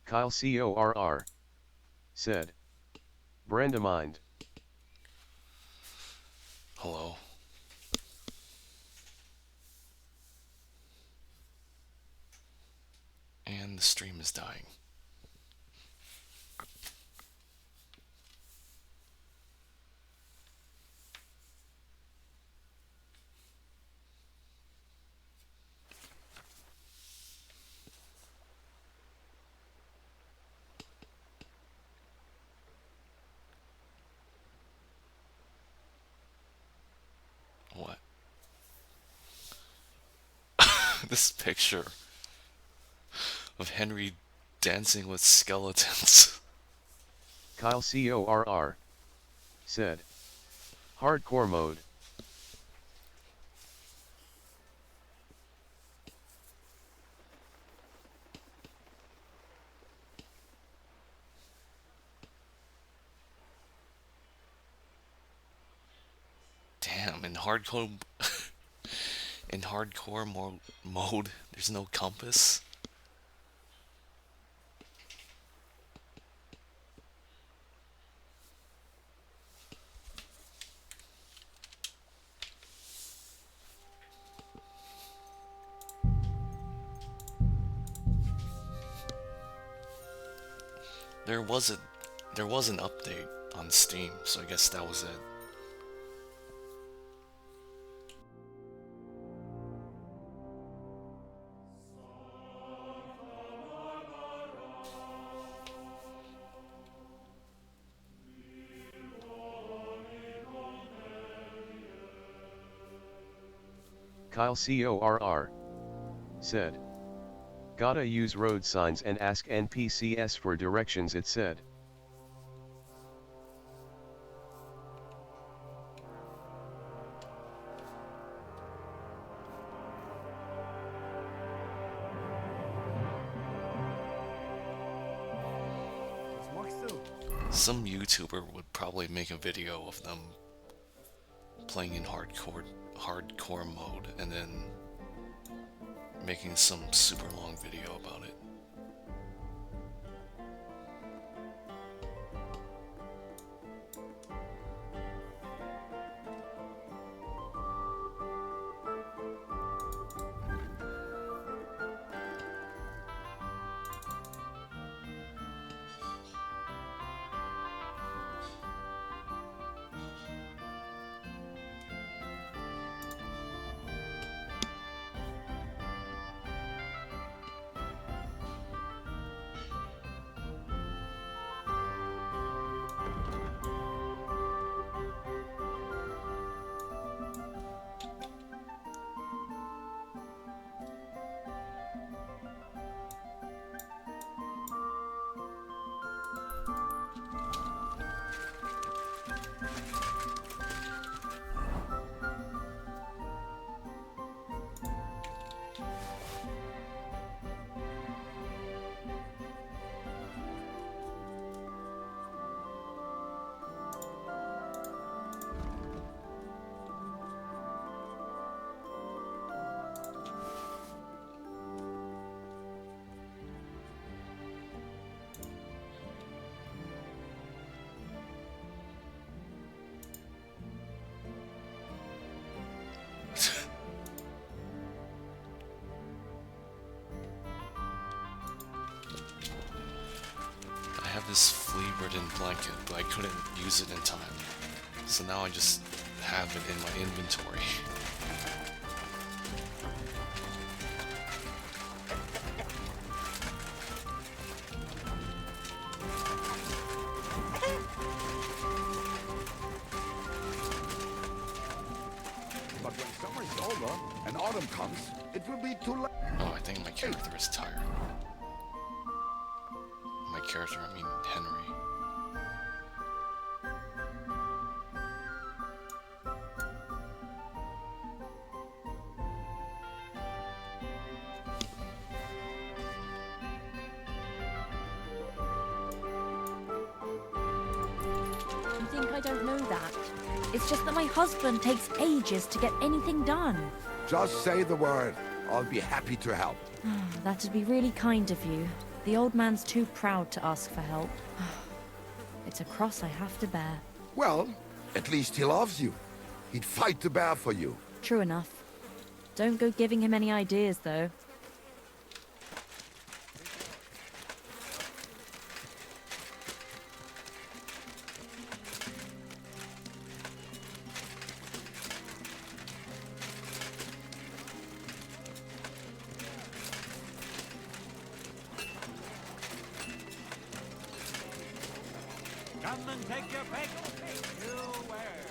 Kyle CORR said. Brenda mind. Hello. And the stream is dying. What? This picture of Henry dancing with skeletons. Kyle CORR said. Hardcore mode. Damn, in hardcore mode, there's no compass. There was an update on Steam, so I guess that was it. Kyle CORR said. Gotta use road signs and ask NPCs for directions, it said. Some YouTuber would probably make a video of them playing in hardcore mode and then making some super long video about it. I have this flea-ridden blanket, but I couldn't use it in time. So now I just have it in my inventory. But when summer is over and autumn comes, it will be too late. Oh, I think my character is tired. My character, I mean Henry. You think I don't know that? It's just that my husband takes ages to get anything done. Just say the word. I'll be happy to help. That'd be really kind of you. The old man's too proud to ask for help. It's a cross I have to bear. Well, at least he loves you. He'd fight to bear for you. True enough. Don't go giving him any ideas, though. Come and take your pick. You where?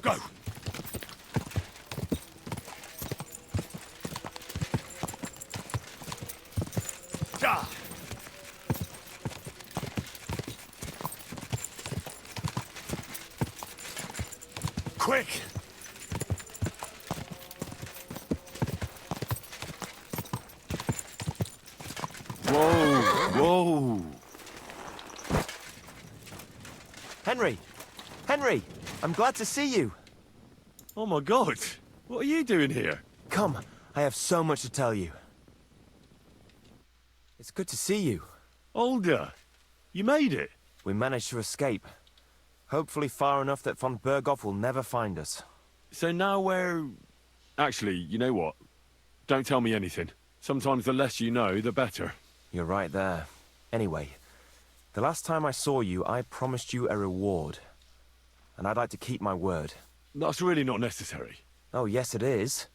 Go! Ja! Quick! Whoa, whoa. Henry! Henry! I'm glad to see you! Oh my god, what are you doing here? Come, I have so much to tell you. It's good to see you. Olga, you made it. We managed to escape. Hopefully far enough that von Berghoff will never find us. So now we're... Actually, you know what? Don't tell me anything. Sometimes the less you know, the better. You're right there. Anyway, the last time I saw you, I promised you a reward. And I'd like to keep my word. That's really not necessary. Oh, yes it is.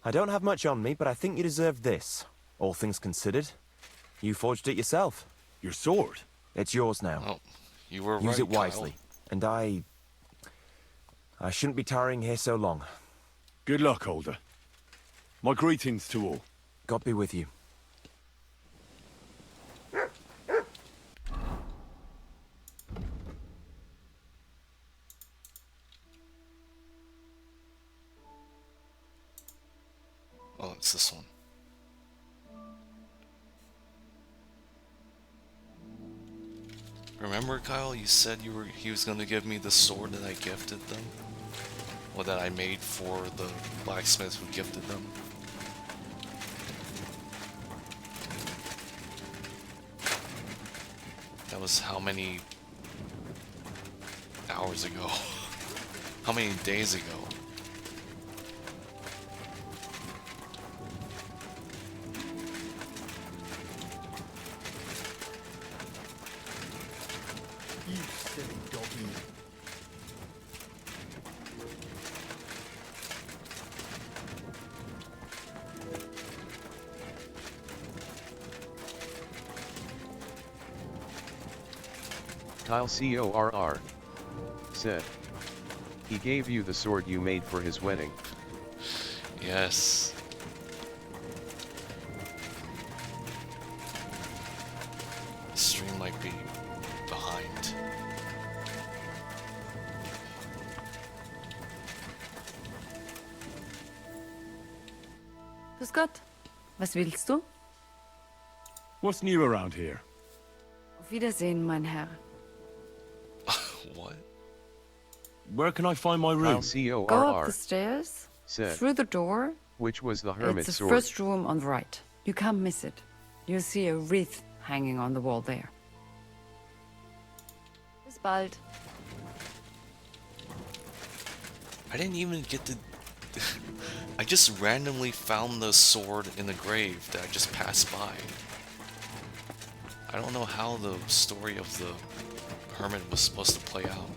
I don't have much on me, but I think you deserve this. All things considered. You forged it yourself. Your sword? It's yours now. Oh, you were right, Use it Kyle. wisely. And I shouldn't be tarrying here so long. Good luck, Olga. My greetings to all. God be with you. Oh, it's this one. Remember, Kyle, you said he was going to give me the sword that I gifted them? Or that I made for the blacksmith who gifted them. That was how many hours ago? How many days ago? You silly doggy. Kyle CORR said. He gave you the sword you made for his wedding. Yes. The stream might be behind. Grüß Gott. Was willst du? What's new around here? Auf Wiedersehen, mein Herr. What? Where can I find my room? Kyle Go up CORR the stairs, said, through the door. which was the It's hermit's the sword. first room on the right. You can't miss it. You'll see a wreath hanging on the wall there. Bis bald. I didn't even get to... I just randomly found the sword in the grave that I just passed by. I don't know how the story of the hermit was supposed to play out.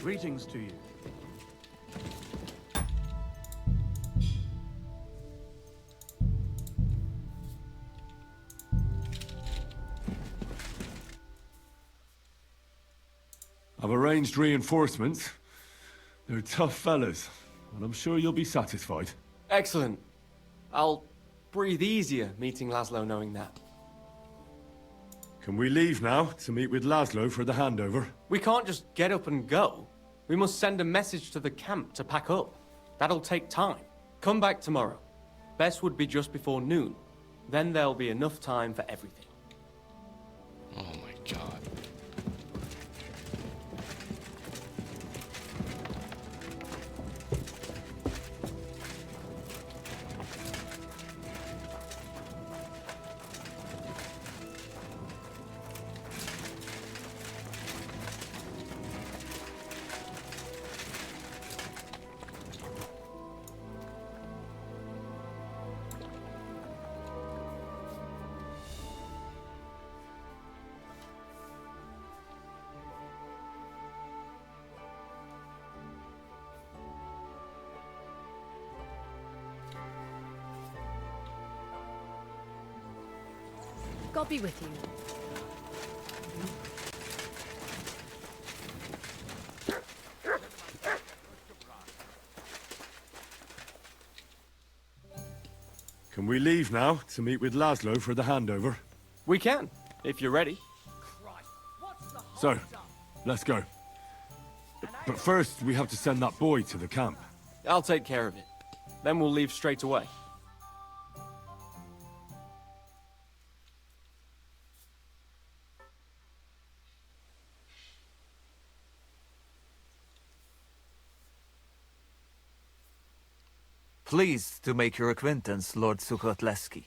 Greetings to you. I've arranged reinforcements. They're tough fellas, and I'm sure you'll be satisfied. Excellent. I'll breathe easier meeting Laszlo knowing that. Can we leave now to meet with Laszlo for the handover? We can't just get up and go. We must send a message to the camp to pack up. That'll take time. Come back tomorrow. Best would be just before noon. Then there'll be enough time for everything. Oh my god. God be with you. Can we leave now to meet with Laszlo for the handover? We can, if you're ready. So, let's go. But first, we have to send that boy to the camp. I'll take care of it. Then we'll leave straight away. Pleased to make your acquaintance, Lord Sukhotleski.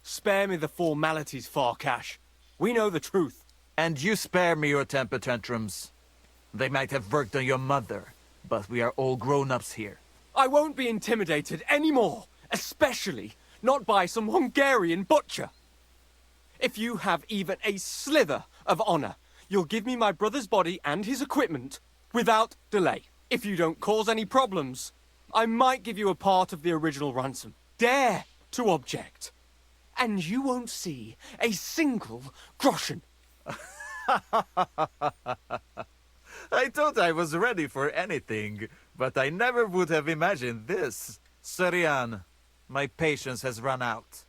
Spare me the formalities, Farkash. We know the truth. And you spare me your temper tantrums. They might have worked on your mother, but we are all grown-ups here. I won't be intimidated anymore, especially not by some Hungarian butcher. If you have even a slither of honor, you'll give me my brother's body and his equipment without delay. If you don't cause any problems, I might give you a part of the original ransom. Dare to object, and you won't see a single groschen. I thought I was ready for anything, but I never would have imagined this. Sarian, my patience has run out.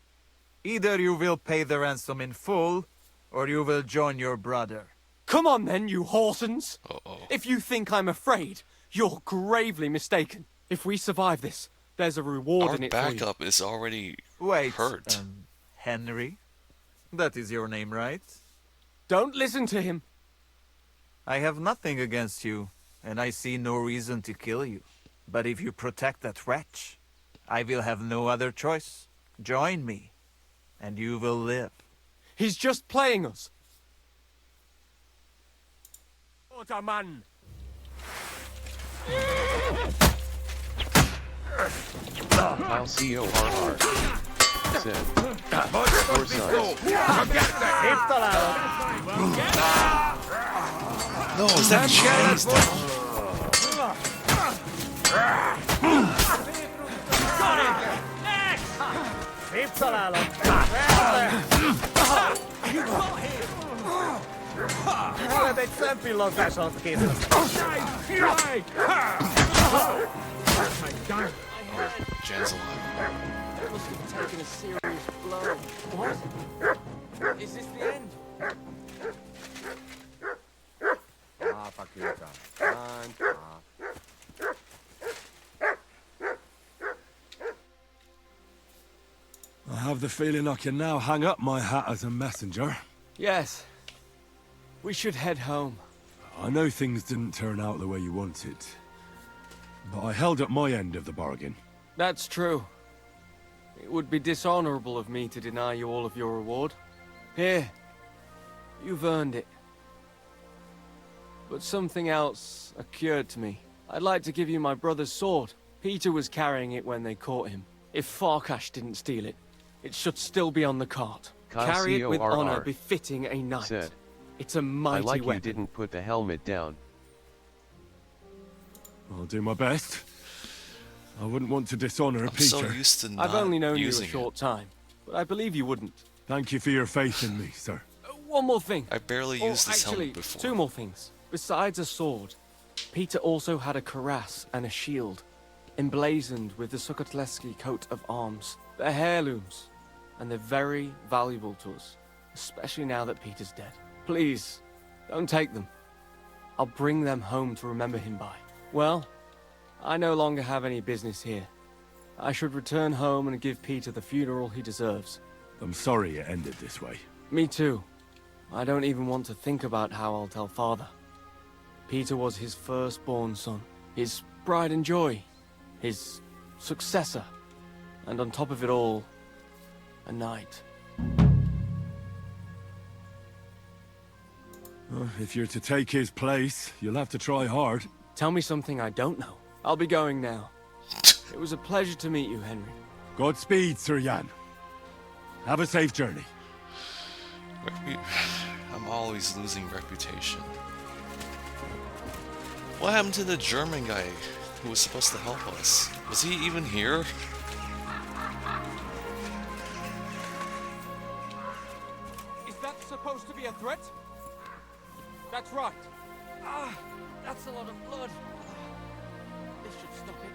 Either you will pay the ransom in full, or you will join your brother. Come on then, you horsens! Uh-oh. If you think I'm afraid, you're gravely mistaken. If we survive this, there's a reward Our in it for you. backup is already Wait, hurt. Henry? That is your name, right? Don't listen to him. I have nothing against you, and I see no reason to kill you. But if you protect that wretch, I will have no other choice. Join me, and you will live. He's just playing us. What a man! Kyle CORR said, "Four sons." No, is that Chinese? Jan's alive. That must have taken a serious blow. What? Is this the end? Fuck you, John. I have the feeling I can now hang up my hat as a messenger. Yes. We should head home. I know things didn't turn out the way you wanted, but I held up my end of the bargain. That's true. It would be dishonorable of me to deny you all of your reward. Here. You've earned it. But something else occurred to me. I'd like to give you my brother's sword. Peter was carrying it when they caught him. If Farkash didn't steal it, it should still be on the cart. Kyle Carry it with CORR honor befitting a knight. said, It's a "I mighty like weapon. you didn't put the helmet down." I'll do my best. I wouldn't want to dishonor I'm Peter. so used to not I've only known you a using short time, but I believe you wouldn't. Thank you for your faith in me, sir. One more thing. I barely Or used this actually, helmet before. two more things. Besides a sword, Peter also had a cuirass and a shield, emblazoned with the Sukotleski coat of arms. They're heirlooms, and they're very valuable to us, especially now that Peter's dead. Please, don't take them. I'll bring them home to remember him by. Well, I no longer have any business here. I should return home and give Peter the funeral he deserves. I'm sorry it ended this way. Me too. I don't even want to think about how I'll tell Father. Peter was his firstborn son, his pride and joy, his successor, and on top of it all, a knight. Well, if you're to take his place, you'll have to try hard. Tell me something I don't know. I'll be going now. It was a pleasure to meet you, Henry. Godspeed, Sir Jan. Have a safe journey. I'm always losing reputation. What happened to the German guy who was supposed to help us? Was he even here? Is that supposed to be a threat? That's right. That's a lot of blood. This should stop it.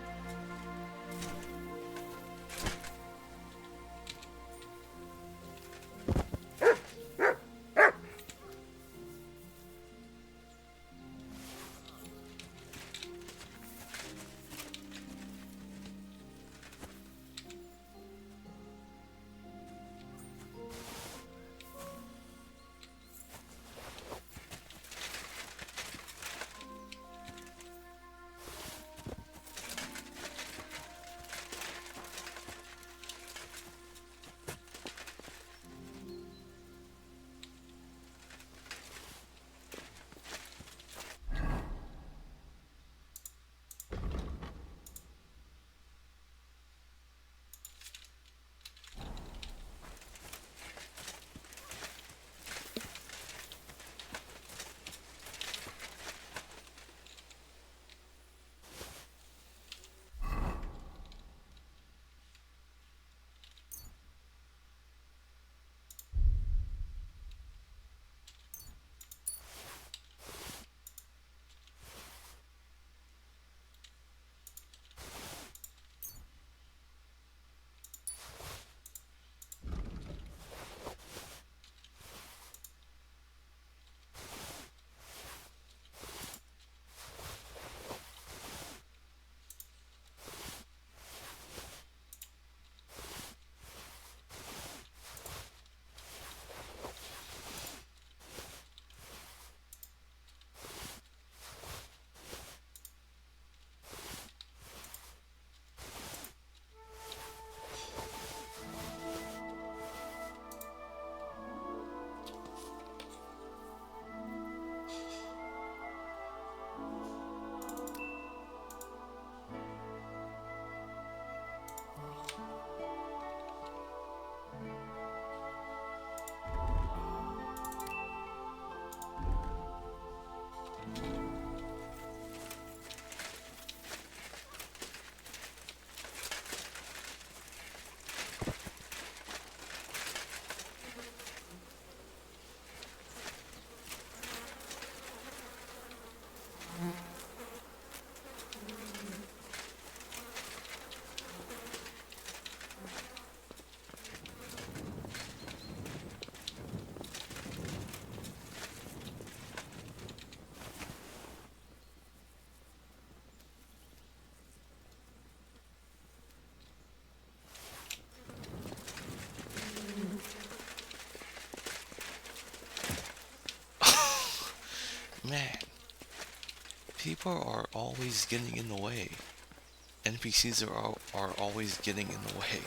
Man, people are always getting in the way. NPCs are always getting in the way.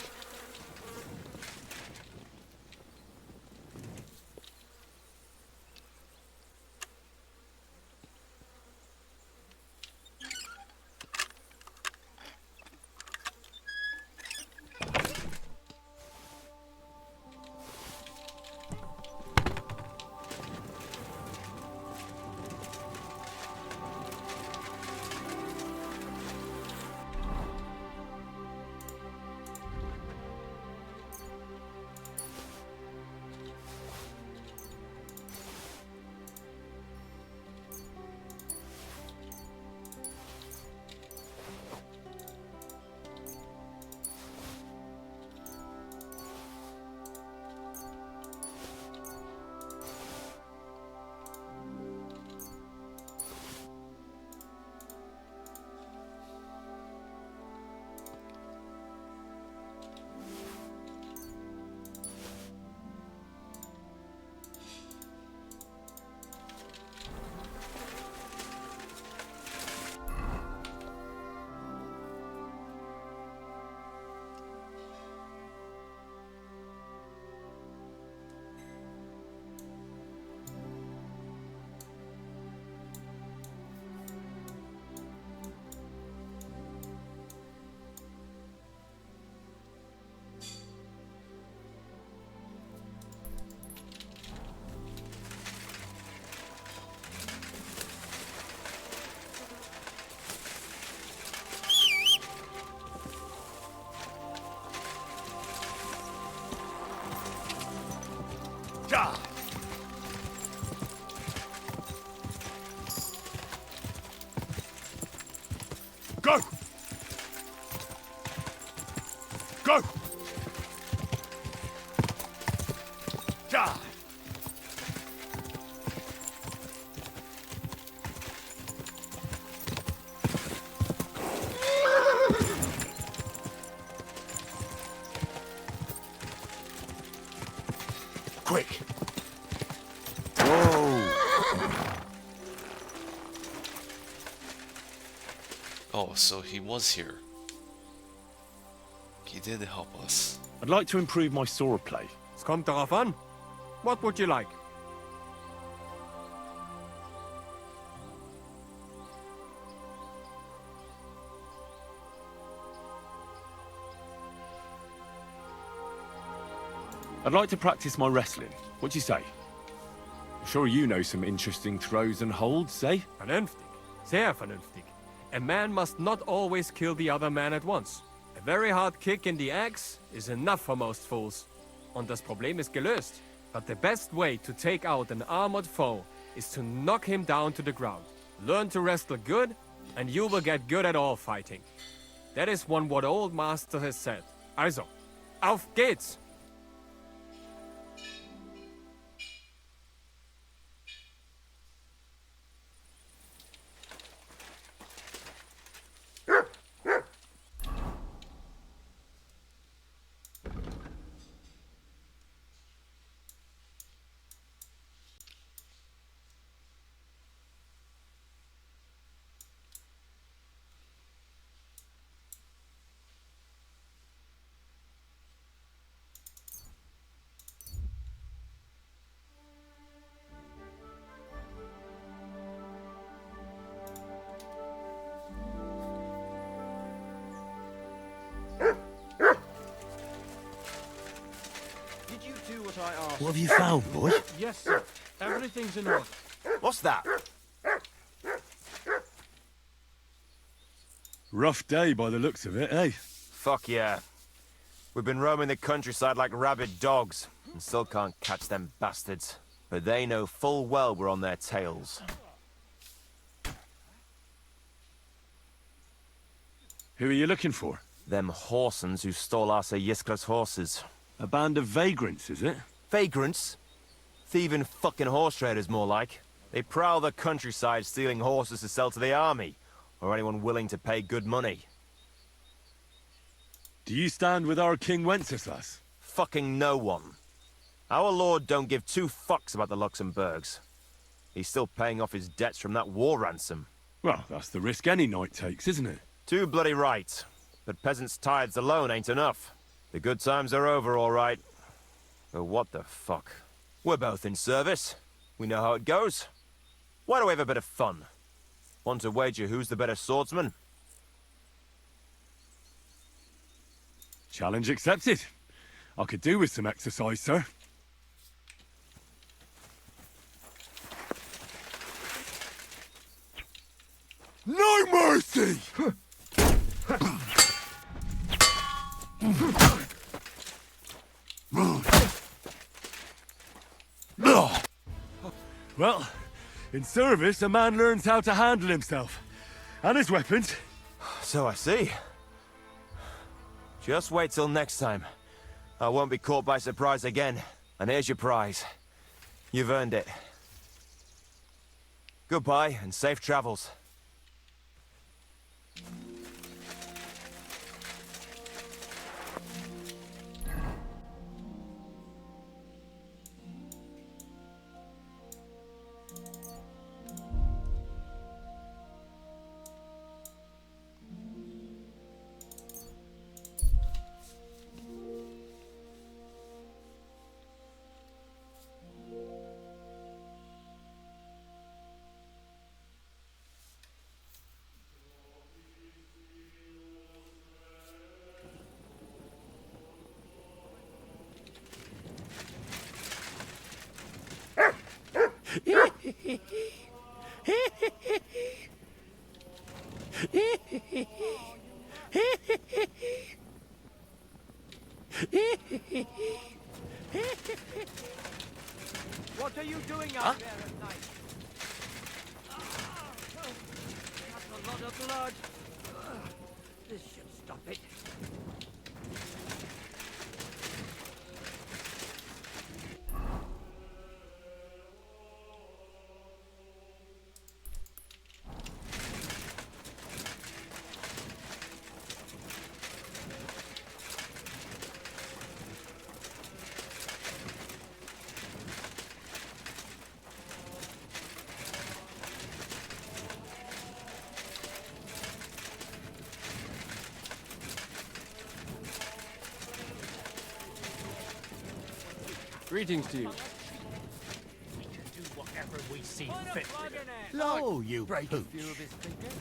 Die! Go! Go! Die! Quick! Oh, so he was here. He did help us. I'd like to improve my sword play. Es kommt darauf an. What would you like? I'd like to practice my wrestling. What do you say? I'm sure you know some interesting throws and holds, eh? Vernünftig. Sehr vernünftig. A man must not always kill the other man at once. A very hard kick in the axe is enough for most fools. Und das Problem ist gelöst. But the best way to take out an armored foe is to knock him down to the ground. Learn to wrestle good, and you will get good at all fighting. That is what old master has said. Also, auf geht's! What have you found, boy? Yes, sir. Everything's in order. What's that? Rough day by the looks of it, eh? Fuck yeah. We've been roaming the countryside like rabid dogs, and still can't catch them bastards. But they know full well we're on their tails. Who are you looking for? Them horsens who stole our Sir Yiskla's horses. A band of vagrants, is it? Vagrants? Thieving fucking horse traders, more like. They prowl the countryside stealing horses to sell to the army, or anyone willing to pay good money. Do you stand with our King Wenceslas? Fucking no one. Our lord don't give two fucks about the Luxembourgs. He's still paying off his debts from that war ransom. Well, that's the risk any knight takes, isn't it? Too bloody right. But peasants' tithes alone ain't enough. The good times are over, all right. But what the fuck? We're both in service. We know how it goes. Why don't we have a bit of fun? Want to wager who's the better swordsman? Challenge accepted. I could do with some exercise, sir. No mercy! Well, in service, a man learns how to handle himself. And his weapons. So I see. Just wait till next time. I won't be caught by surprise again. And here's your prize. You've earned it. Goodbye, and safe travels. What are you doing out there at night? That's a lot of blood. This should stop it. Greetings to you. We can do whatever we see fit. Oh, you Break a pooch. few of his fingers.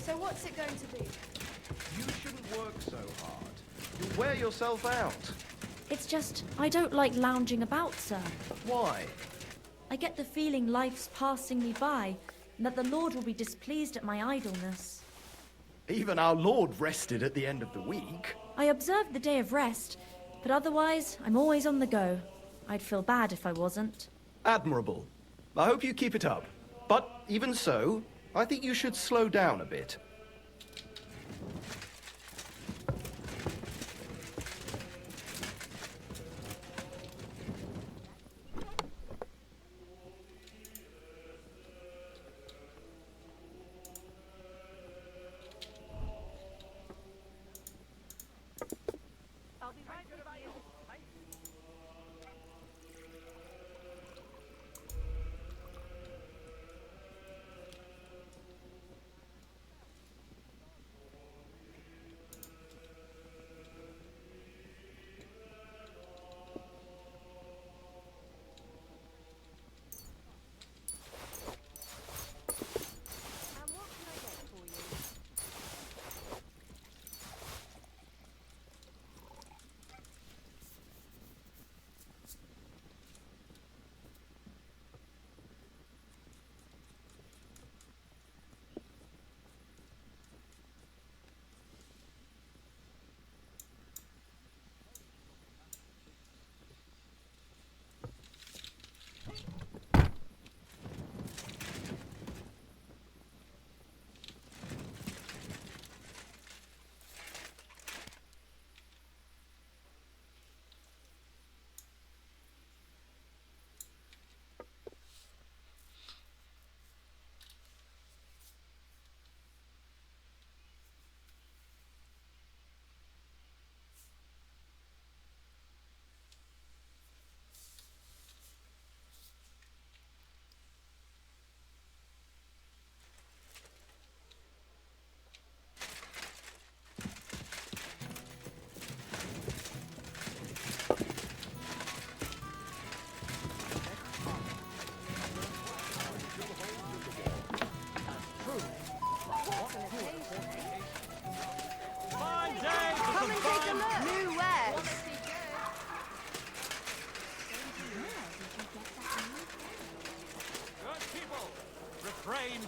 So what's it going to be? You shouldn't work so hard. You'll wear yourself out. It's just, I don't like lounging about, sir. Why? I get the feeling life's passing me by, and that the Lord will be displeased at my idleness. Even our Lord rested at the end of the week. I observe the day of rest, but otherwise, I'm always on the go. I'd feel bad if I wasn't. Admirable. I hope you keep it up. But even so, I think you should slow down a bit.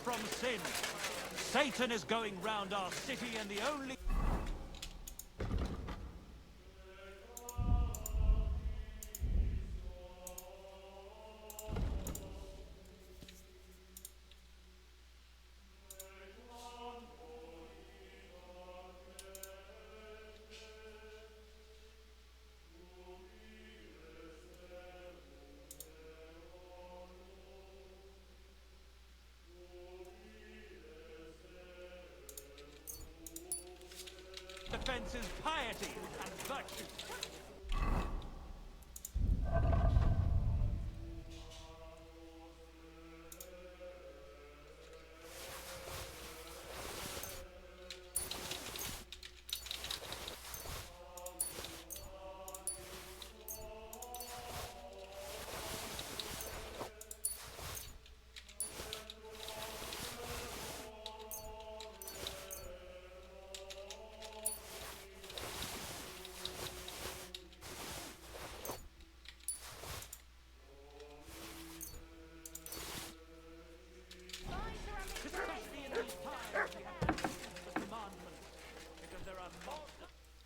from sin. Satan is going round our city, and the only... defense is piety and virtue.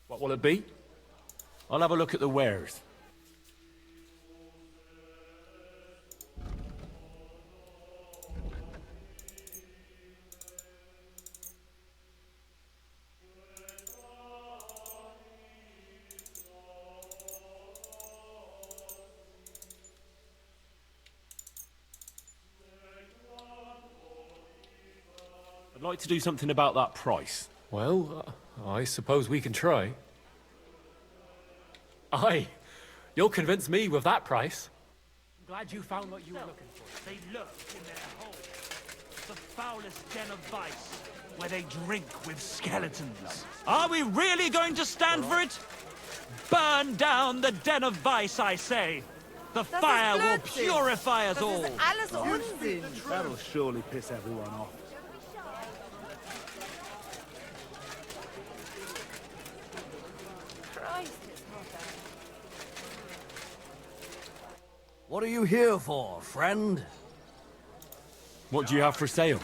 What will it be? I'll have a look at the wares. I'd like to do something about that price. Well, I suppose we can try. Aye, you'll convince me with that price. I'm glad you found what you were looking for. They lurk in their hole. The foulest den of vice, where they drink with skeletons. Are we really going to stand for it? Burn down the den of vice, I say. The fire will purify us all. That'll surely piss everyone off. What are you here for, friend? What do you have for sale?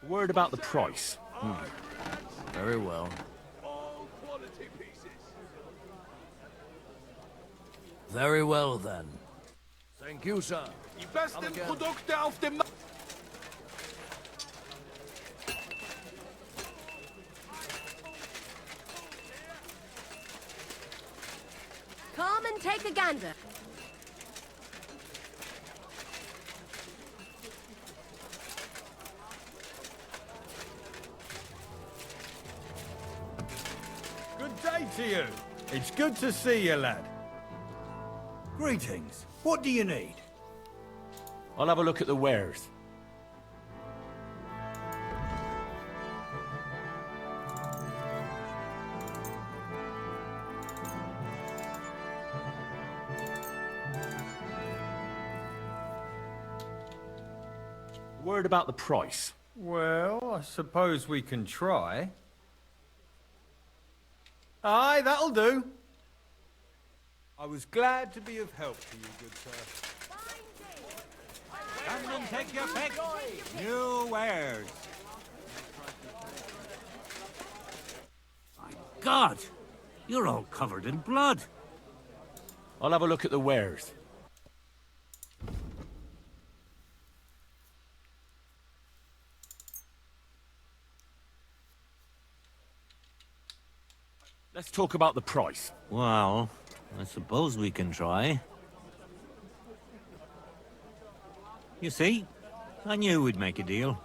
A word about the price. Very well. Very well, then. Thank you, sir. Die besten Produkte auf dem Markt. Come and take a gander. Good day to you. It's good to see you, lad. Greetings. What do you need? I'll have a look at the wares. A word about the price. Well, I suppose we can try. Aye, that'll do. I was glad to be of help to you, good sir. Come and take your pick. New wares. My God, you're all covered in blood. I'll have a look at the wares. Let's talk about the price. Well, I suppose we can try. You see, I knew we'd make a deal.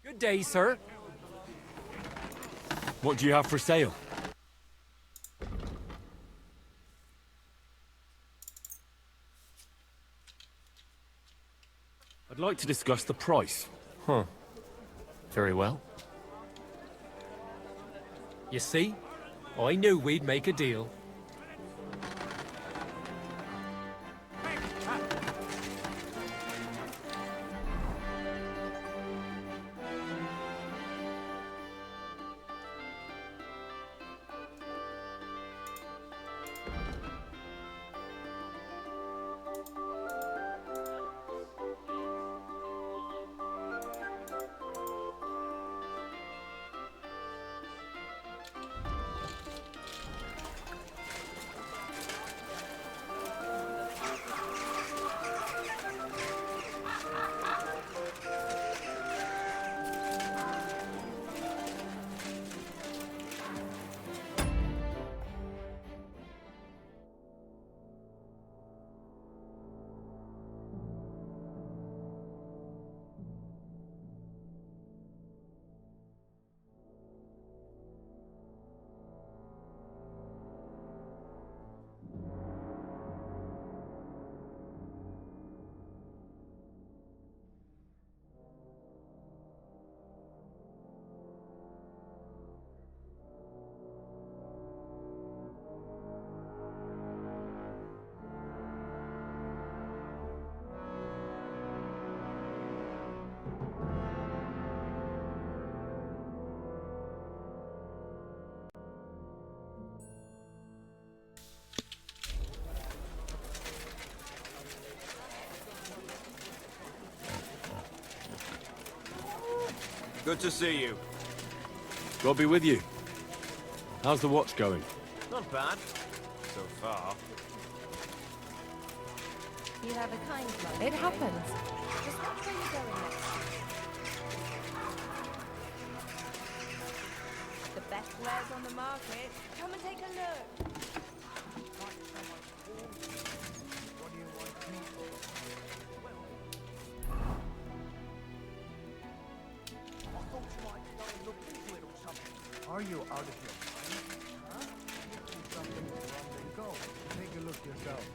Good day, sir. What do you have for sale? I'd like to discuss the price. Huh. Very well. You see? I knew we'd make a deal. Good to see you. God be with you. How's the watch going? Not bad. So far. You have a kind moment. It happens. Just watch where you're going next. The best wares on the market. Come and take a look. Are you out of your mind? Huh? Something to run and go. Take a look yourself.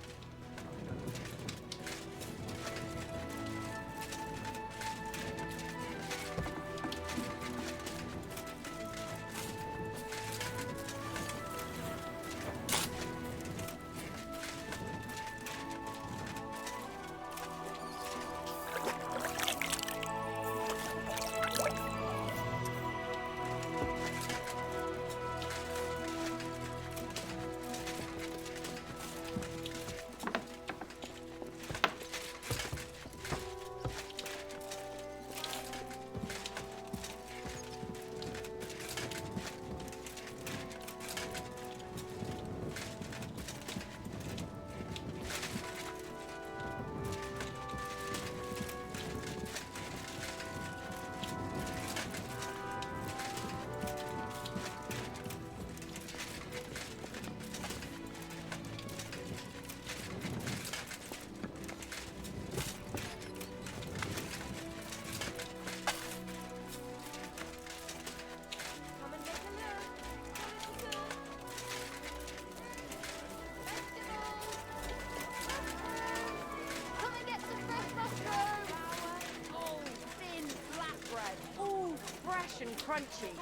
And crunchy.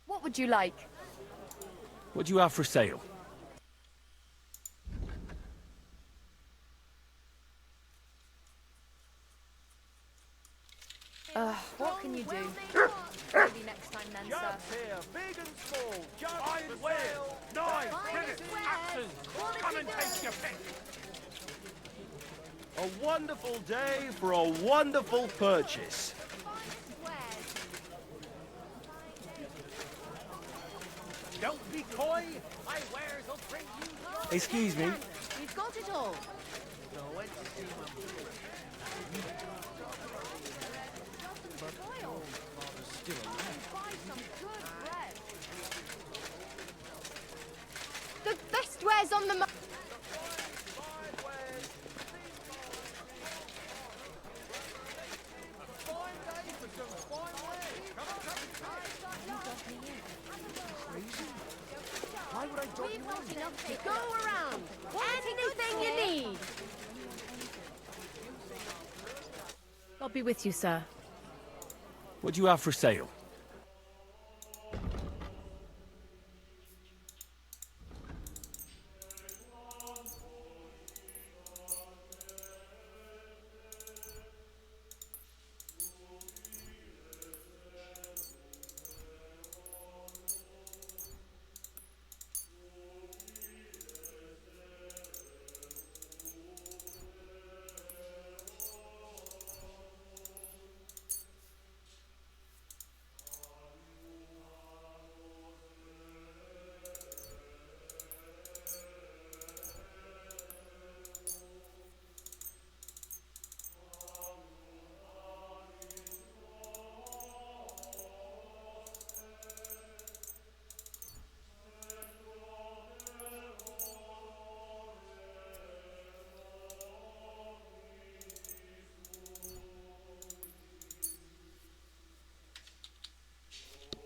What would you like? What do you have for sale? What can you do? Maybe next time then, sir. Here, big and small, iron wheel, knives, rivets, axes. Come and take your pick. A wonderful day for a wonderful purchase. Don't be coy. My wares will bring you. Excuse me. We've got it all. So went to see my Still buy some good bread. The best wares on the Why would I drop you in? Go around. Anything you need. I'll be with you, sir. What do you have for sale?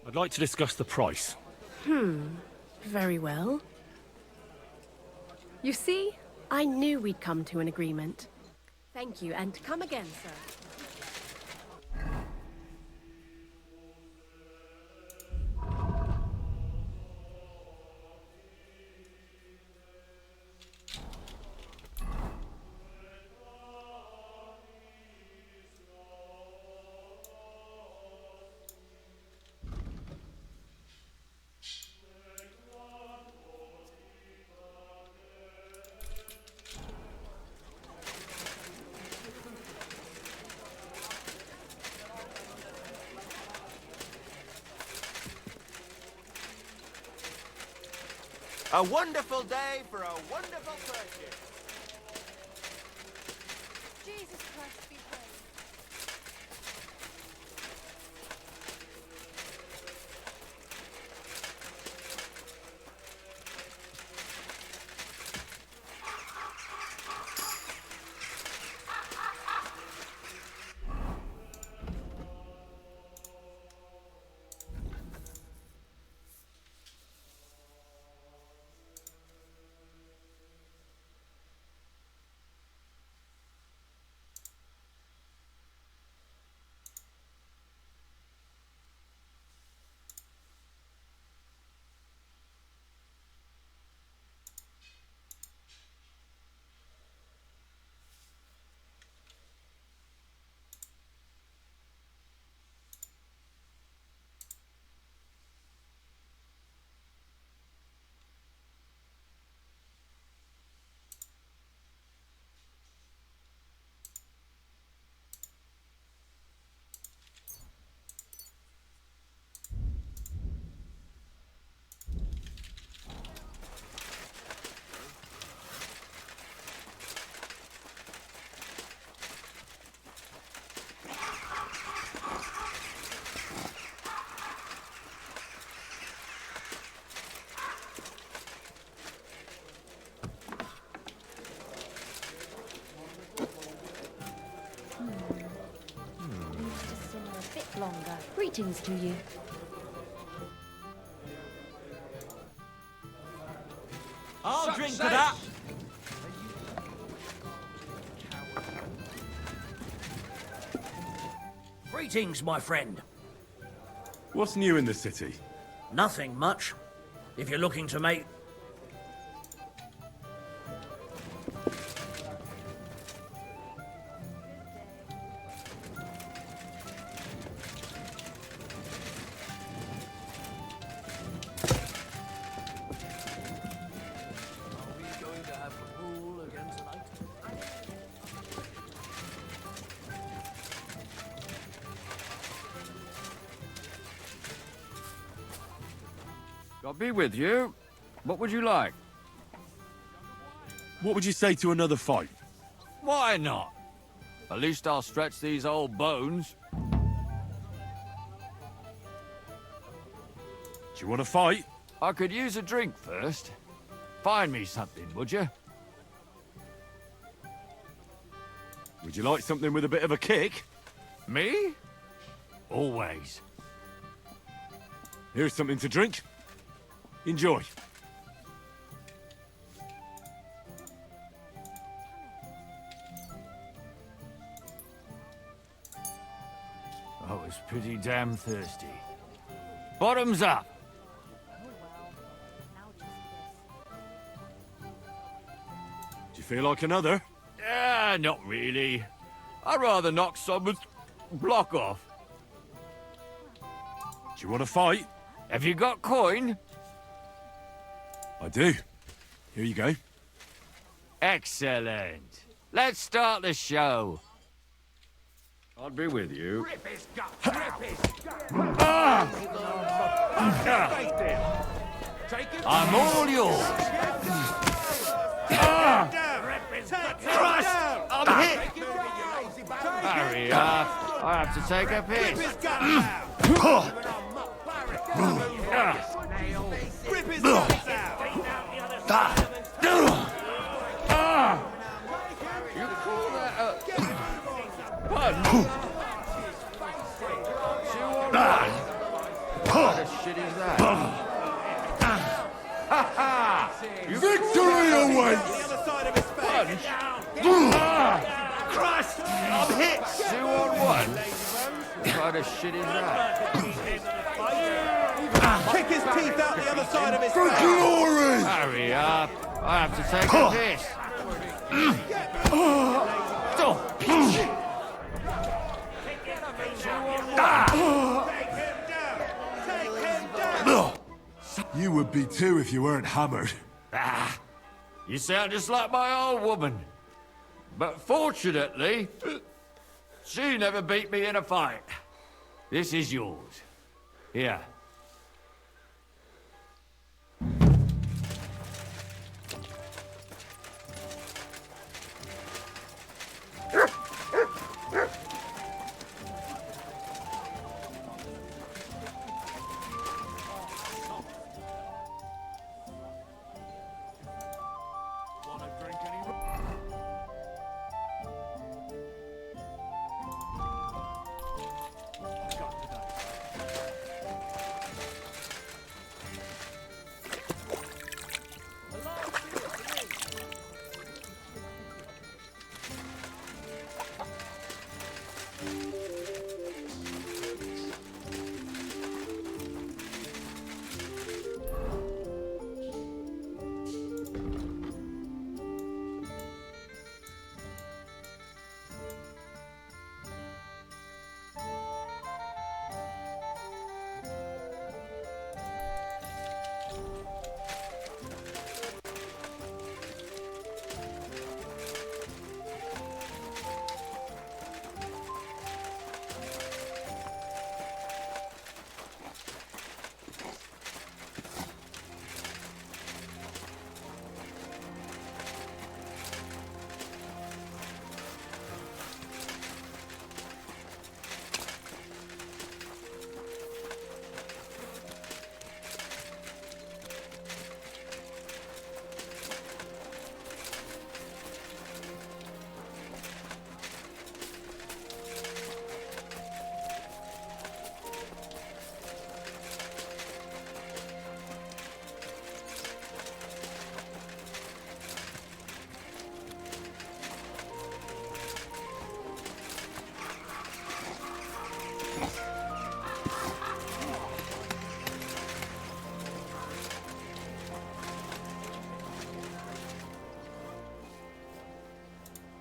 I'd like to discuss the price. Very well. You see, I knew we'd come to an agreement. Thank you, and come again, sir. A wonderful day for a wonderful purchase. Jesus Christ be praised. A bit longer. Greetings to you. I'll drink to that. Greetings, my friend. What's new in the city? Nothing much. If you're looking to make... I'll be with you. What would you like? What would you say to another fight? Why not? At least I'll stretch these old bones. Do you want to fight? I could use a drink first. Find me something, would you? Would you like something with a bit of a kick? Me? Always. Here's something to drink. Enjoy. I was pretty damn thirsty. Bottoms up! Do you feel like another? Not really. I'd rather knock someone's block off. Do you want to fight? Have you got coin? I do. Here you go. Excellent. Let's start the show. I'll be with you. Rip his gut! Rip his gut! I'm all yours. Christ! I'm hit! Hurry up. I have to take a piss. Rip his guts out! You call that a punch? What the shit is that? Ha ha! Victory awaits! Punch? Christ! I'm hit! 2 on 1? What the shit is that? Kick his teeth out the other side of his For glory! Hurry up! I have to take a piss. You would be too if you weren't hammered. You sound just like my old woman. But fortunately, she never beat me in a fight. This is yours. Here.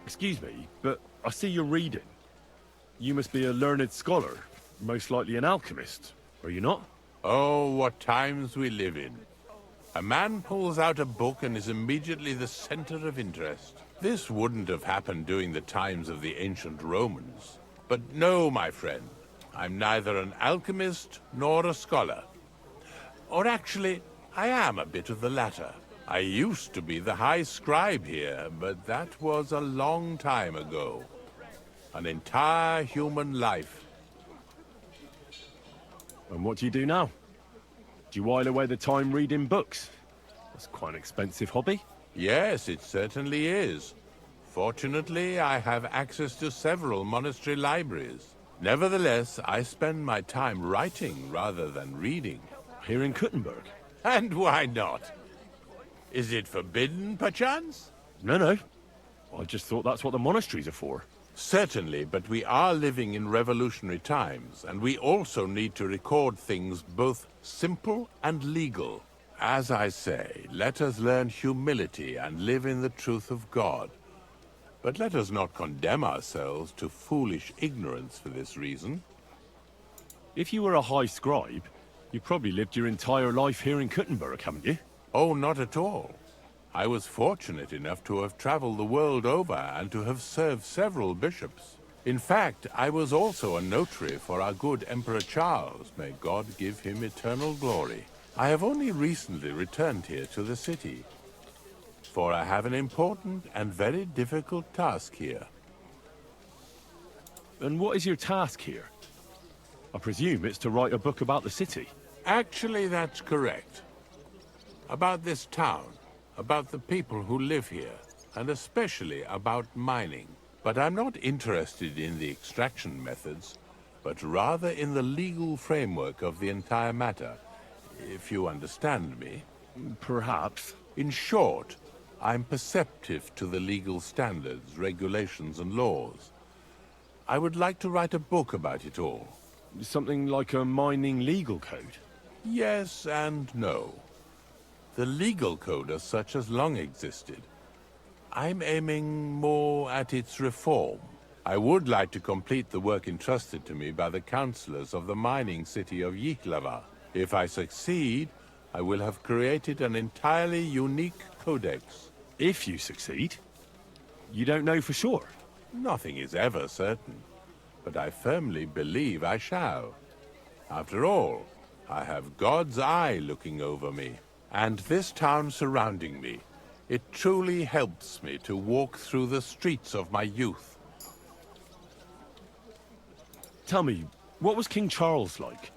Excuse me, but I see you're reading. You must be a learned scholar, most likely an alchemist, are you not? Oh, what times we live in. A man pulls out a book and is immediately the center of interest. This wouldn't have happened during the times of the ancient Romans. But no, my friend, I'm neither an alchemist nor a scholar. Or actually, I am a bit of the latter. I used to be the high scribe here, but that was a long time ago. An entire human life. And what do you do now? Do you while away the time reading books? That's quite an expensive hobby. Yes, it certainly is. Fortunately, I have access to several monastery libraries. Nevertheless, I spend my time writing rather than reading. here in Kuttenberg. And why not? Is it forbidden, perchance? No. I just thought that's what the monasteries are for. Certainly, but we are living in revolutionary times, and we also need to record things both simple and legal. As I say, let us learn humility and live in the truth of God. But let us not condemn ourselves to foolish ignorance for this reason. If you were a high scribe, you probably lived your entire life here in Kuttenberg, haven't you? Oh, not at all. I was fortunate enough to have traveled the world over and to have served several bishops. In fact, I was also a notary for our good Emperor Charles. May God give him eternal glory. I have only recently returned here to the city, for I have an important and very difficult task here. And what is your task here? I presume it's to write a book about the city. Actually, that's correct. About this town, about the people who live here, and especially about mining. But I'm not interested in the extraction methods, but rather in the legal framework of the entire matter, if you understand me. Perhaps. In short, I'm perceptive to the legal standards, regulations, and laws. I would like to write a book about it all. Something like a mining legal code? Yes and no. The legal code as such has long existed. I'm aiming more at its reform. I would like to complete the work entrusted to me by the councillors of the mining city of Yihlava. If I succeed, I will have created an entirely unique codex. If you succeed? You don't know for sure? Nothing is ever certain, but I firmly believe I shall. After all, I have God's eye looking over me, and this town surrounding me. It truly helps me to walk through the streets of my youth. Tell me, what was King Charles like?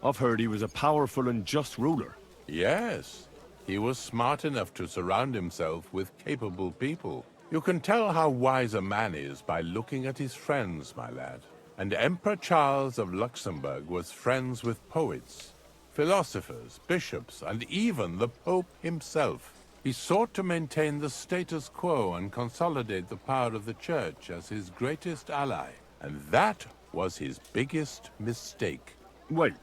I've heard he was a powerful and just ruler. Yes, he was smart enough to surround himself with capable people. You can tell how wise a man is by looking at his friends, my lad. And Emperor Charles of Luxembourg was friends with poets, philosophers, bishops, and even the Pope himself. He sought to maintain the status quo and consolidate the power of the Church as his greatest ally. And that was his biggest mistake. Wait,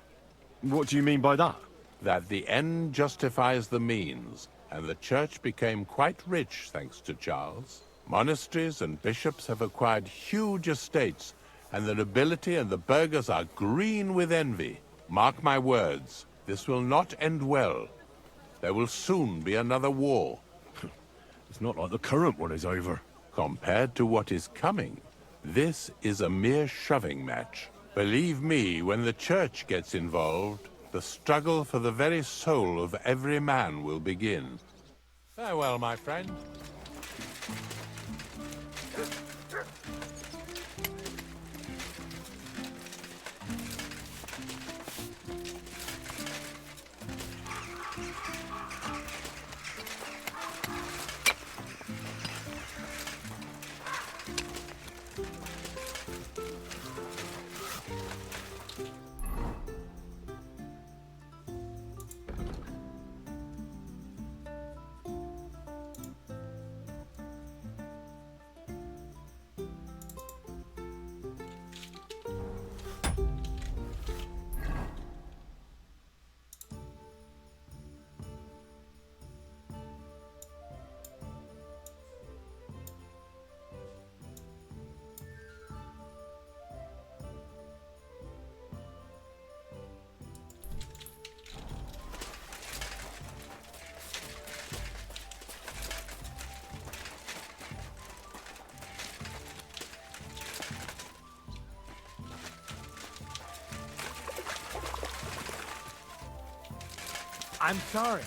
what do you mean by that? That the end justifies the means, and the Church became quite rich thanks to Charles. Monasteries and bishops have acquired huge estates, and the nobility and the burghers are green with envy. Mark my words, this will not end well. There will soon be another war. It's not like the current one is over. Compared to what is coming, this is a mere shoving match. Believe me, when the Church gets involved, the struggle for the very soul of every man will begin. Farewell, my friend. I'm sorry.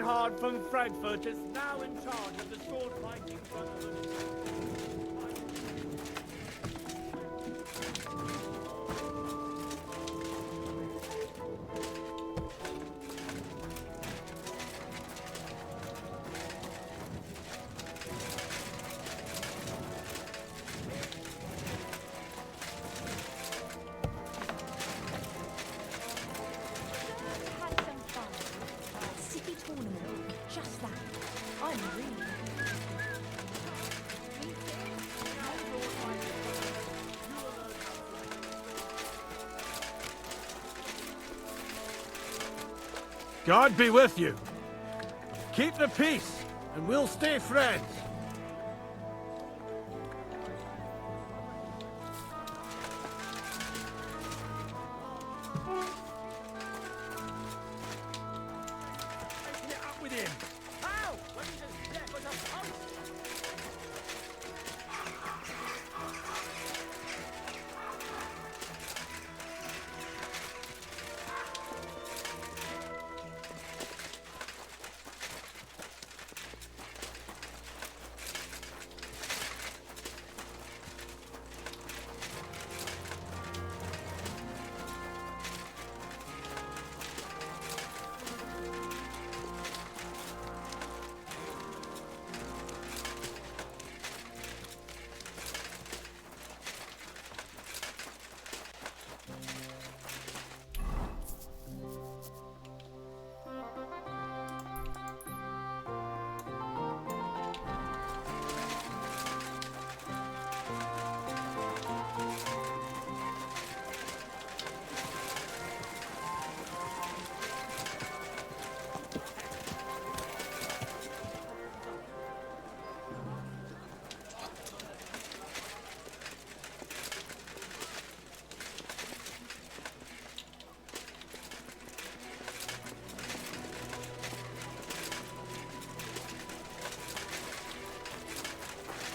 Reinhard from Frankfurt is now in charge of the sword fighting brotherhood. Had some fun. City tournament, just that. I'm really. God be with you. Keep the peace, and we'll stay friends. Get up with him. How? When he just left us a punch.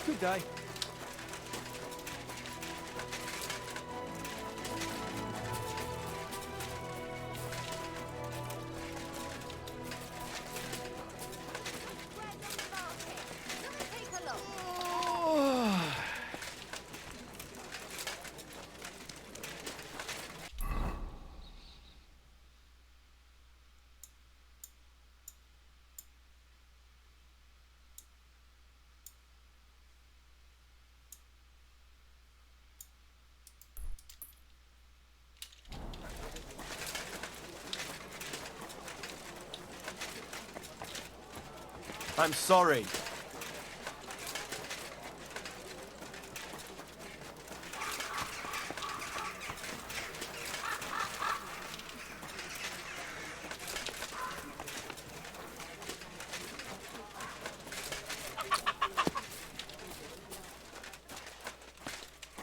Good day. I'm sorry.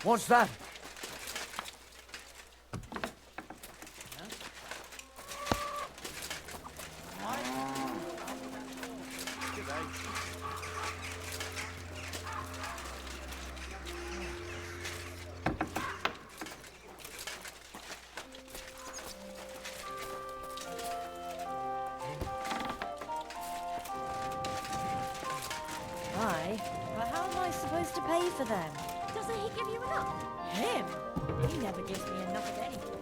What's that? Aye, but how am I supposed to pay for them? Doesn't he give you enough? Him? He never gives me enough of anything.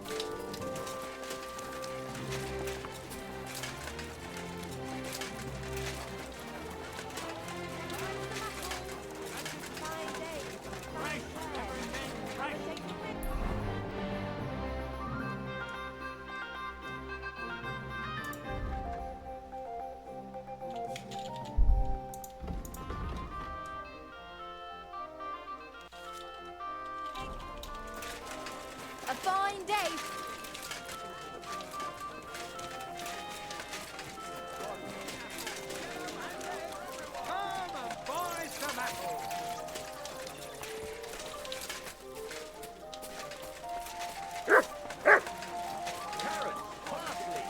A fine day. Come and buy some apples. Carrots, parsley.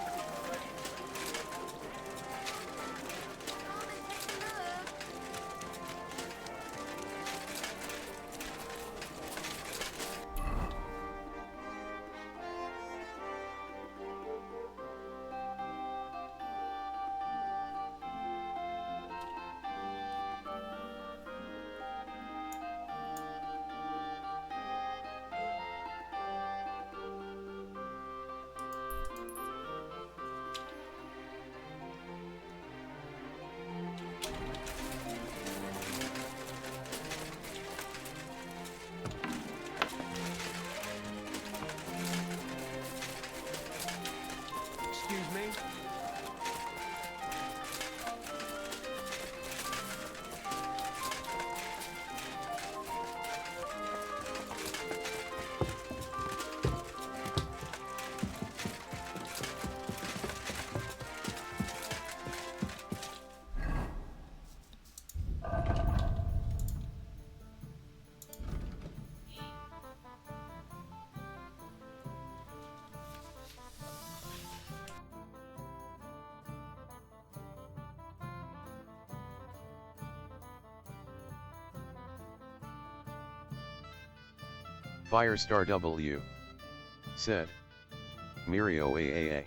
Firestar W. said. Mirio AAA.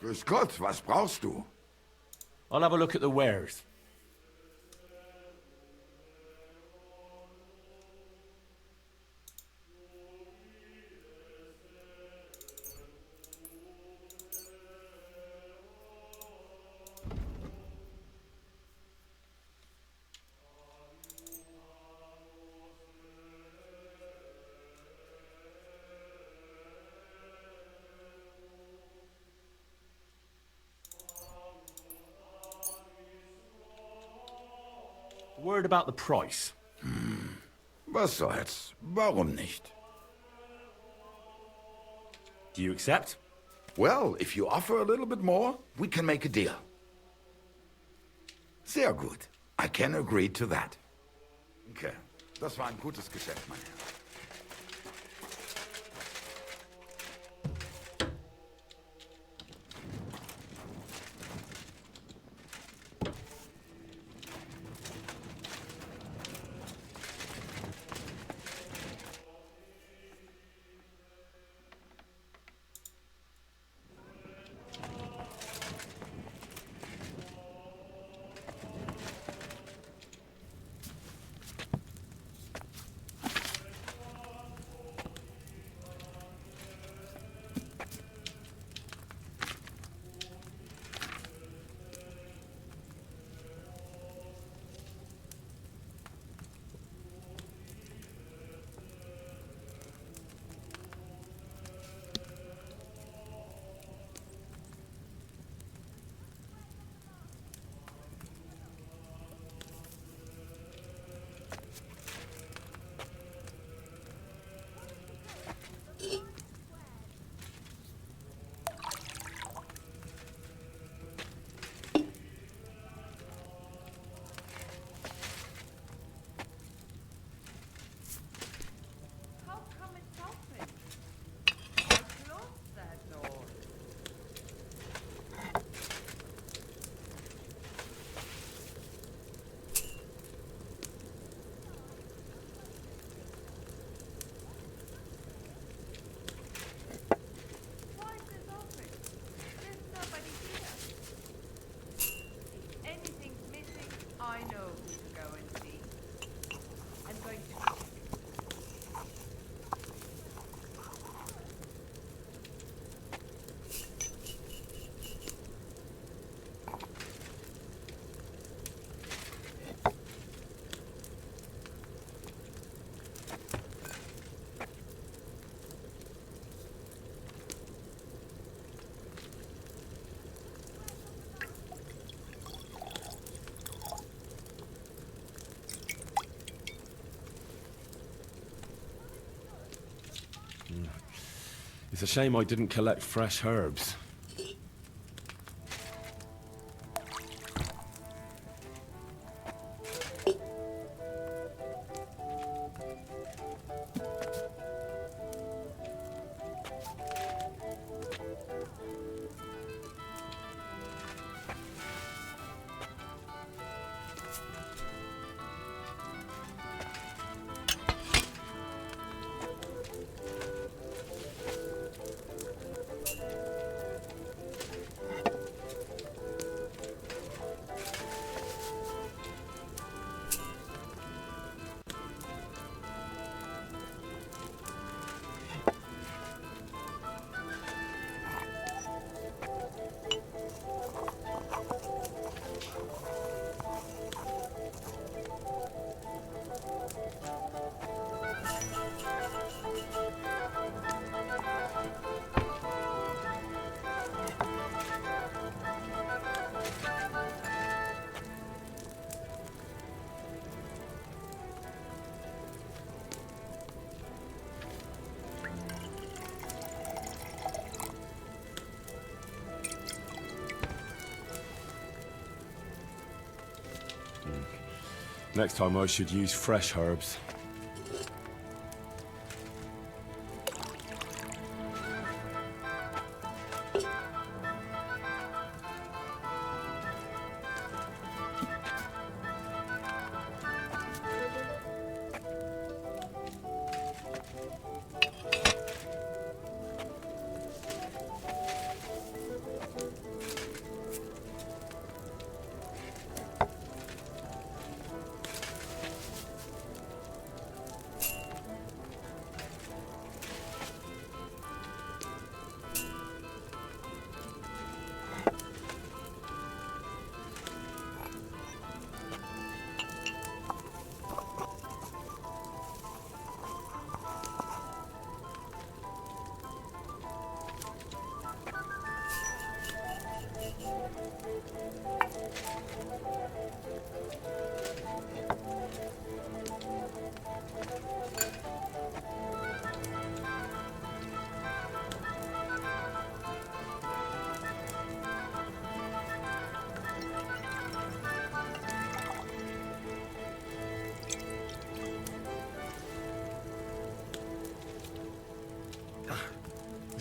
Grüß Gott, was brauchst du? I'll have a look at the wares. Word about the price. Was soll's? Warum nicht? Do you accept? Well, if you offer a little bit more, we can make a deal. Sehr gut. I can agree to that. Okay, das war ein gutes Geschäft, mein Herr. It's a shame I didn't collect fresh herbs. Next time I should use fresh herbs.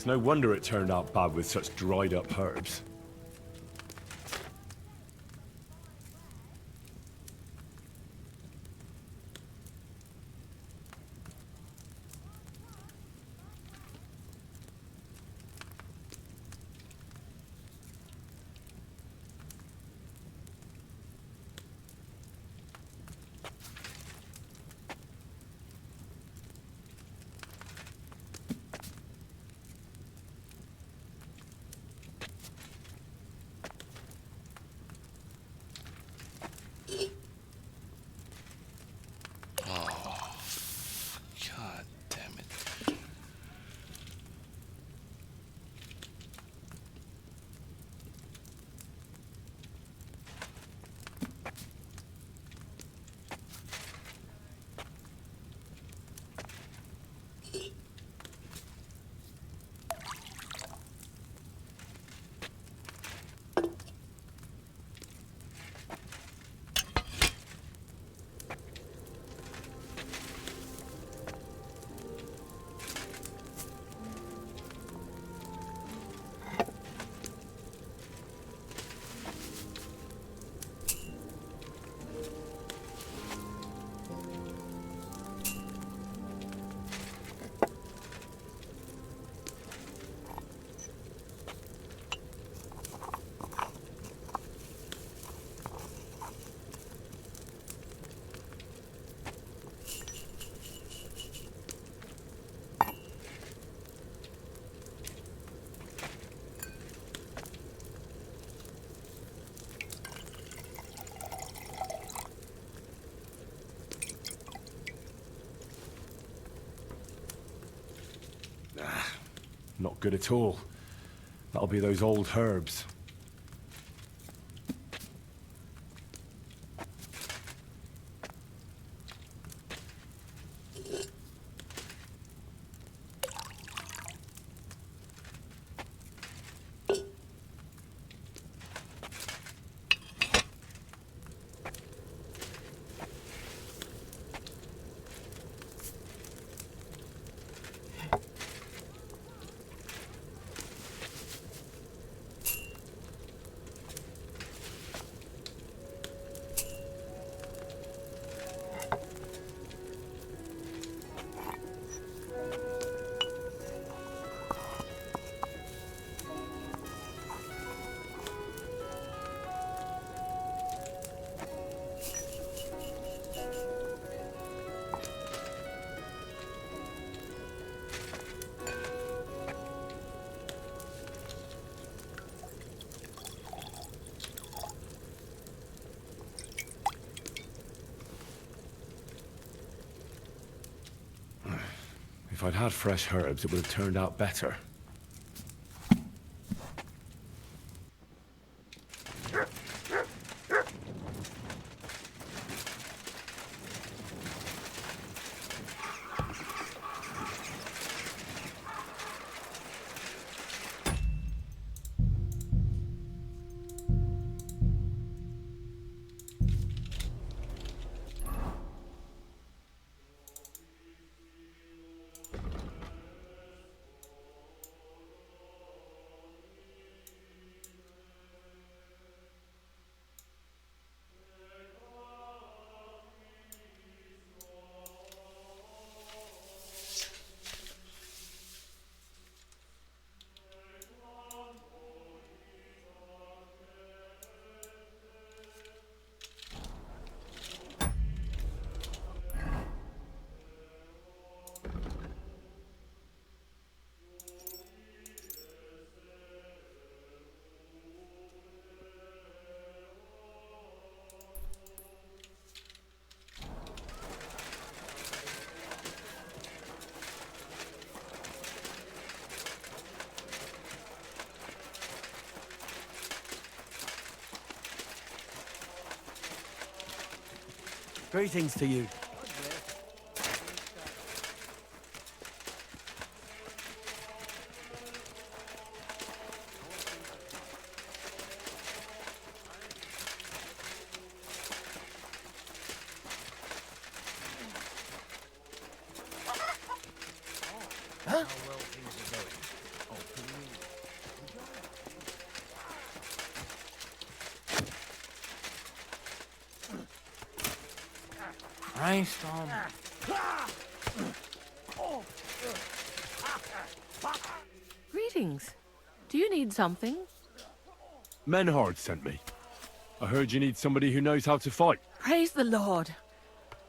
It's no wonder it turned out bad with such dried up herbs. Oh, god damn it. Not good at all. That'll be those old herbs. If I'd had fresh herbs, it would have turned out better. Greetings to you. Christ on. Greetings. Do you need something? Menhard sent me. I heard you need somebody who knows how to fight. Praise the Lord.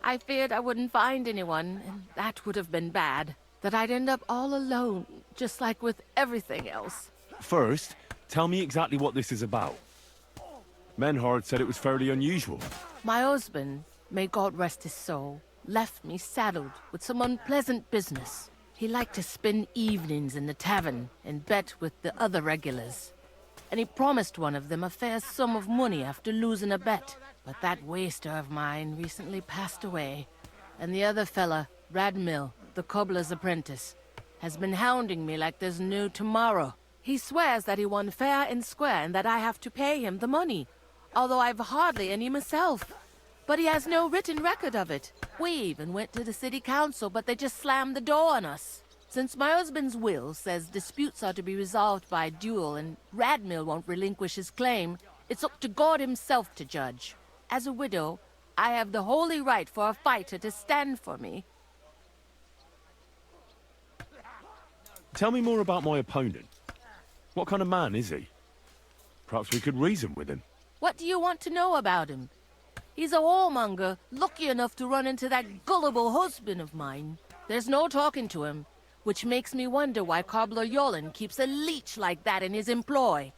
I feared I wouldn't find anyone, and that would have been bad. That I'd end up all alone, just like with everything else. First, tell me exactly what this is about. Menhard said it was fairly unusual. My husband, may God rest his soul, left me saddled with some unpleasant business. He liked to spend evenings in the tavern and bet with the other regulars. And he promised one of them a fair sum of money after losing a bet. But that waster of mine recently passed away, and the other fella, Radmill, the cobbler's apprentice, has been hounding me like there's no tomorrow. He swears that he won fair and square and that I have to pay him the money, although I've hardly any myself. But he has no written record of it. We even went to the city council, but they just slammed the door on us. Since my husband's will says disputes are to be resolved by duel and Radmill won't relinquish his claim, it's up to God himself to judge. As a widow, I have the holy right for a fighter to stand for me. Tell me more about my opponent. What kind of man is he? Perhaps we could reason with him. What do you want to know about him? He's a whoremonger, lucky enough to run into that gullible husband of mine. There's no talking to him, which makes me wonder why Cobbler Yolin keeps a leech like that in his employ.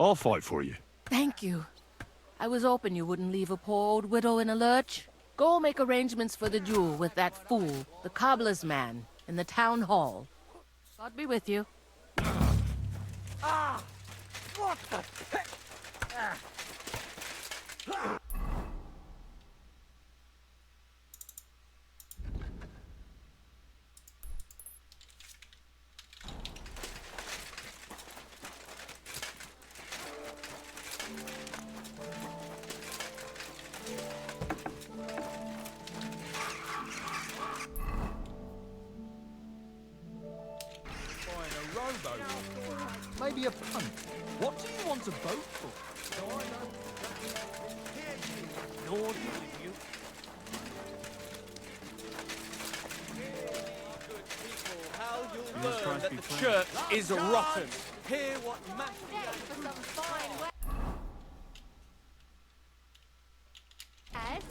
I'll fight for you. Thank you. I was hoping you wouldn't leave a poor old widow in a lurch. Go make arrangements for the duel with that fool, the cobbler's man, in the town hall. God be with you. Ah! What the heck? Maybe a punt. What do you want a boat for? Lord be with you. How you'll learn that the church is rotten. Hear what Matthew... Ed?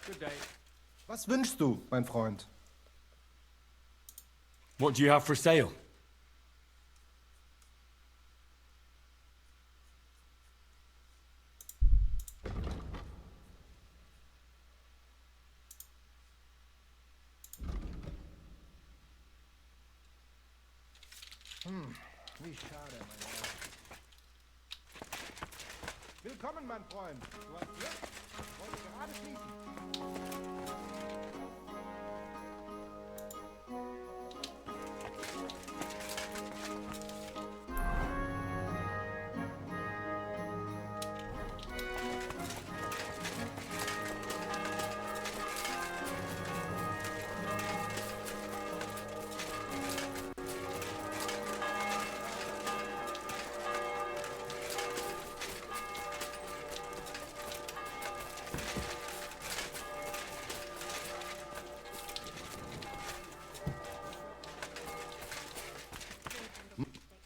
Good day. Was wünschst du, mein Freund? What do you have for sale? Wie schade, mein Herr. Willkommen, mein Freund. Du hast Glück. Ich wollte gerade schließen.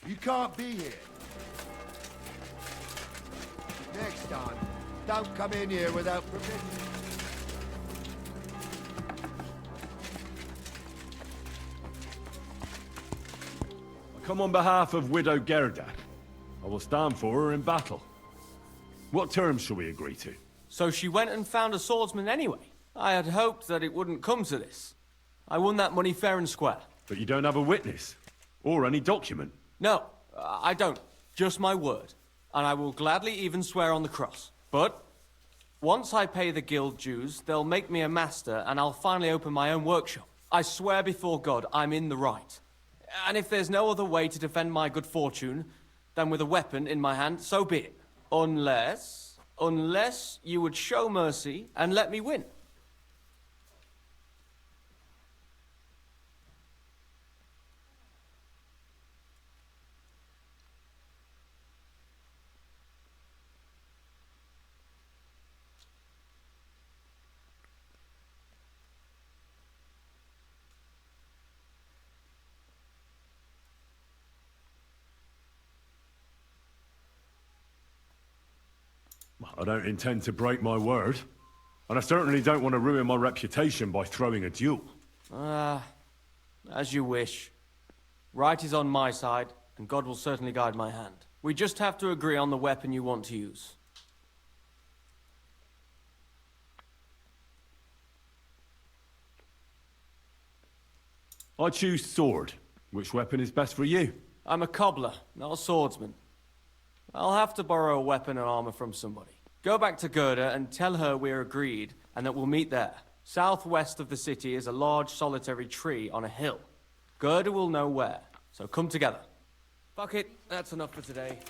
You can't be here. Next time, don't come in here without permission. I come on behalf of Widow Gerda. I will stand for her in battle. What terms shall we agree to? So she went and found a swordsman anyway? I had hoped that it wouldn't come to this. I won that money fair and square. But you don't have a witness? Or any document? No, I don't. Just my word. And I will gladly even swear on the cross. But once I pay the guild dues, they'll make me a master and I'll finally open my own workshop. I swear before God I'm in the right. And if there's no other way to defend my good fortune than with a weapon in my hand, so be it. Unless you would show mercy and let me win. I don't intend to break my word. And I certainly don't want to ruin my reputation by throwing a duel. As you wish. Right is on my side, and God will certainly guide my hand. We just have to agree on the weapon you want to use. I choose sword. Which weapon is best for you? I'm a cobbler, not a swordsman. I'll have to borrow a weapon and armor from somebody. Go back to Gerda and tell her we're agreed and that we'll meet there. Southwest of the city is a large solitary tree on a hill. Gerda will know where, so come together. Fuck it, that's enough for today.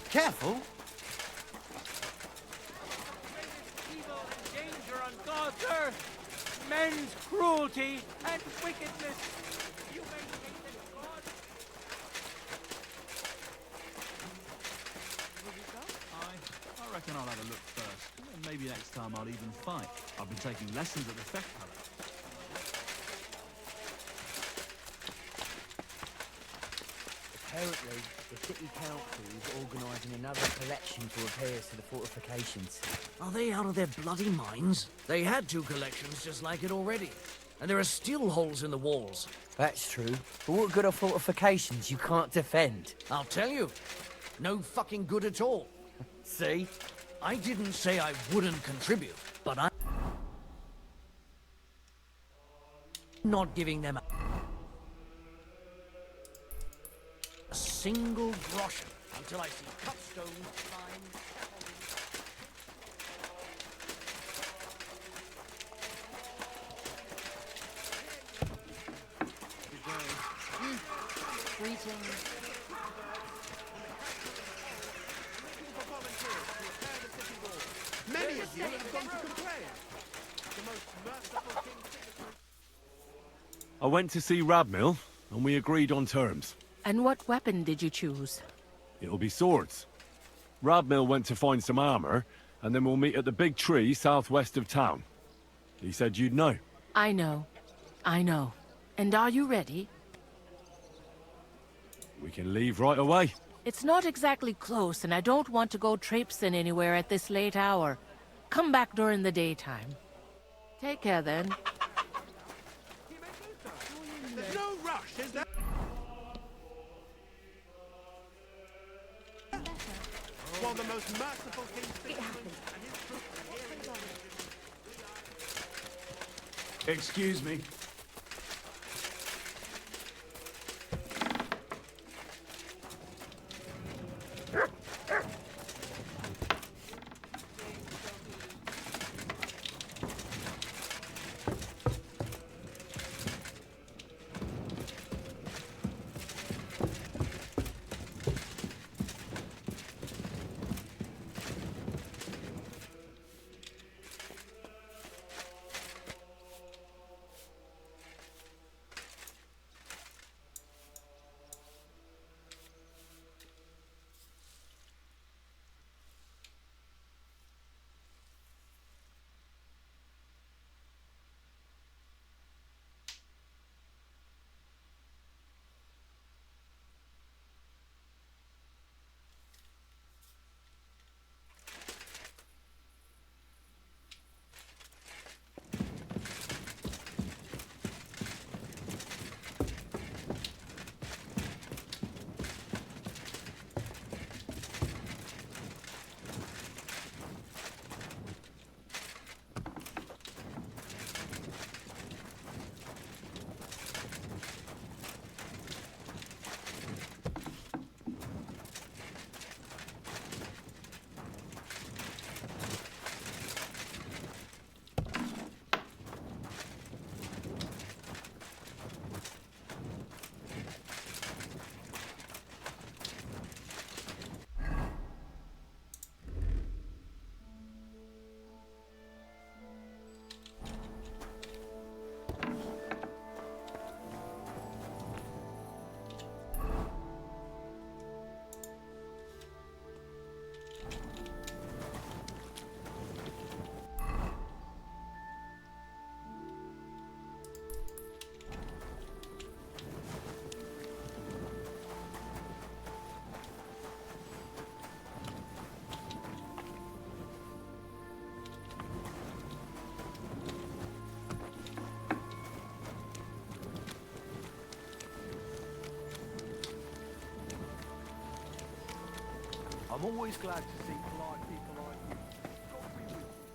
Careful. Evil and danger on God's earth, men's cruelty and wickedness. You may think that God... I reckon I'll have a look first. And maybe next time I'll even fight. I've been taking lessons at the Fecht Palace. Apparently, the city council is organising another collection for repairs to the fortifications. Are they out of their bloody minds? They had 2 collections just like it already. And there are still holes in the walls. That's true. But what good are fortifications you can't defend? I'll tell you. No fucking good at all. See? I didn't say I wouldn't contribute, but I'm not giving them a single groschen until I see cut stone, signs, Greetings. Many of you have come to complain. The most merciful king... I went to see Radmill, and we agreed on terms. And what weapon did you choose? It'll be swords. Radmill went to find some armor, and then we'll meet at the big tree southwest of town. He said you'd know. I know. I know. And are you ready? We can leave right away. It's not exactly close, and I don't want to go traipsing anywhere at this late hour. Come back during the daytime. Take care, then. There's no rush, is there? While the most merciful king... It happened. Excuse me. I'm always glad to see polite people like you. God be with you.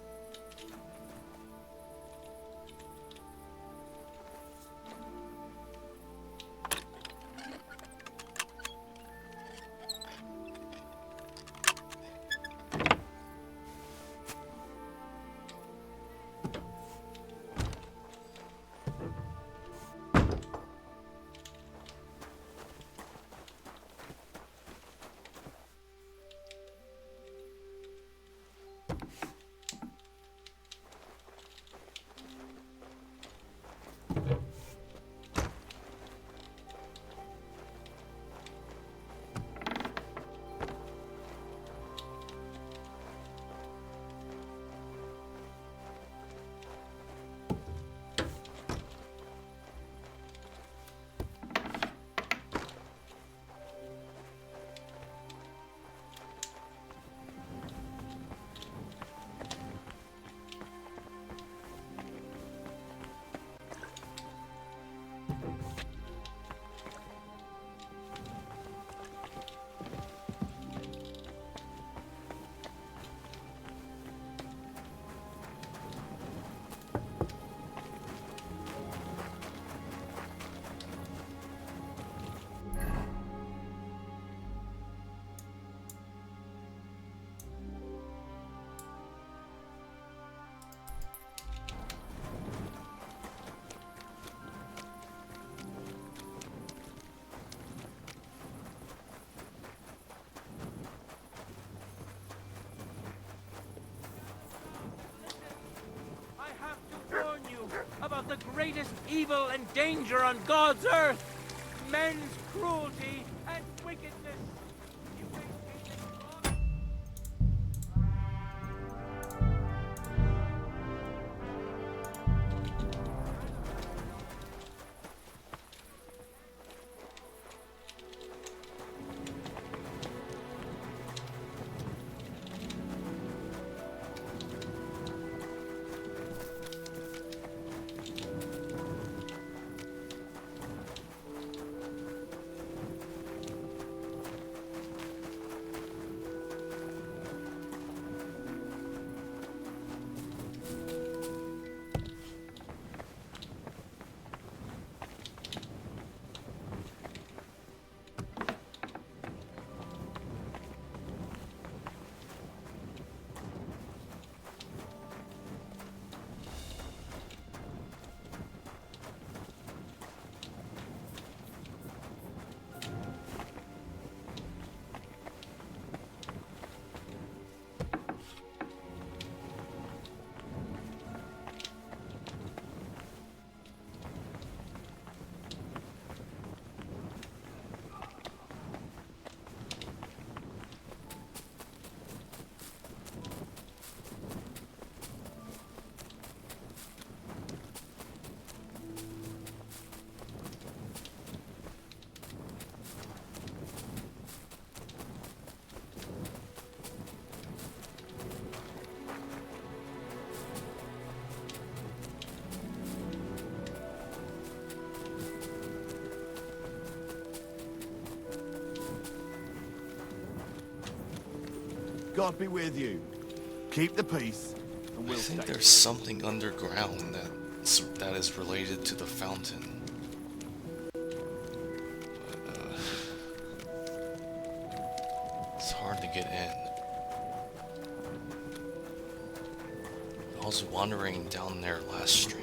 I have to warn you about the greatest evil and danger on God's earth. Men's cruelty and wickedness. God be with you. Keep the peace, and we'll I think stay. there's something underground that is related to the fountain. But, it's hard to get in. I was wandering down there last stream.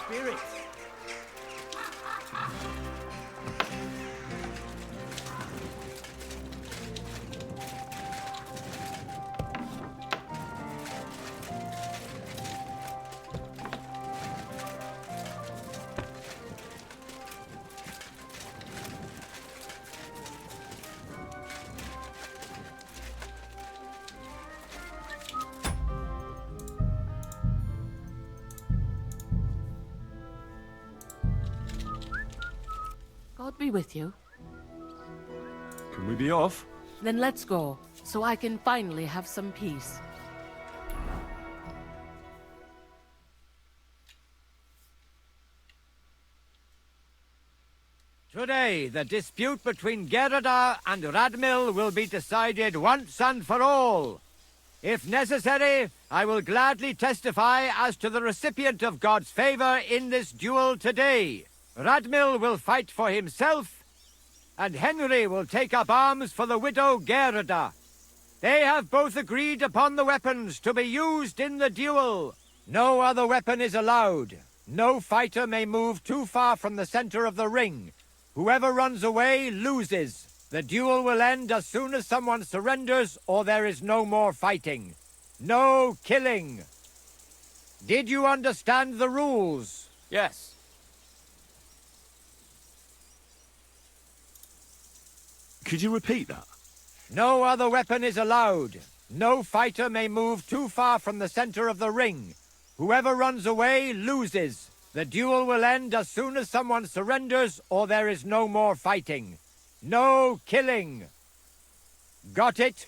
Spirits. God be with you. Can we be off? Then let's go, so I can finally have some peace. Today, the dispute between Gerada and Radmil will be decided once and for all. If necessary, I will gladly testify as to the recipient of God's favor in this duel today. Radmil will fight for himself, and Henry will take up arms for the widow Gerada. They have both agreed upon the weapons to be used in the duel. No other weapon is allowed. No fighter may move too far from the center of the ring. Whoever runs away loses. The duel will end as soon as someone surrenders or there is no more fighting. No killing. Did you understand the rules? Yes. Could you repeat that? No other weapon is allowed. No fighter may move too far from the center of the ring. Whoever runs away loses. The duel will end as soon as someone surrenders or there is no more fighting. No killing. Got it?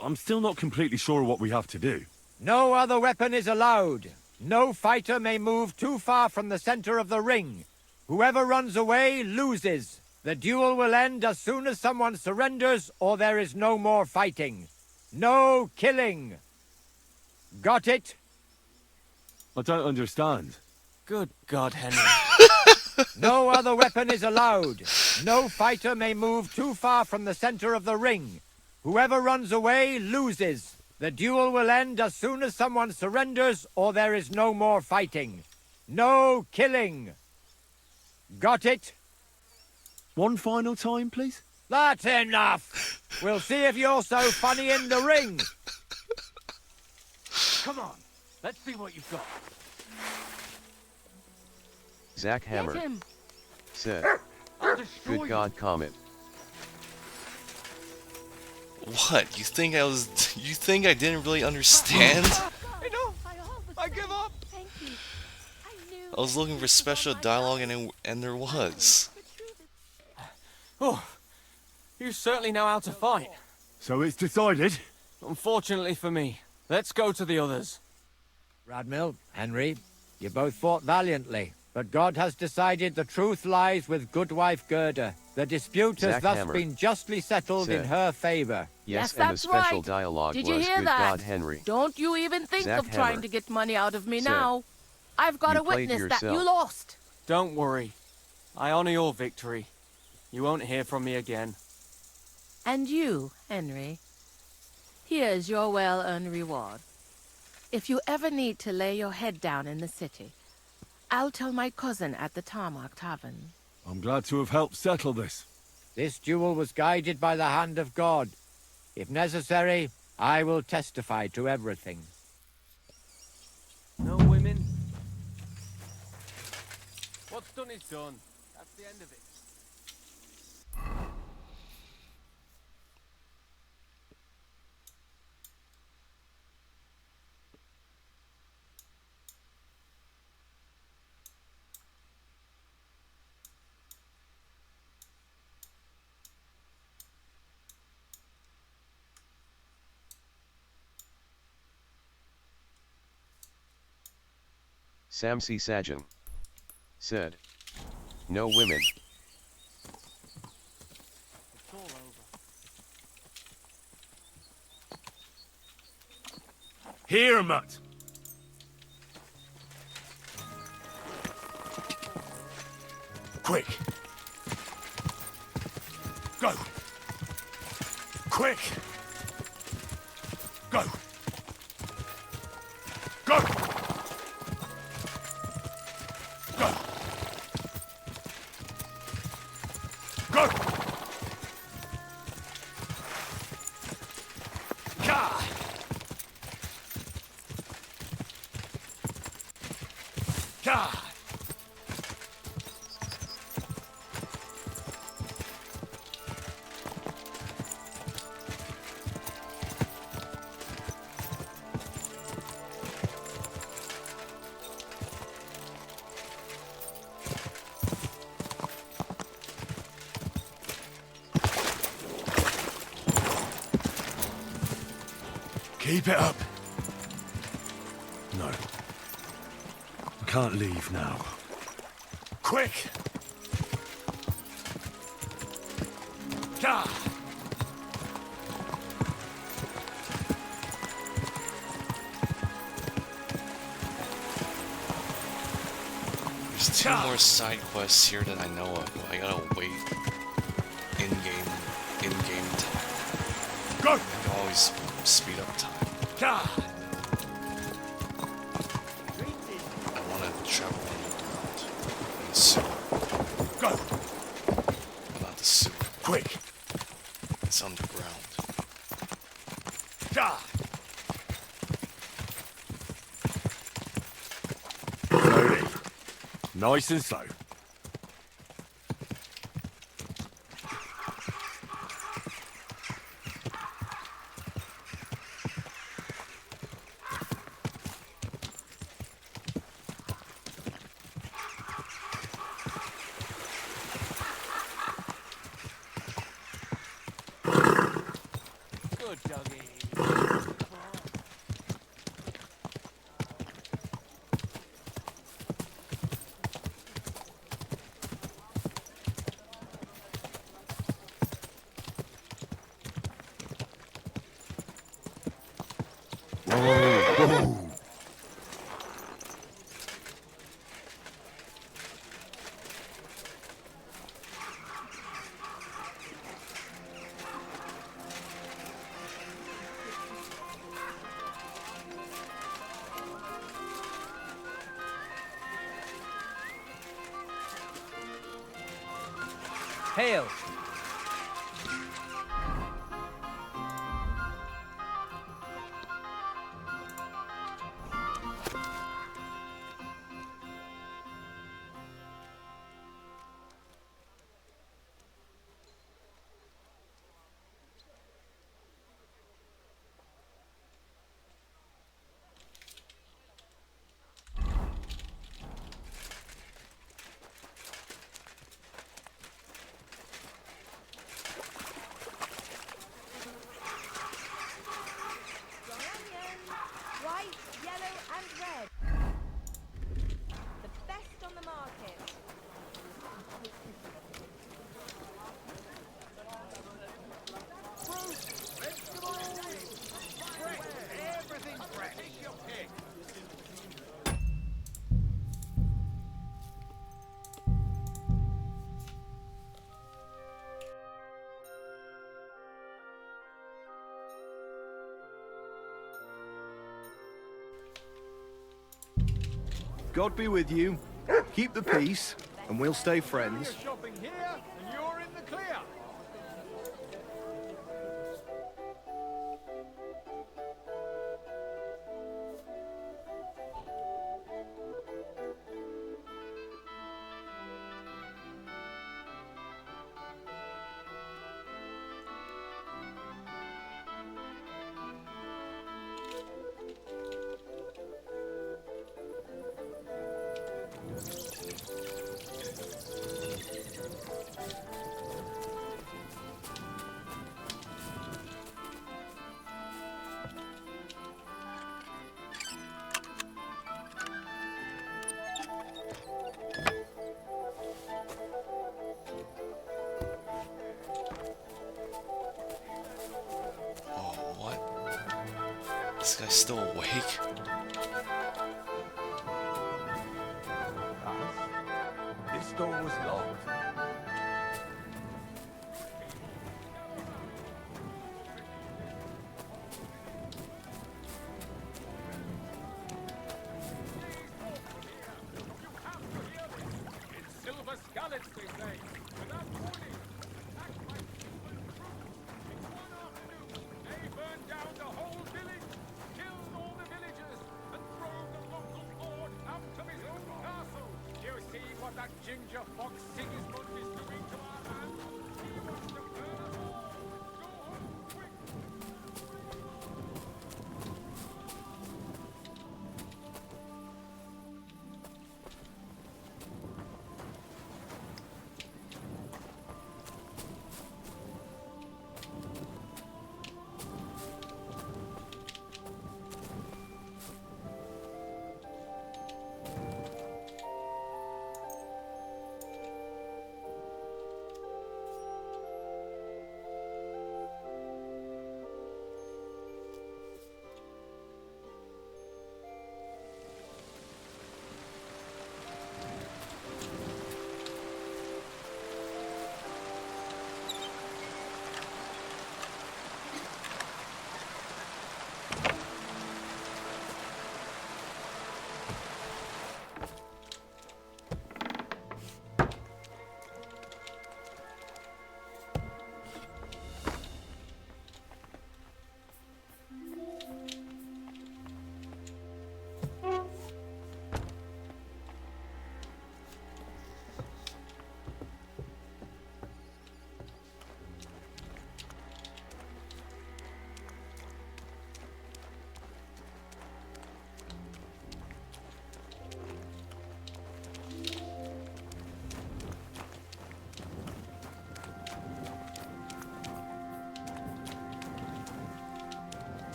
I'm still not completely sure what we have to do. No other weapon is allowed. No fighter may move too far from the center of the ring. Whoever runs away loses. The duel will end as soon as someone surrenders or there is no more fighting. No killing. Got it? I don't understand. Good God, Henry. No other weapon is allowed. No fighter may move too far from the center of the ring. Whoever runs away loses. The duel will end as soon as someone surrenders or there is no more fighting. No killing. Got it? One final time, please? That's enough! We'll see if you're so funny in the ring. Come on, let's see what you've got. Zach Hammer Get him. said, "Good God, Comet." What? You think I was... You think I didn't really understand? I give up! Thank you. I was looking for special dialogue and there was. Oh, you certainly know how to fight. So it's decided? Unfortunately for me. Let's go to the others. Radmil, Henry, you both fought valiantly, but God has decided the truth lies with Goodwife Gerda. The dispute has Zach thus Hammer been justly settled in said, her favor. Yes, and the that's special right. dialogue Did was, you hear "Good that? God, Henry." Don't you even think Zach of trying Hammer to get money out of me said, now. I've got "You a played witness that you yourself." lost. Don't worry. I honor your victory. You won't hear from me again. And you, Henry, here's your well-earned reward. If you ever need to lay your head down in the city, I'll tell my cousin at the Tarmac Tavern. I'm glad to have helped settle this. This duel was guided by the hand of God. If necessary, I will testify to everything. No women. What's done is done. That's the end of it. Samsi Sajan said, "No women." It's all over. Here, Mutt! Quick! Go! Quick! Go! Go! Go! Go! Ka! Ka! Keep it up. No. I can't leave now. Quick! Ka! There's two more side quests here that I know of, but I gotta wait in-game time. Go! I can always speed up time. Ka! I wanna travel underground in the sewer. Go! Not the sewer. Quick! It's underground. Ka! Slowly. Nice and slow. Good doggy. Whoa. Hail! White, yellow, and red. The best on the market. Everything's fresh. Take your pick. God be with you. Keep the peace, and we'll stay friends. Shopping here, and you're in the clear. This guy's still awake? This door was locked. ginger fox Sigismund is doing to our land? He wants to burn us all! Go home, quick!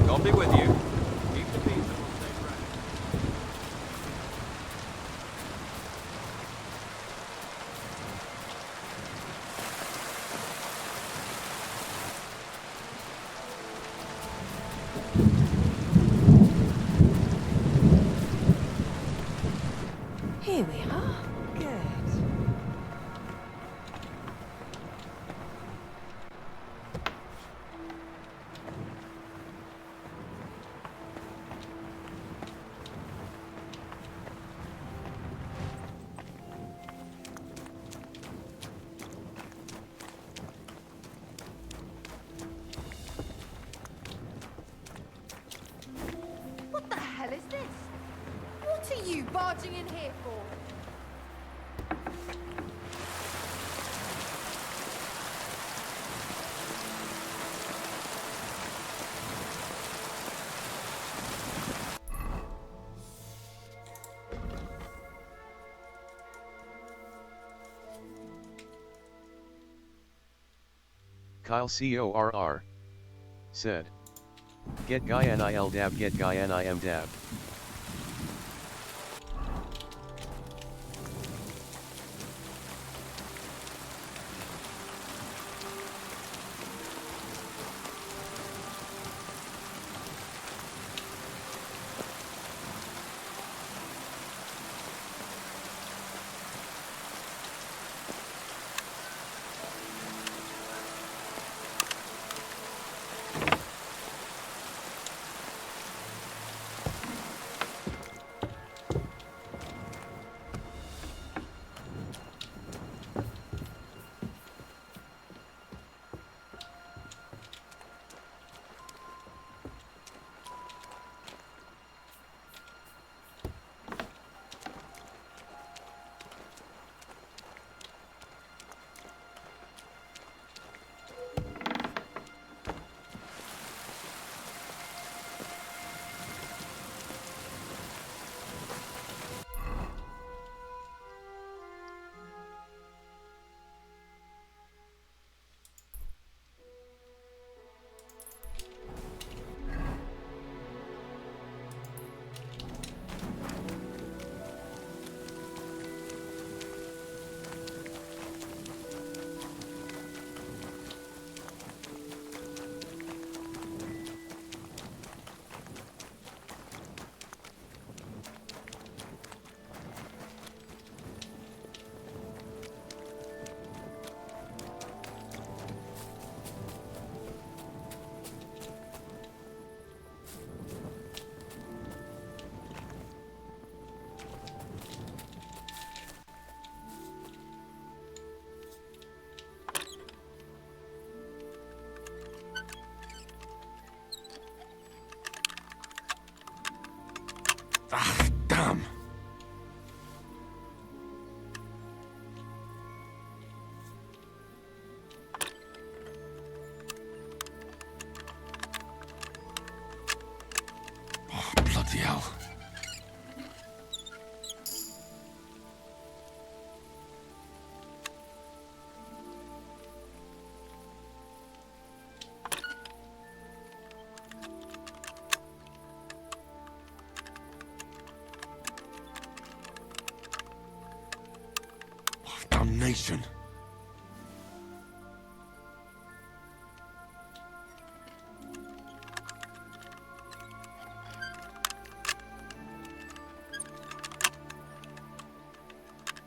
God be with you. Keep the peace and we'll stay friends. Here we are. Good. What the hell is this? What are you barging in here for? Kyle CORR said. Get guy NIL dab, get guy NIM dab. damnation.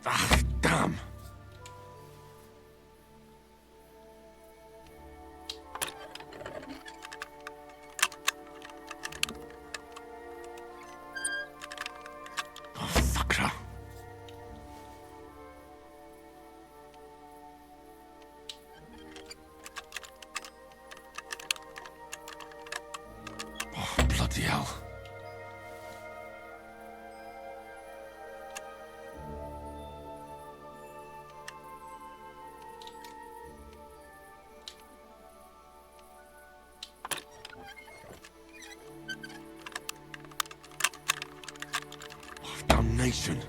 Ah, damn. Oh, sakra. Oh, bloody hell. Oh, damnation.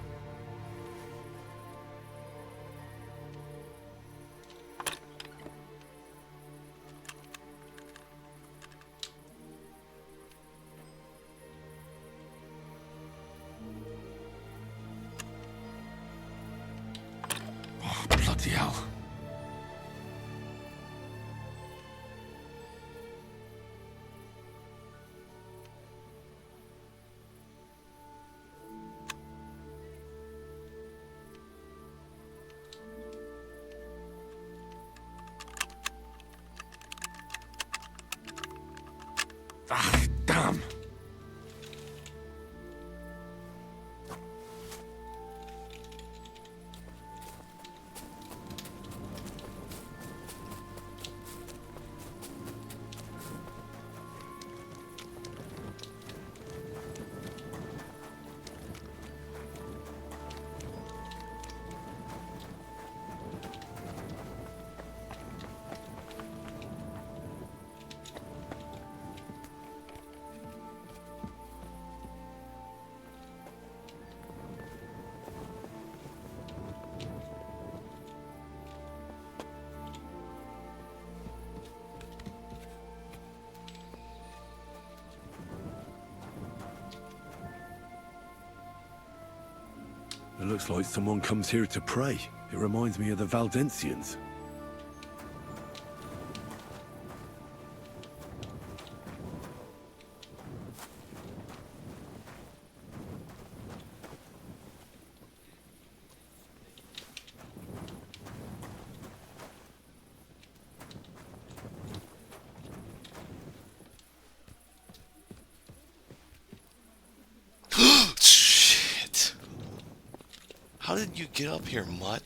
Oh, bloody hell. Ah, damn. It looks like someone comes here to pray. It reminds me of the Valdensians. Shit. How did you get up here, mutt?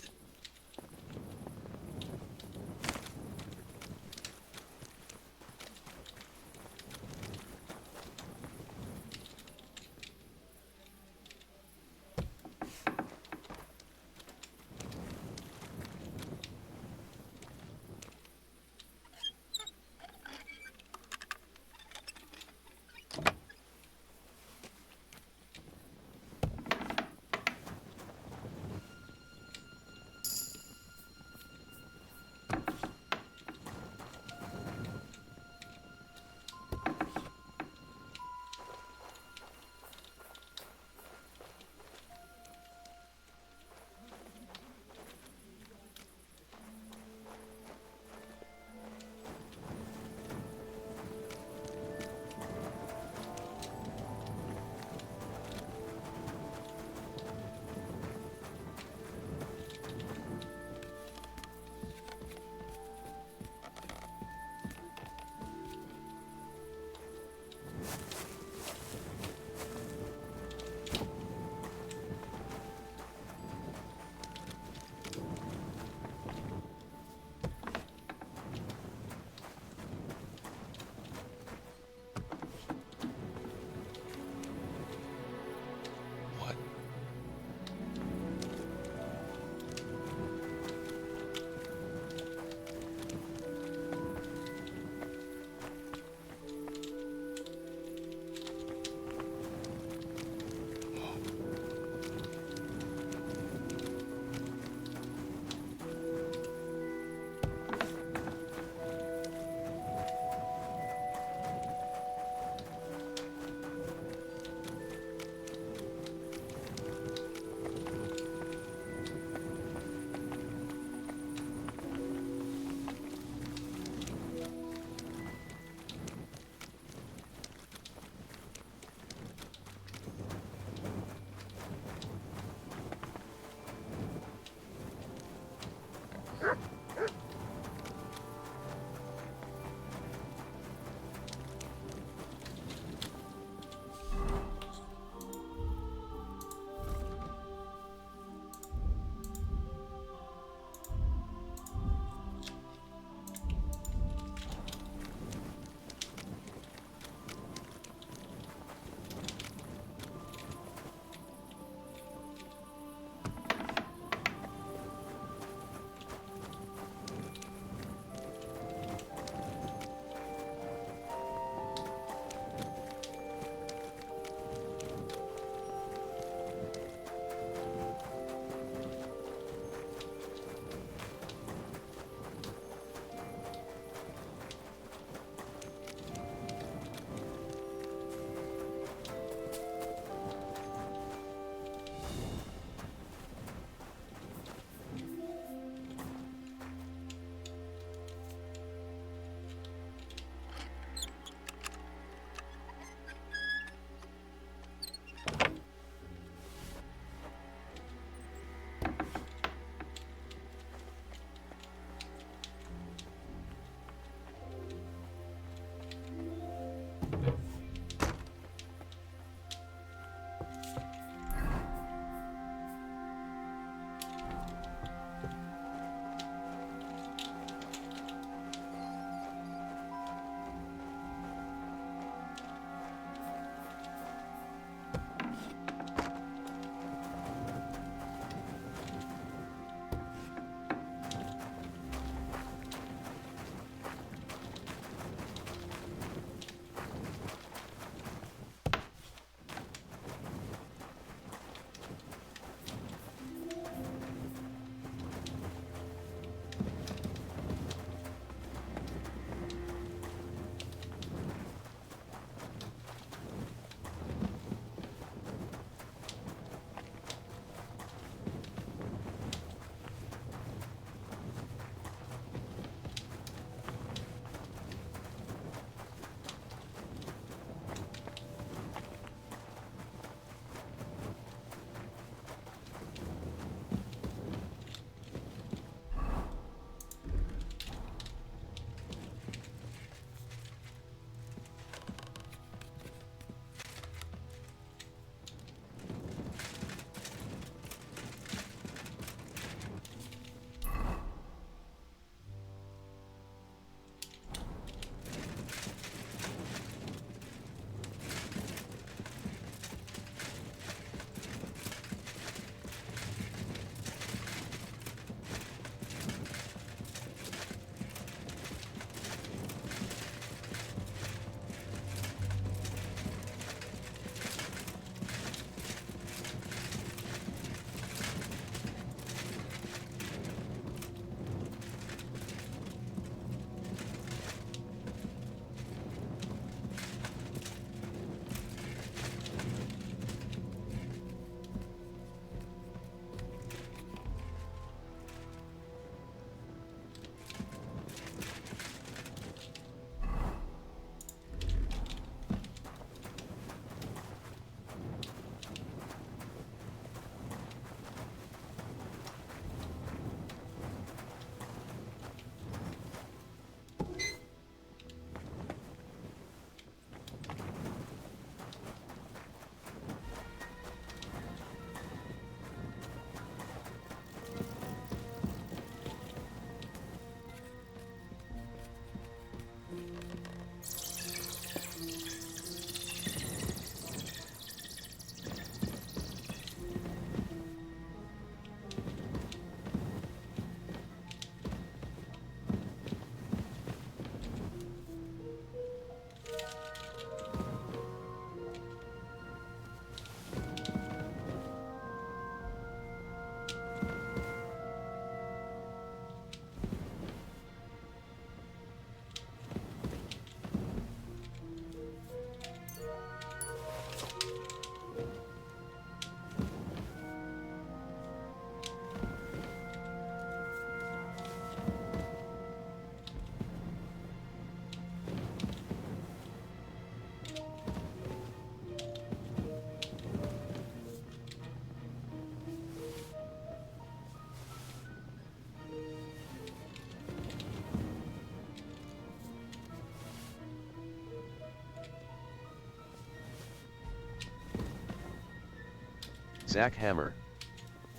Zach Hammer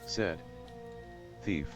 said. Thief.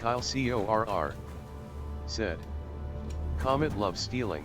Kyle CORR said. Comet loves stealing.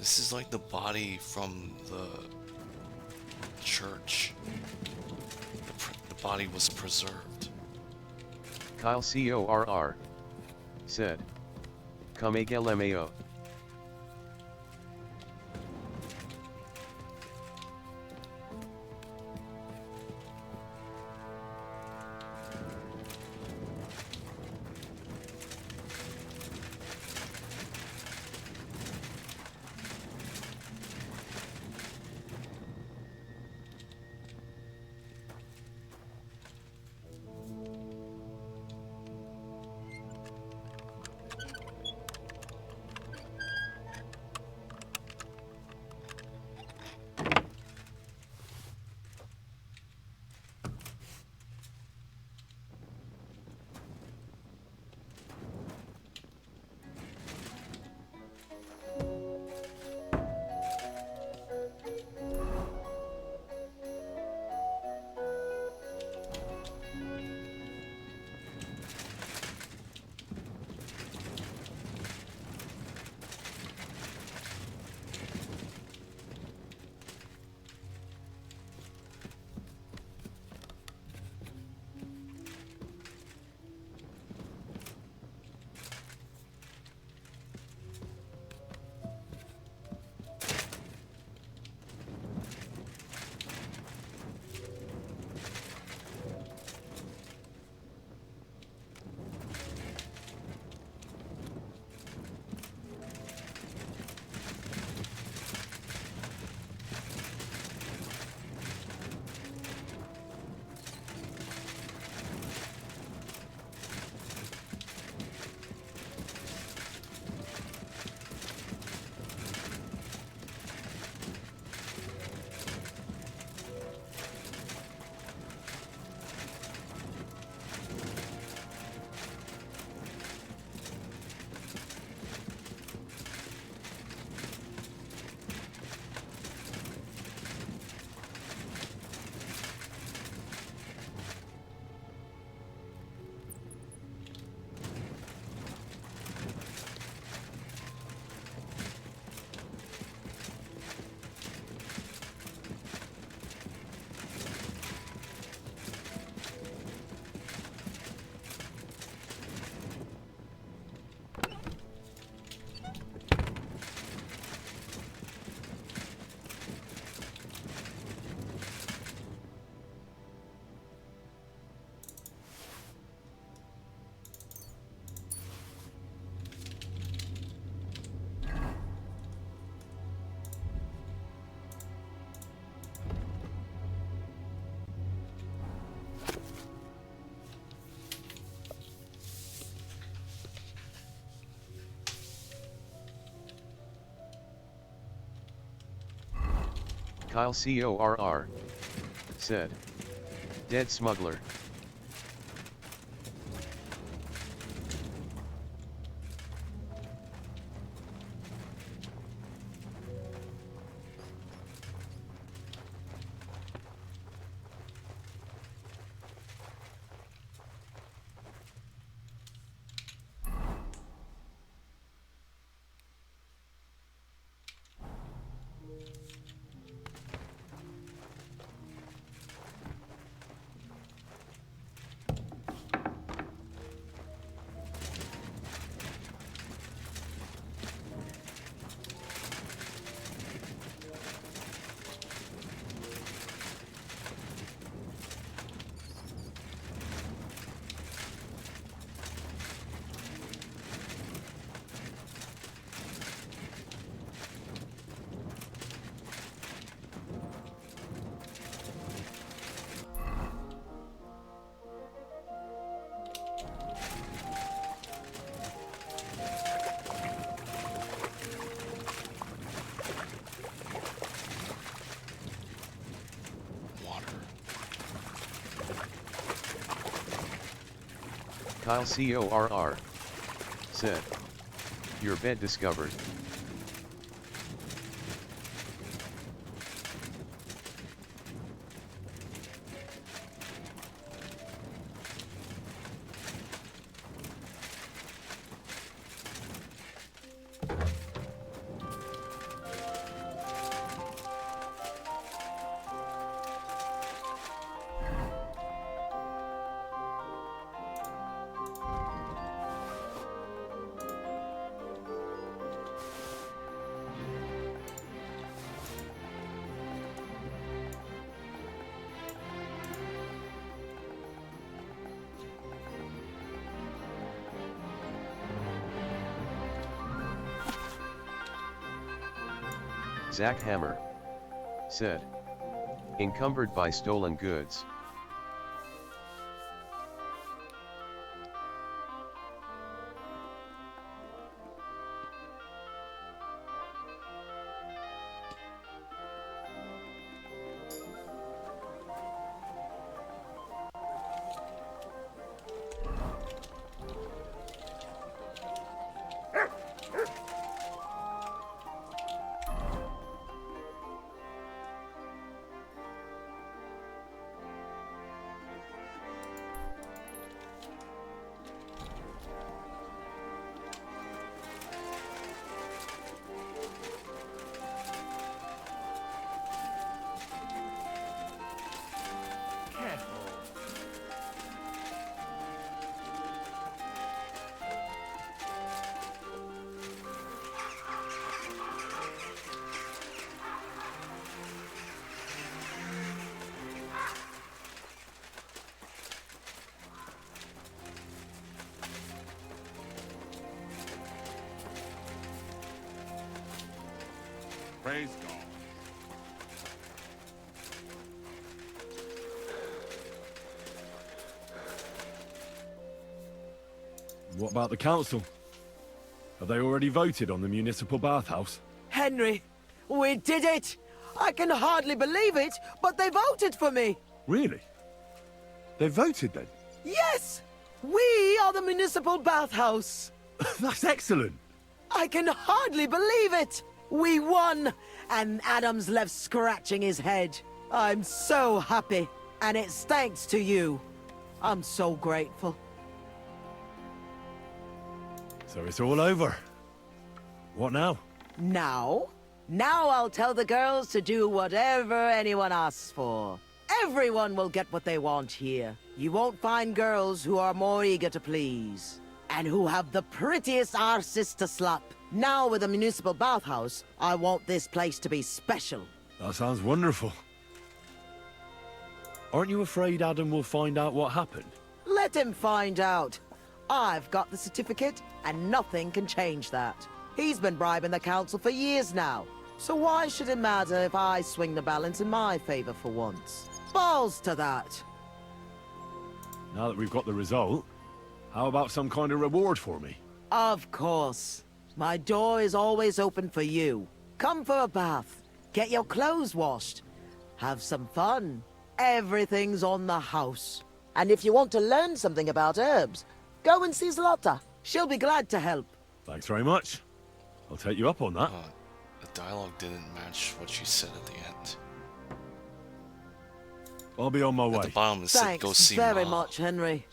This is like the body from the church. The body was preserved. Kyle CORR said. Kamegelemeo. Kyle CORR said. Dead smuggler. Kyle CORR said. Your bed discovered. Zack Hammer said. Encumbered by stolen goods. Praise God. What about the council? Have they already voted on the municipal bathhouse? Henry, we did it! I can hardly believe it, but they voted for me! Really? They voted then? Yes! We are the municipal bathhouse! That's excellent! I can hardly believe it! We won! And Adam's left scratching his head. I'm so happy. And it's thanks to you. I'm so grateful. So it's all over. What now? Now? Now I'll tell the girls to do whatever anyone asks for. Everyone will get what they want here. You won't find girls who are more eager to please. And who have the prettiest arses to slap. Now with the municipal bathhouse, I want this place to be special. That sounds wonderful. Aren't you afraid Adam will find out what happened? Let him find out. I've got the certificate, and nothing can change that. He's been bribing the council for years now. So why should it matter if I swing the balance in my favor for once? Balls to that. Now that we've got the result, how about some kind of reward for me? Of course. My door is always open for you. Come for a bath. Get your clothes washed. Have some fun. Everything's on the house. And if you want to learn something about herbs, go and see Zlota. She'll be glad to help. Thanks very much. I'll take you up on that. The dialogue didn't match what she said at the end. I'll be on my way. At the bottom it said, go Thanks see very Ma. much, Henry.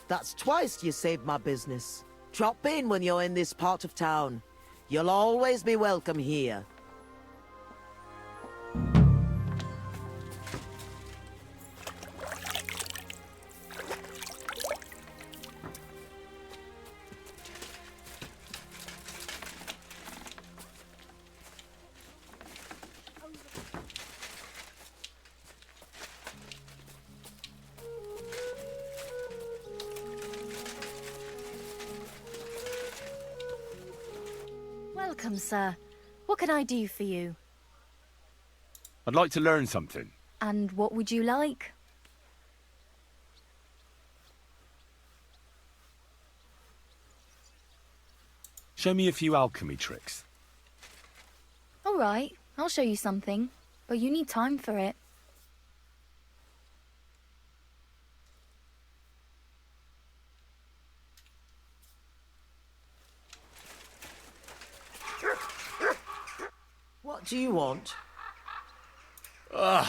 That's twice you saved my business. Drop in when you're in this part of town. You'll always be welcome here. Welcome, sir. What can I do for you? I'd like to learn something. And what would you like? Show me a few alchemy tricks. All right, I'll show you something, but you need time for it. What do you want? I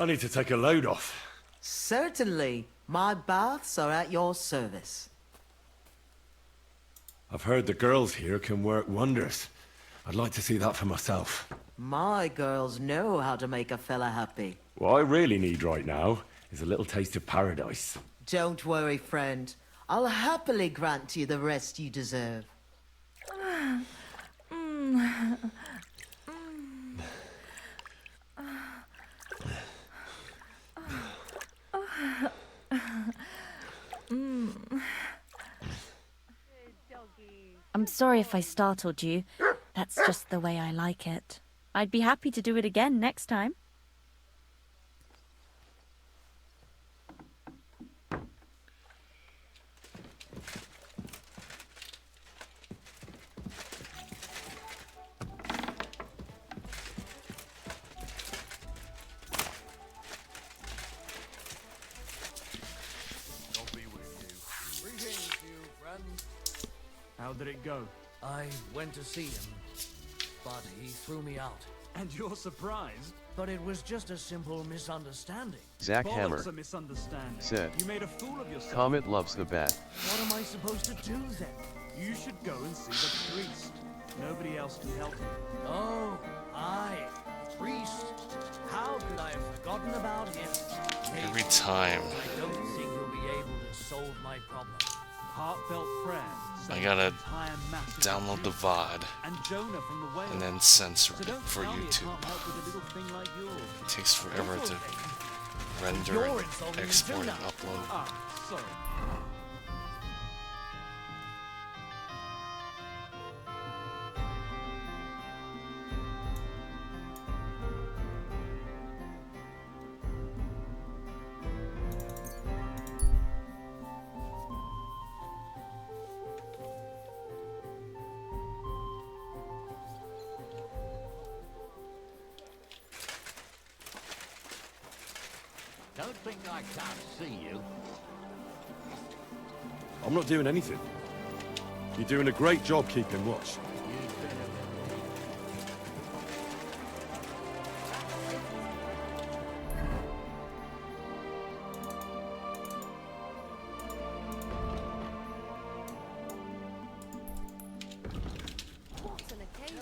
need to take a load off. Certainly. My baths are at your service. I've heard the girls here can work wonders. I'd like to see that for myself. My girls know how to make a fella happy. What I really need right now is a little taste of paradise. Don't worry, friend. I'll happily grant you the rest you deserve. I'm sorry if I startled you, That's just the way I like it. I'd be happy to do it again next time. Greetings, you friends. How did it go? I went to see him, but he threw me out. And you're surprised? But it was just a simple misunderstanding. Zach Hammer Bollocks a misunderstanding. said, You made a fool of yourself. Comet loves the bat. What am I supposed to do then? You should go and see the priest. Nobody else can help you. Oh, aye. Priest. How could I have forgotten about him? Every time. I don't think he'll be able to solve my problem. Heartfelt prayer. I gotta download the VOD And Jonah from the whale. and then censor So it don't for tell me it YouTube. can't help with a little thing like yours. It takes forever to render You're and insulting me export too and now. upload. Ah, sorry. Don't think I can't see you. I'm not doing anything. You're doing a great job keeping watch. What an occasion.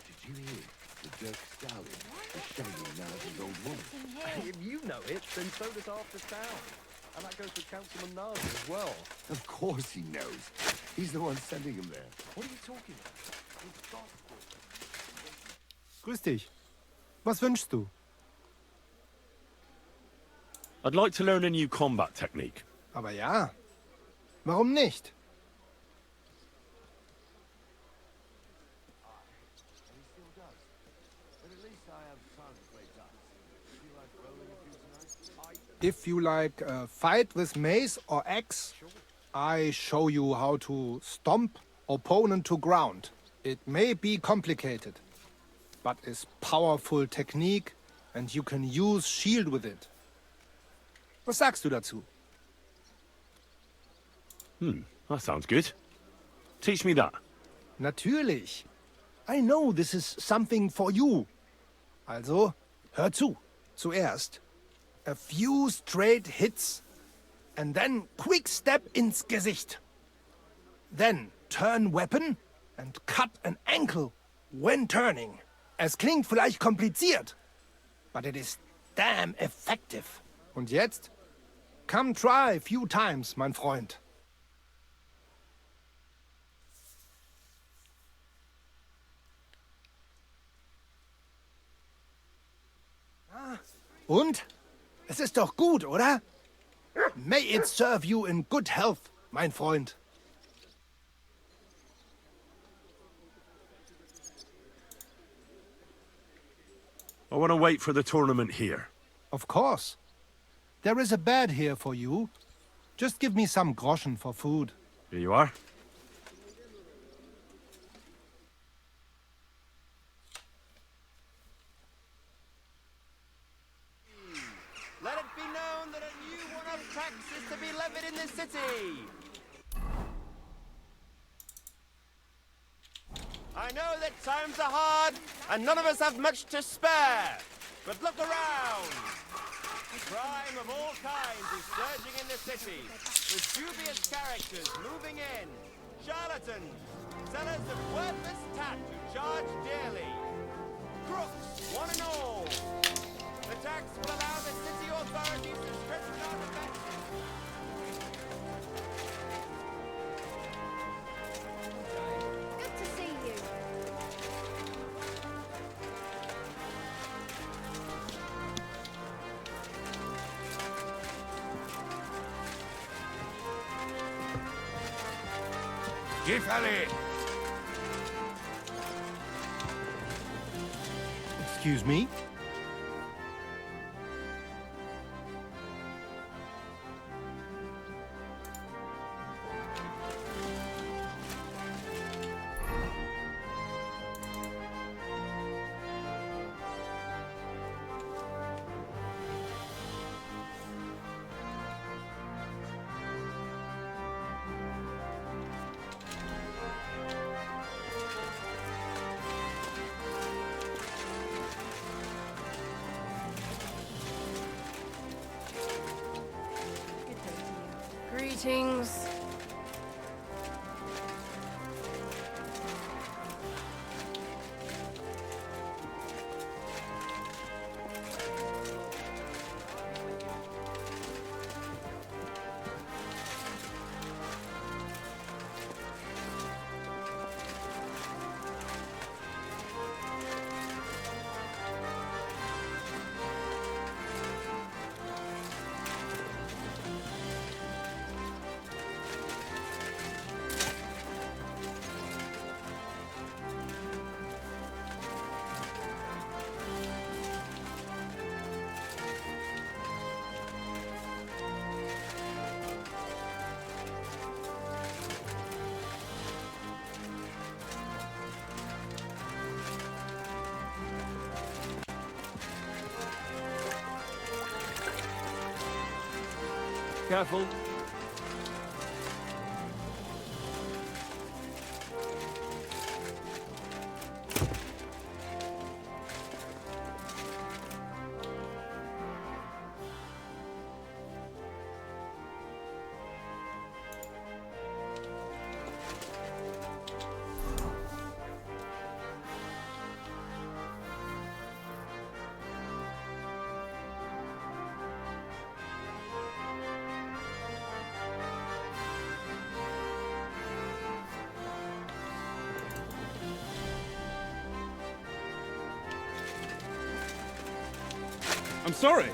Did you hear? The Dirk Stallion is showing now his old woman. If you know it, then so does half the town. And that goes for Councilman Narva as well. Of course he knows. He's the one sending him there. What are you talking about? It's gospel. Grüß dich. Was wünschst du? I'd like to learn a new combat technique. Aber ja. Warum nicht? If you like fight with mace or axe, I show you how to stomp opponent to ground. It may be complicated, but is powerful technique and you can use shield with it. Was sagst du dazu? That sounds good. Teach me that. Natürlich. I know this is something for you. Also, hör zu. Zuerst a few straight hits and then quick step ins Gesicht. Then turn weapon and cut an ankle when turning. Es klingt vielleicht kompliziert, but it is damn effective. Und jetzt? Come try a few times, mein Freund. Und? Es ist doch gut, oder? May it serve you in good health, mein Freund. I want to wait for the tournament here. Of course. There is a bed here for you. Just give me some groschen for food. Here you are. Let it be known that a new one-off tax is to be levied in this city. I know that times are hard, and none of us have much to spare. But look around. Crime of all kinds is surging in the city, with dubious characters moving in, charlatans, sellers of worthless tat who charge dearly, crooks, one and all. The tax will allow the city authorities to stretch out offenses. Good to see you. Give alley! Excuse me? Greetings. Careful. I'm sorry.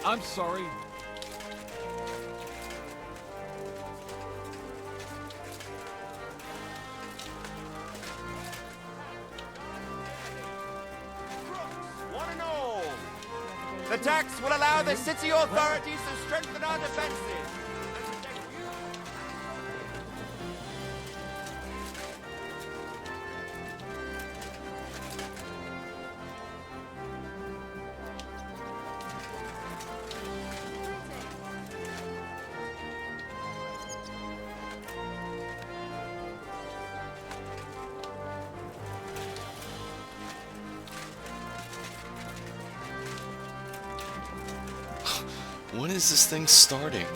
I'm sorry. One and all! The tax will allow the city authorities to strengthen our defenses. When is this thing starting?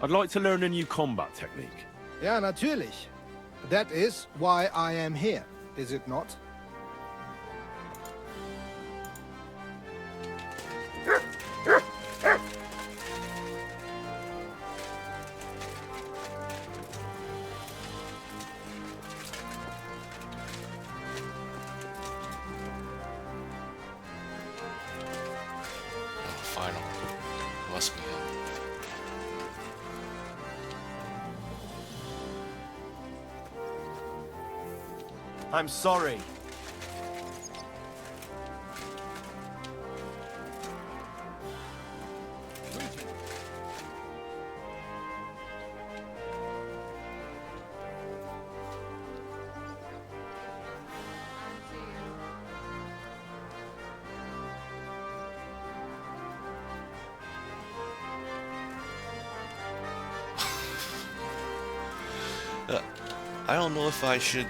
I'd like to learn a new combat technique. Ja, natürlich. That is why I am here, is it not? Oh, final. Must be him. I'm sorry. I don't know if I should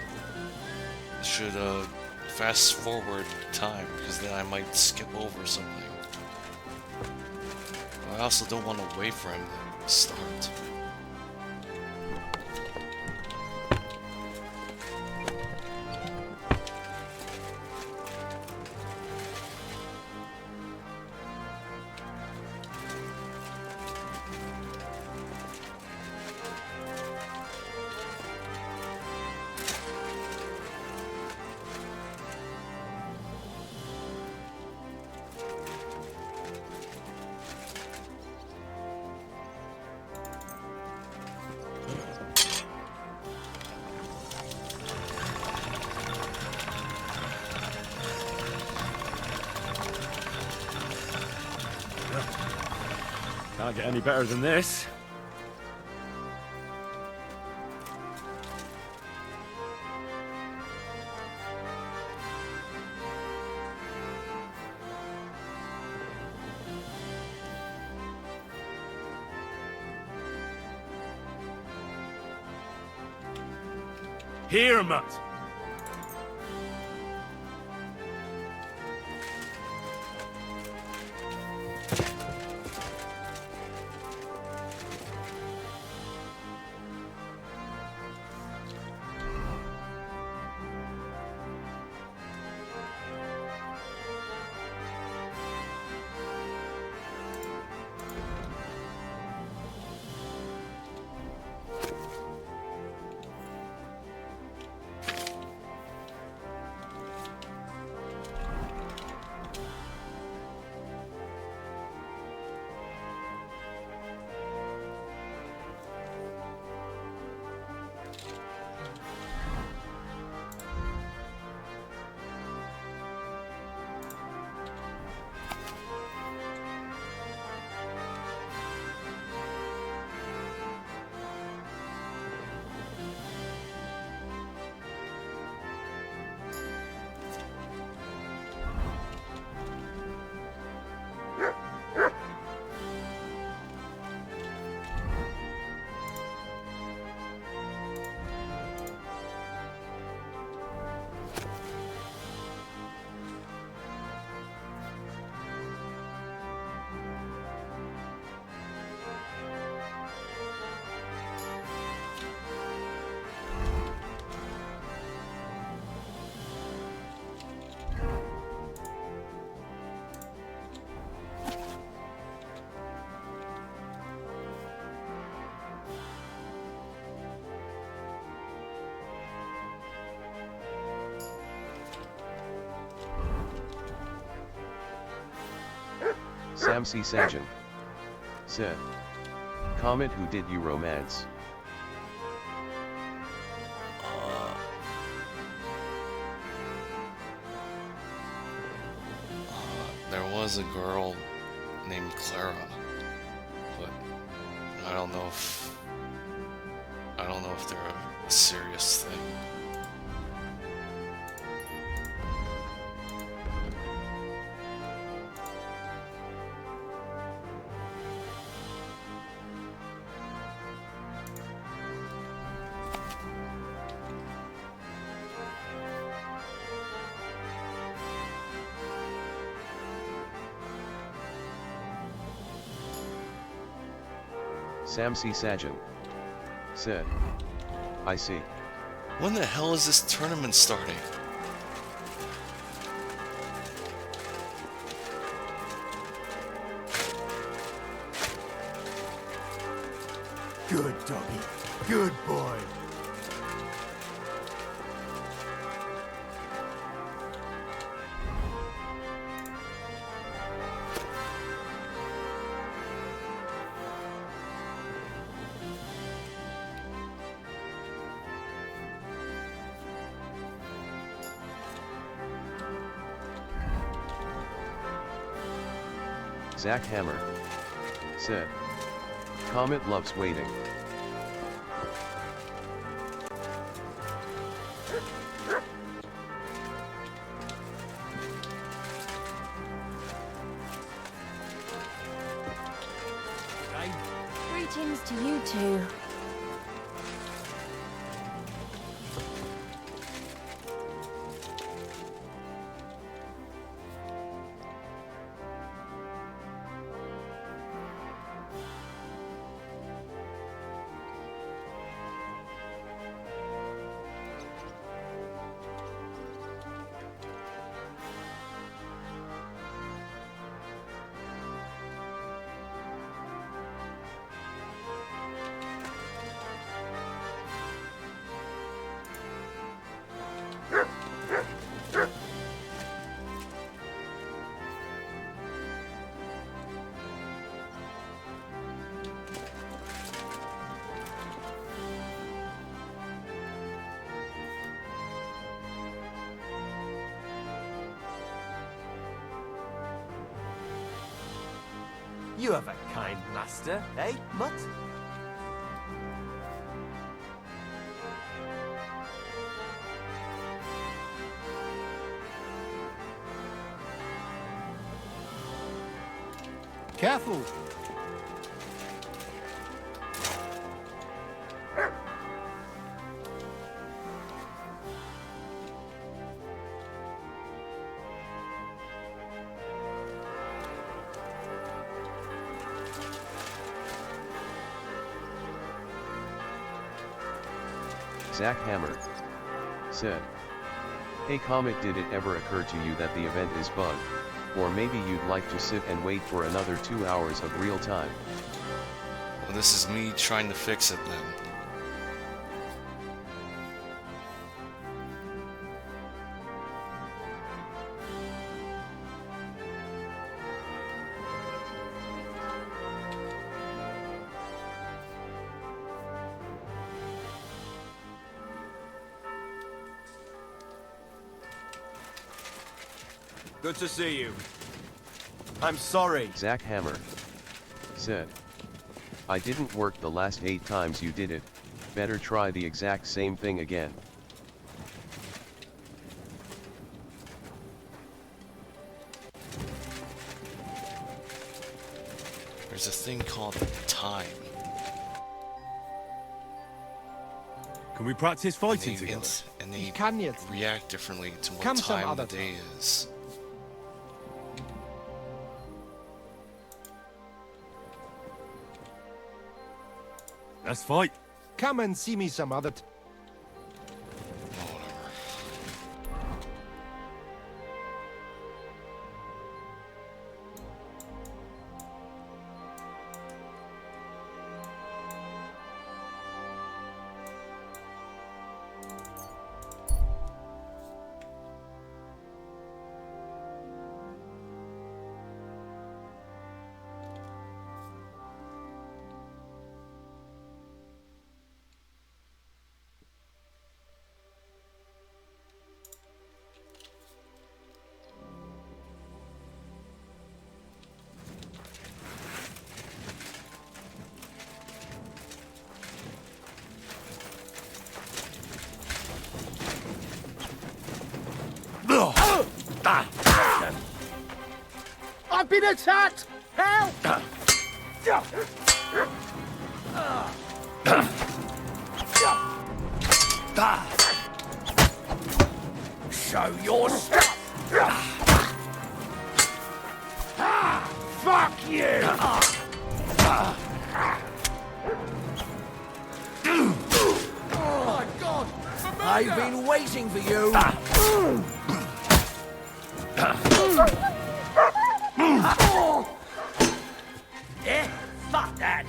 fast forward time, because then I might skip over something. I also don't want to wait for him to start. Can't get any better than this. Here, Mutt. Samsi Sajan said. Comment, who did you romance? There was a girl named Clara, but I don't know if they're a serious thing. Samsi Sajan said. I see. When the hell is this tournament starting? Good doggy. Good boy. Zack Hammer said. Comet loves waiting. Greetings to you two. You have a kind master, eh, Mutt? Careful! Zack Hammer said. Hey Comet, did it ever occur to you that the event is bugged, or maybe you'd like to sit and wait for another 2 hours of real time? Well, this is me trying to fix it then. Good to see you. I'm sorry. Zack Hammer said. I didn't work the last 8 times you did it, better try the exact same thing again. There's a thing called time. Can we practice fighting together? And they kann jetzt. react differently to what Come some time other the day is. Let's fight. Come and see me some other I've been attacked! Help! Show your stuff! Fuck you! Oh my God! I've been waiting for you. Eh? Fuck that!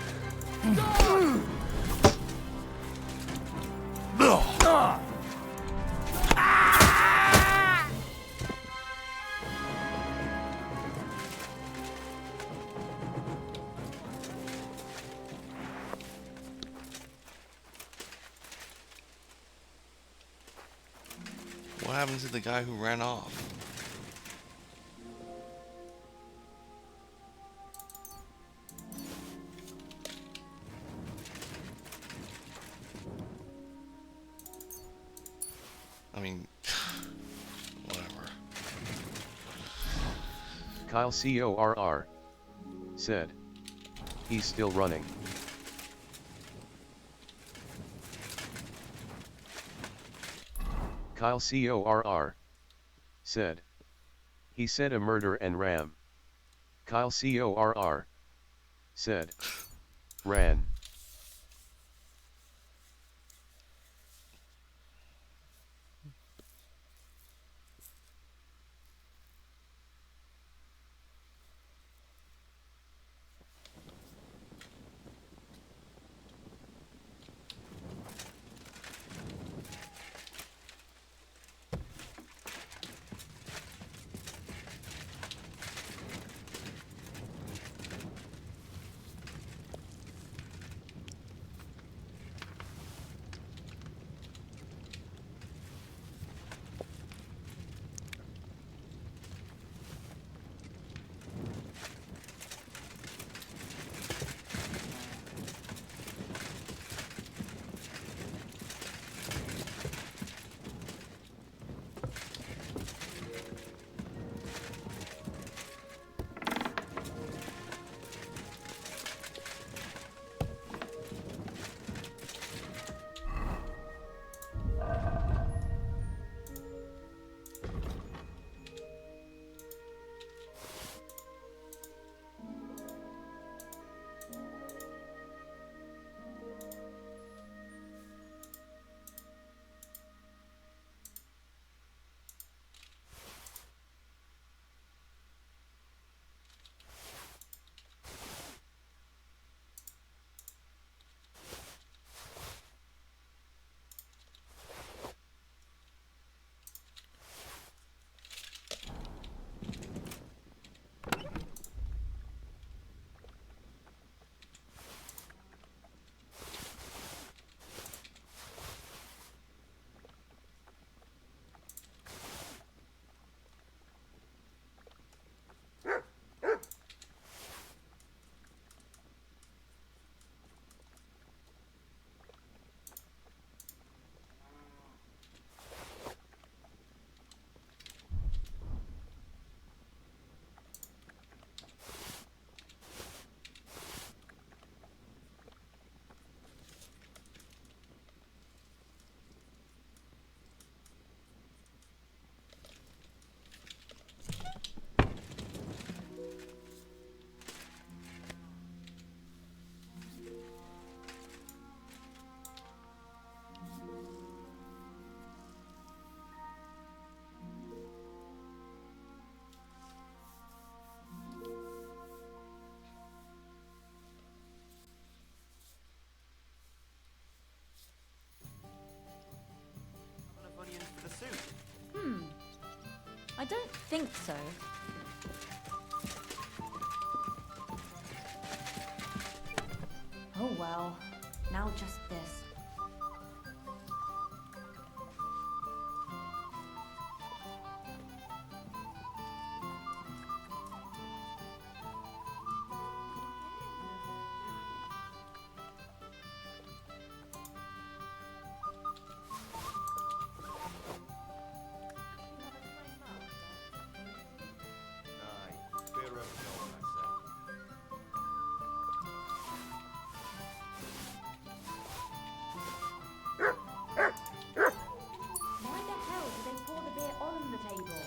What happened to the guy who ran off? Kyle CORR said. He's still running. Kyle CORR said. He said a murder and ram. Kyle CORR said. Ran. I don't think so. Oh well, now just this. Why the hell do they pour the beer on the table?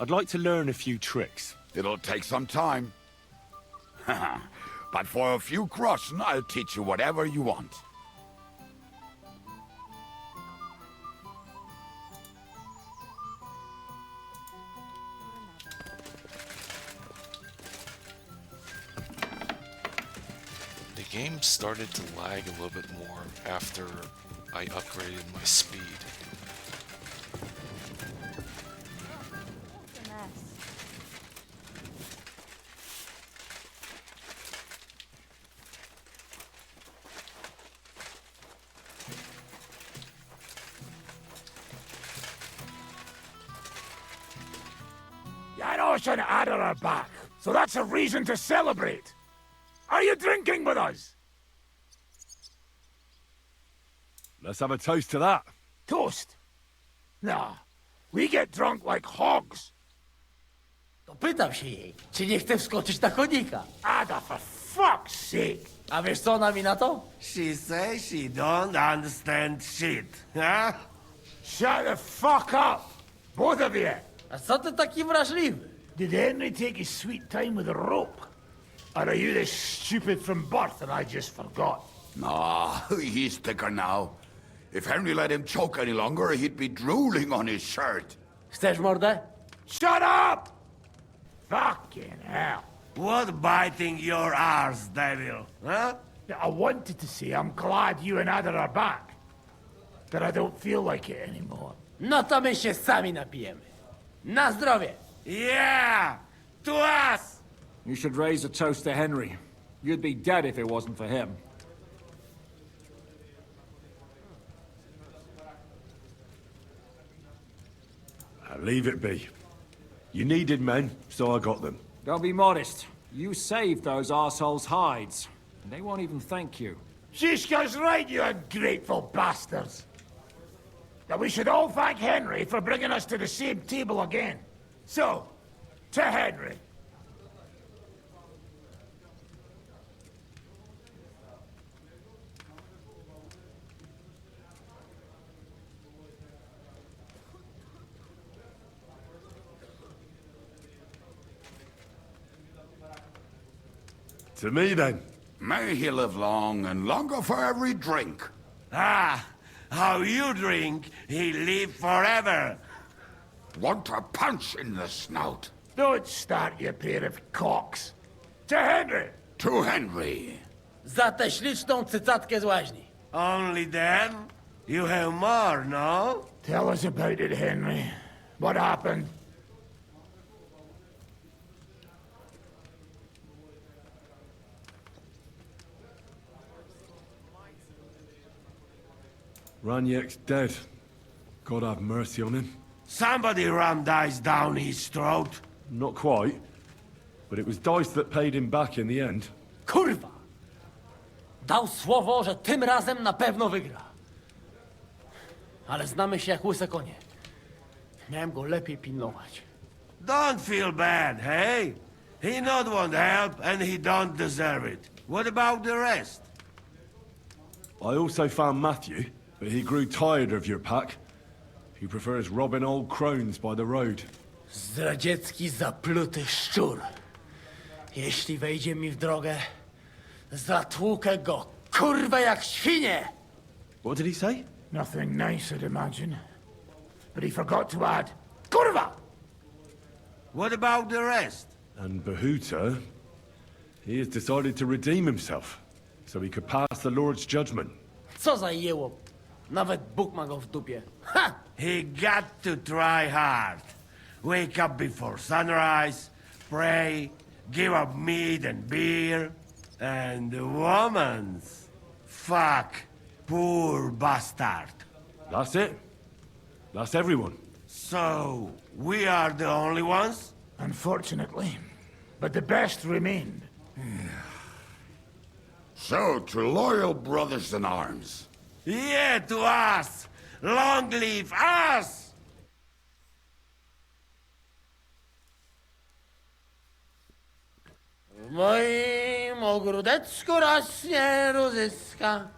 I'd like to learn a few tricks. It'll take some time. But for a few groschen, I'll teach you whatever you want. game started to lag a little bit more after I upgraded my speed. Yarosh and Ada are back, so that's a reason to celebrate. Are you drinking with us? Let's have a toast to that. Toast? Nah, we get drunk like hogs. To pytam się jej, czy nie chce wskoczyć na konika. Ada, for fuck's sake! A wiesz co ona mi na to? She says she don't understand shit, huh? Shut the fuck up! Both of you! A co ty taki wrażliwy? Did Henry take his sweet time with a rope? Or are you this stupid from birth and I just forgot? Nah, he's thicker now. If Henry let him choke any longer, he'd be drooling on his shirt. Chcesz mordę? Shut up! Fucking hell. What biting your arse, devil, huh? I wanted to say I'm glad you and Ada are back. But I don't feel like it anymore. No to my się sami napijemy. Na zdrowie! Yeah! To us! You should raise a toast to Henry. You'd be dead if it wasn't for him. Leave it be. You needed men, so I got them. Don't be modest. You saved those arseholes' hides. And they won't even thank you. Shishka's right, you ungrateful bastards. That we should all thank Henry for bringing us to the same table again. So, to Henry. To me, then. May he live long, and longer for every drink. Ah, how you drink, he live forever. Want a punch in the snout? Don't start, you pair of cocks. To Henry. To Henry. Za tę śliczną cycatkę z łaźni. Only then? You have more, no? Tell us about it, Henry. What happened? Raniek's dead. God have mercy on him. Somebody rammed dice down his throat. Not quite. But it was Dice that paid him back in the end. Kurwa! Dał słowo, że tym razem na pewno wygra. Ale znamy się jak łyse konie. Miałem go lepiej pilnować. Don't feel bad, hey? He not want help, and he don't deserve it. What about the rest? I also found Matthew, but he grew tired of your pack. He prefers robbing old crones by the road. Zdradziecki, zapluty szczur. Jeśli wejdzie mi w drogę, zatłukę go, kurwa, jak świnie! What did he say? Nothing nice, I'd imagine. But he forgot to add, kurwa! What about the rest? And Bahuta, he has decided to redeem himself, so he could pass the Lord's judgment. Co za jełop. Nawet Bóg ma go w dupie. Ha! He got to try hard. Wake up before sunrise, pray, give up meat and beer, and the woman's. Fuck, poor bastard. That's it. That's everyone. So, we are the only ones? Unfortunately. But the best remained. So, to loyal brothers in arms. Yeah, to us! Long live us! W moim ogródeczku rośnie różyska.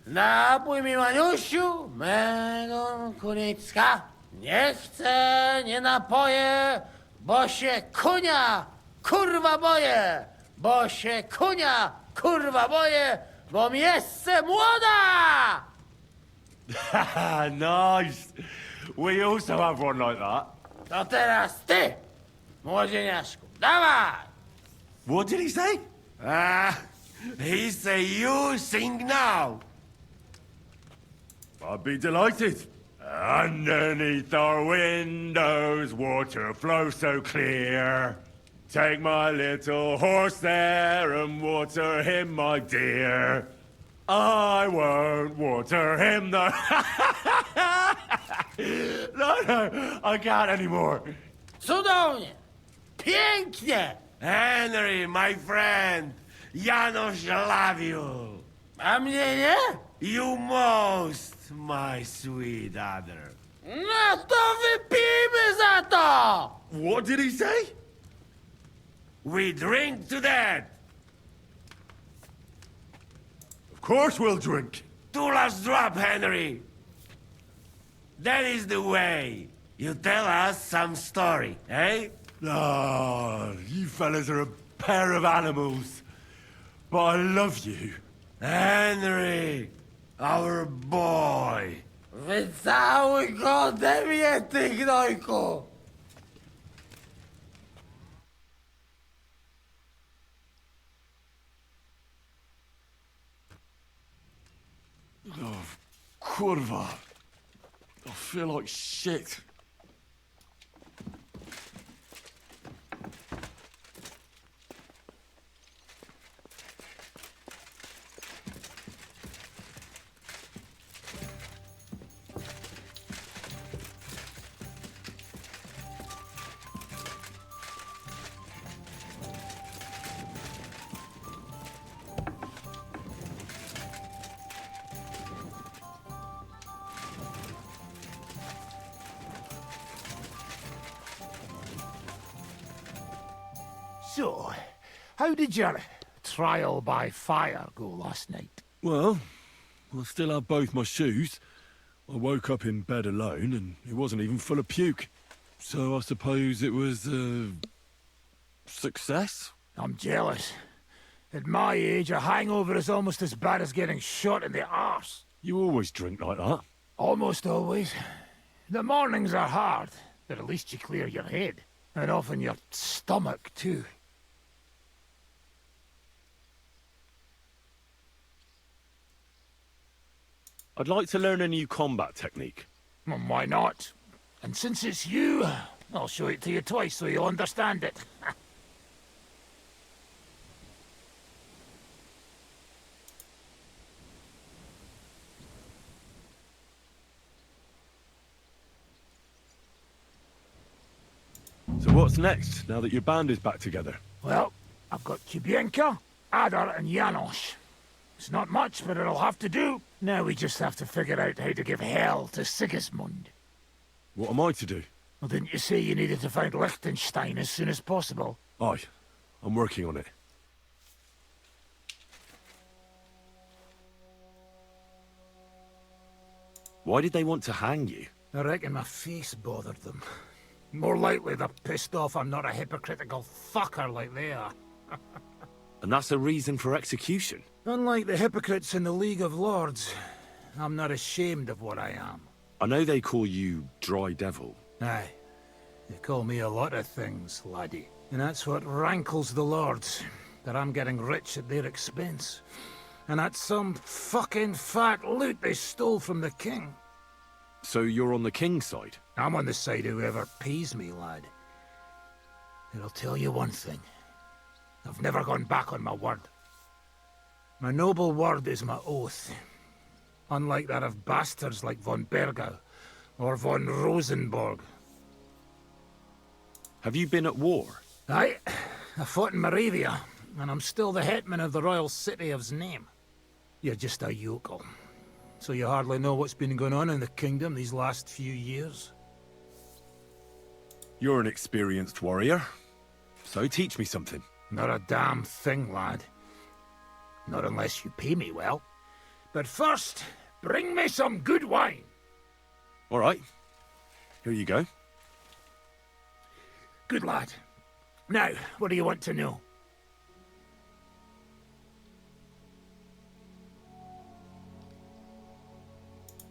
Napój mi, Maniusiu, mego kunicka. Nie chcę, nie napoję, bo się kunia, kurwa boję. Bo się kunia, kurwa boję, bo miejsce młoda! Nice. We also have one like that. To teraz ty, młodzieniaszku, dawaj! What did he say? Ah, He say you sing now. I'd be delighted. Underneath our windows, water flows so clear. Take my little horse there and water him, my dear. I won't water him, though. No, I can't anymore. Cudownie! Pięknie! Henry, my friend, Janusz love you. A mnie nie? You most, my sweet other. No to wypijmy za to! What did he say? We drink to that. Of course we'll drink. Two last drop, Henry. That is the way. You tell us some story, eh? Ah, you fellas are a pair of animals. But I love you. Henry, our boy. Wycałuj go ode mnie, ty gnojku! Oh, kurwa. I feel like shit. So, how did your trial by fire go last night? Well, I still have both my shoes. I woke up in bed alone, and it wasn't even full of puke. So I suppose it was a success? I'm jealous. At my age, a hangover is almost as bad as getting shot in the arse. You always drink like that? Almost always. The mornings are hard, but at least you clear your head. And often your stomach, too. I'd like to learn a new combat technique. Well, why not? And since it's you, I'll show it to you twice so you'll understand it. So what's next, now that your band is back together? Well, I've got Kubienka, Adar and Janos. It's not much, but it'll have to do. Now we just have to figure out how to give hell to Sigismund. What am I to do? Well, didn't you say you needed to find Liechtenstein as soon as possible? Aye, I'm working on it. Why did they want to hang you? I reckon my face bothered them. More likely they're pissed off I'm not a hypocritical fucker like they are. And that's a reason for execution? Unlike the hypocrites in the League of Lords, I'm not ashamed of what I am. I know they call you Dry Devil. Aye. They call me a lot of things, laddie. And that's what rankles the Lords, that I'm getting rich at their expense. And that's some fucking fat loot they stole from the king. So you're on the king's side? I'm on the side of whoever pays me, lad. And I'll tell you one thing. I've never gone back on my word. My noble word is my oath. Unlike that of bastards like von Bergau or von Rosenborg. Have you been at war? Aye. I fought in Moravia, and I'm still the hetman of the royal city of Znaim. You're just a yokel. So you hardly know what's been going on in the kingdom these last few years? You're an experienced warrior. So teach me something. Not a damn thing, lad. Not unless you pay me well. But first, bring me some good wine. All right. Here you go. Good lad. Now, what do you want to know?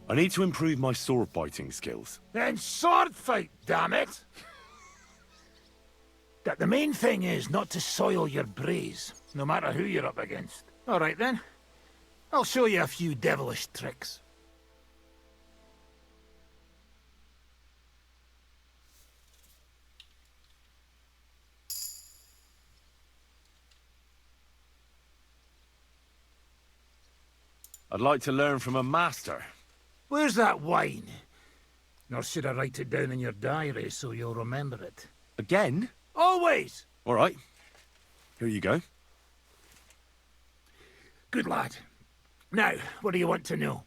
I need to improve my sword biting skills. Then sword fight, damn it! That the main thing is not to soil your braze, no matter who you're up against. All right, then. I'll show you a few devilish tricks. I'd like to learn from a master. Where's that wine? Nor should I write it down in your diary so you'll remember it? Again? Always! All right. Here you go. Good lad. Now, what do you want to know?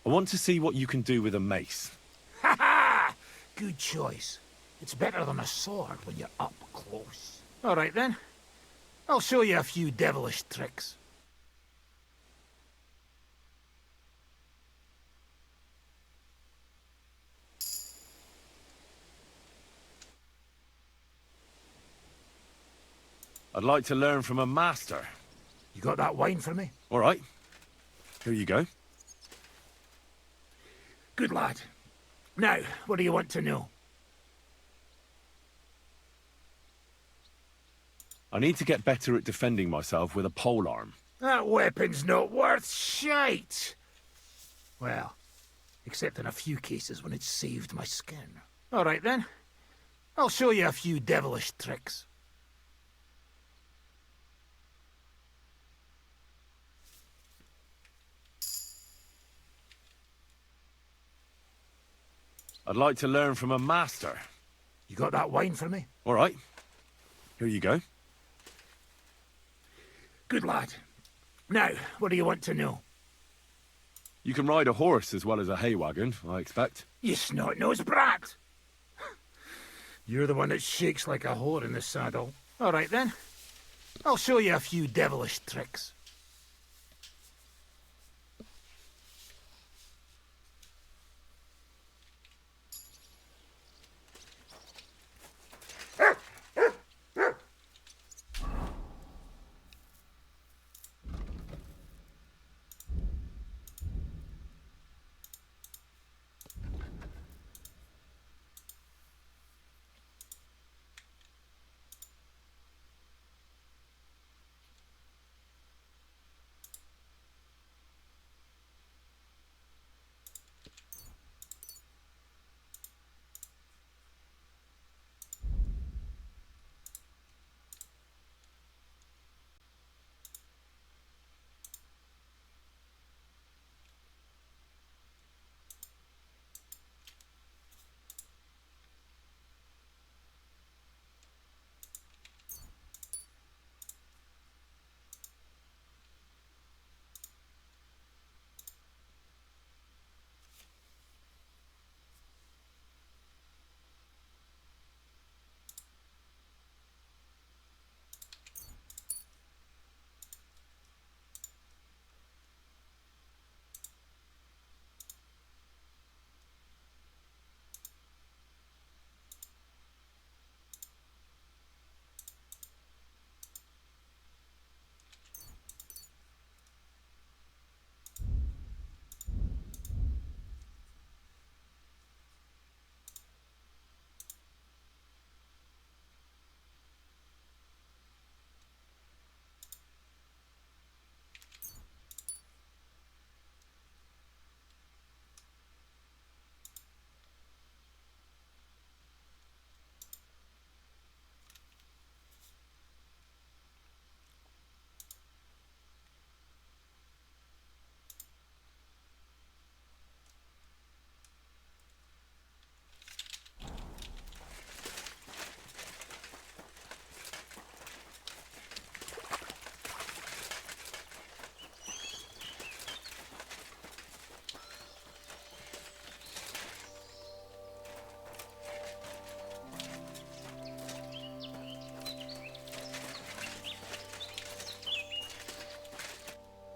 I want to see what you can do with a mace. Ha ha! Good choice. It's better than a sword when you're up close. All right, then. I'll show you a few devilish tricks. I'd like to learn from a master. You got that wine for me? All right. Here you go. Good lad. Now, what do you want to know? I need to get better at defending myself with a polearm. That weapon's not worth shite. Well, except in a few cases when it's saved my skin. All right, then. I'll show you a few devilish tricks. I'd like to learn from a master. You got that wine for me? All right. Here you go. Good lad. Now, what do you want to know? You can ride a horse as well as a hay wagon, I expect. You snot-nosed brat! You're the one that shakes like a whore in the saddle. All right, then. I'll show you a few devilish tricks.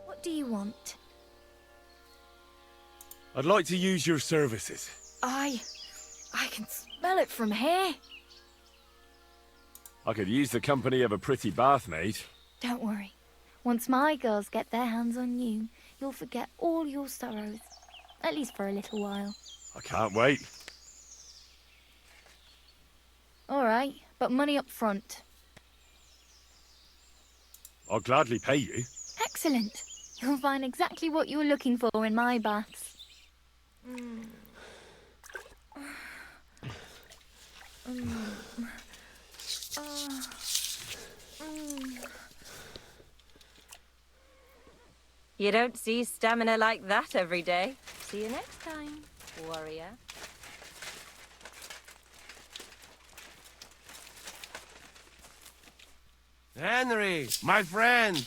What do you want? I'd like to use your services. I can smell it from here. I could use the company of a pretty bathmaid. Don't worry. Once my girls get their hands on you, you'll forget all your sorrows. At least for a little while. I can't wait. All right, but money up front. I'll gladly pay you. Excellent. You'll find exactly what you were looking for in my baths. You don't see stamina like that every day. See you next time, warrior. Henry, my friend.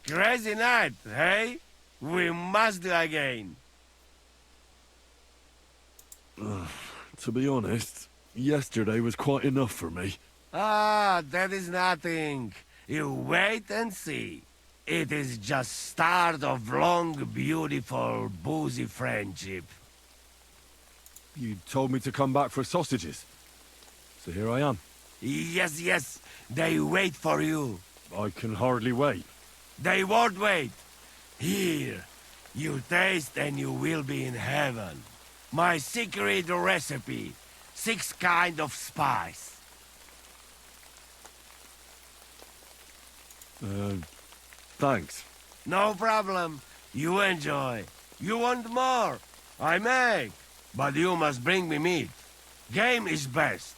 Crazy night, hey? We must do again. To be honest, yesterday was quite enough for me. Ah, that is nothing. You wait and see. It is just start of long, beautiful, boozy friendship. You told me to come back for sausages. So here I am. Yes, yes. They wait for you. I can hardly wait. They won't wait. Here. You taste and you will be in heaven. My secret recipe. 6 kind of spice. Thanks. No problem. You enjoy. You want more? I make. But you must bring me meat. Game is best.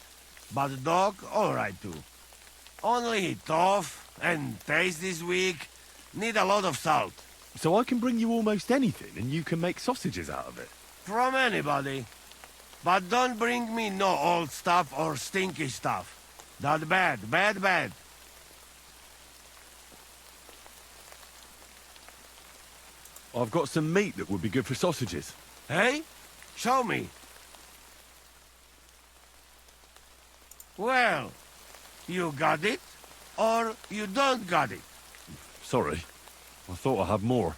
But dog, alright too. Only tough and taste this weak. Need a lot of salt. So I can bring you almost anything and you can make sausages out of it? From anybody. But don't bring me no old stuff or stinky stuff. That bad, bad, bad. I've got some meat that would be good for sausages. Hey? Show me. Well, you got it, or you don't got it. Sorry. I thought I had more.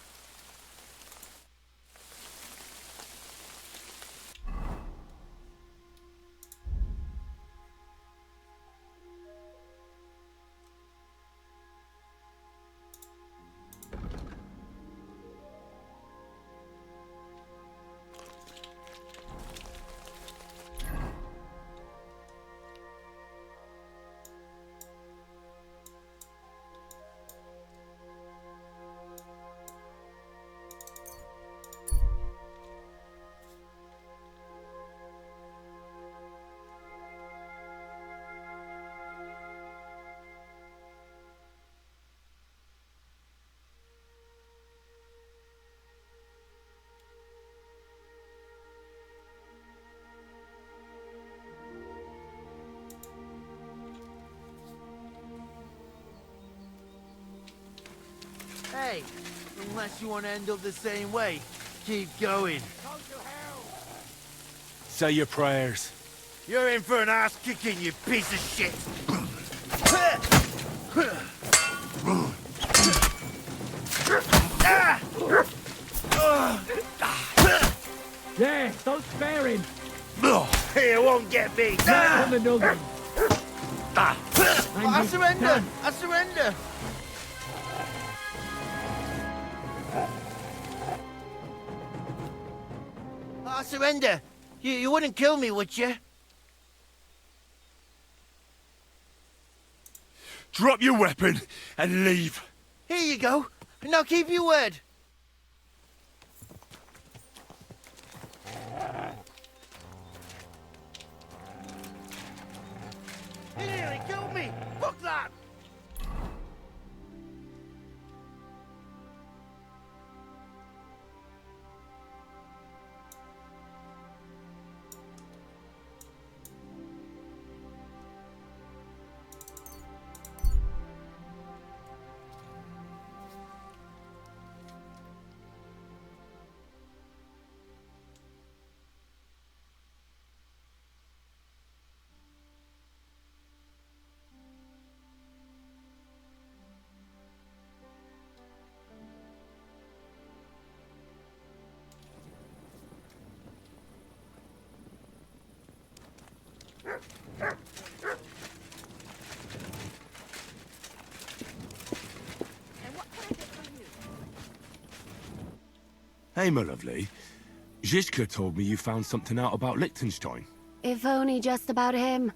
Hey, unless you want to end up the same way, keep going. Say your prayers. You're in for an ass kicking, you piece of shit! Yeah, don't spare him. He won't get me. On the noggin. I surrender! I surrender! I surrender. You wouldn't kill me, would you? Drop your weapon and leave. Here you go. Now keep your word. He nearly killed me. Fuck that. Hey, my lovely. Zizka told me you found something out about Liechtenstein. If only just about him.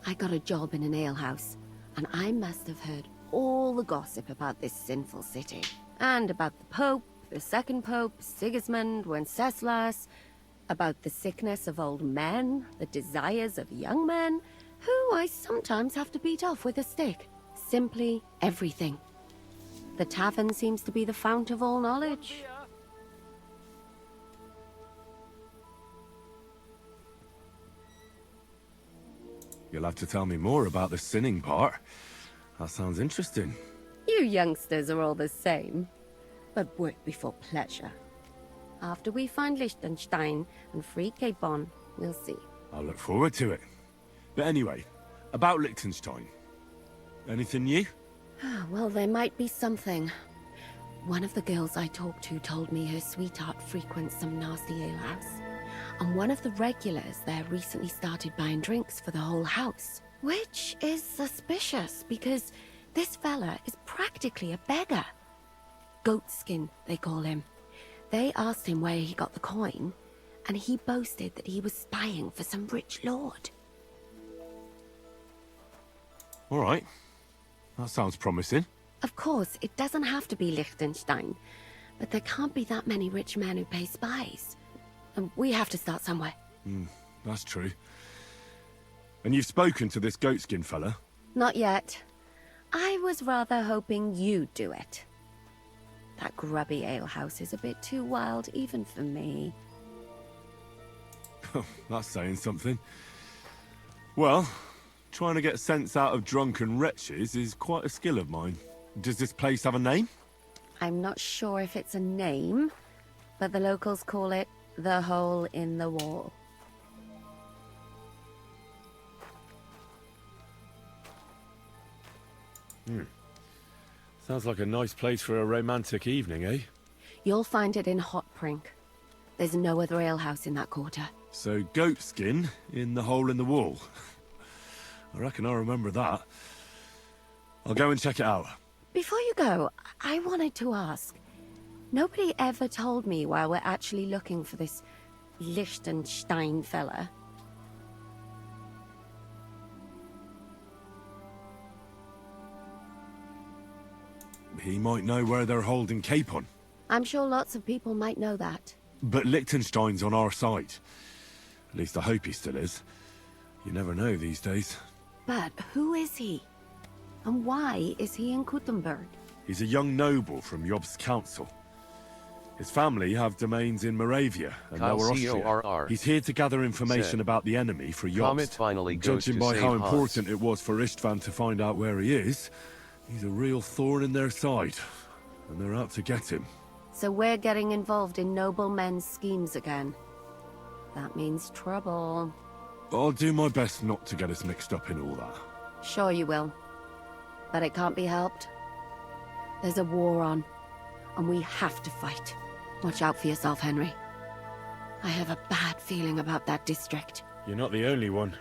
I got a job in an alehouse, and I must have heard all the gossip about this sinful city. And about the Pope, the second Pope, Sigismund, Wenceslas, about the sickness of old men, the desires of young men, who I sometimes have to beat off with a stick. Simply everything. The tavern seems to be the fount of all knowledge. You'll have to tell me more about the sinning part. That sounds interesting. You youngsters are all the same. But work before pleasure. After we find Liechtenstein and free Cape Bon, we'll see. I'll look forward to it. But anyway, about Liechtenstein. Anything new? Well, there might be something. One of the girls I talked to told me her sweetheart frequents some nasty alehouse. And one of the regulars there recently started buying drinks for the whole house. Which is suspicious, because this fella is practically a beggar. Goatskin, they call him. They asked him where he got the coin, and he boasted that he was spying for some rich lord. All right. That sounds promising. Of course, it doesn't have to be Liechtenstein, but there can't be that many rich men who pay spies. And we have to start somewhere. That's true. And you've spoken to this goatskin fella? Not yet. I was rather hoping you'd do it. That grubby alehouse is a bit too wild even for me. That's saying something. Well, trying to get sense out of drunken wretches is quite a skill of mine. Does this place have a name? I'm not sure if it's a name, but the locals call it the Hole in the Wall. Sounds like a nice place for a romantic evening, eh? You'll find it in Hot Prink. There's no other alehouse in that quarter. So, goatskin in the hole in the wall. I reckon I'll remember that. I'll go and check it out. Before you go, I wanted to ask. Nobody ever told me why we're actually looking for this Liechtenstein fella. He might know where they're holding Capon. I'm sure lots of people might know that. But Liechtenstein's on our side. At least I hope he still is. You never know these days. But who is he? And why is he in Kuttenberg? He's a young noble from Job's council. His family have domains in Moravia and Lower Austria. He's here to gather information about the enemy for Jobst. Comet finally goes Judging to by save how Hans. important it was for Istvan to find out where he is, he's a real thorn in their side. And they're out to get him. So we're getting involved in noblemen's schemes again. That means trouble. I'll do my best not to get us mixed up in all that. Sure you will. But it can't be helped. There's a war on, and we have to fight. Watch out for yourself, Henry. I have a bad feeling about that district. You're not the only one.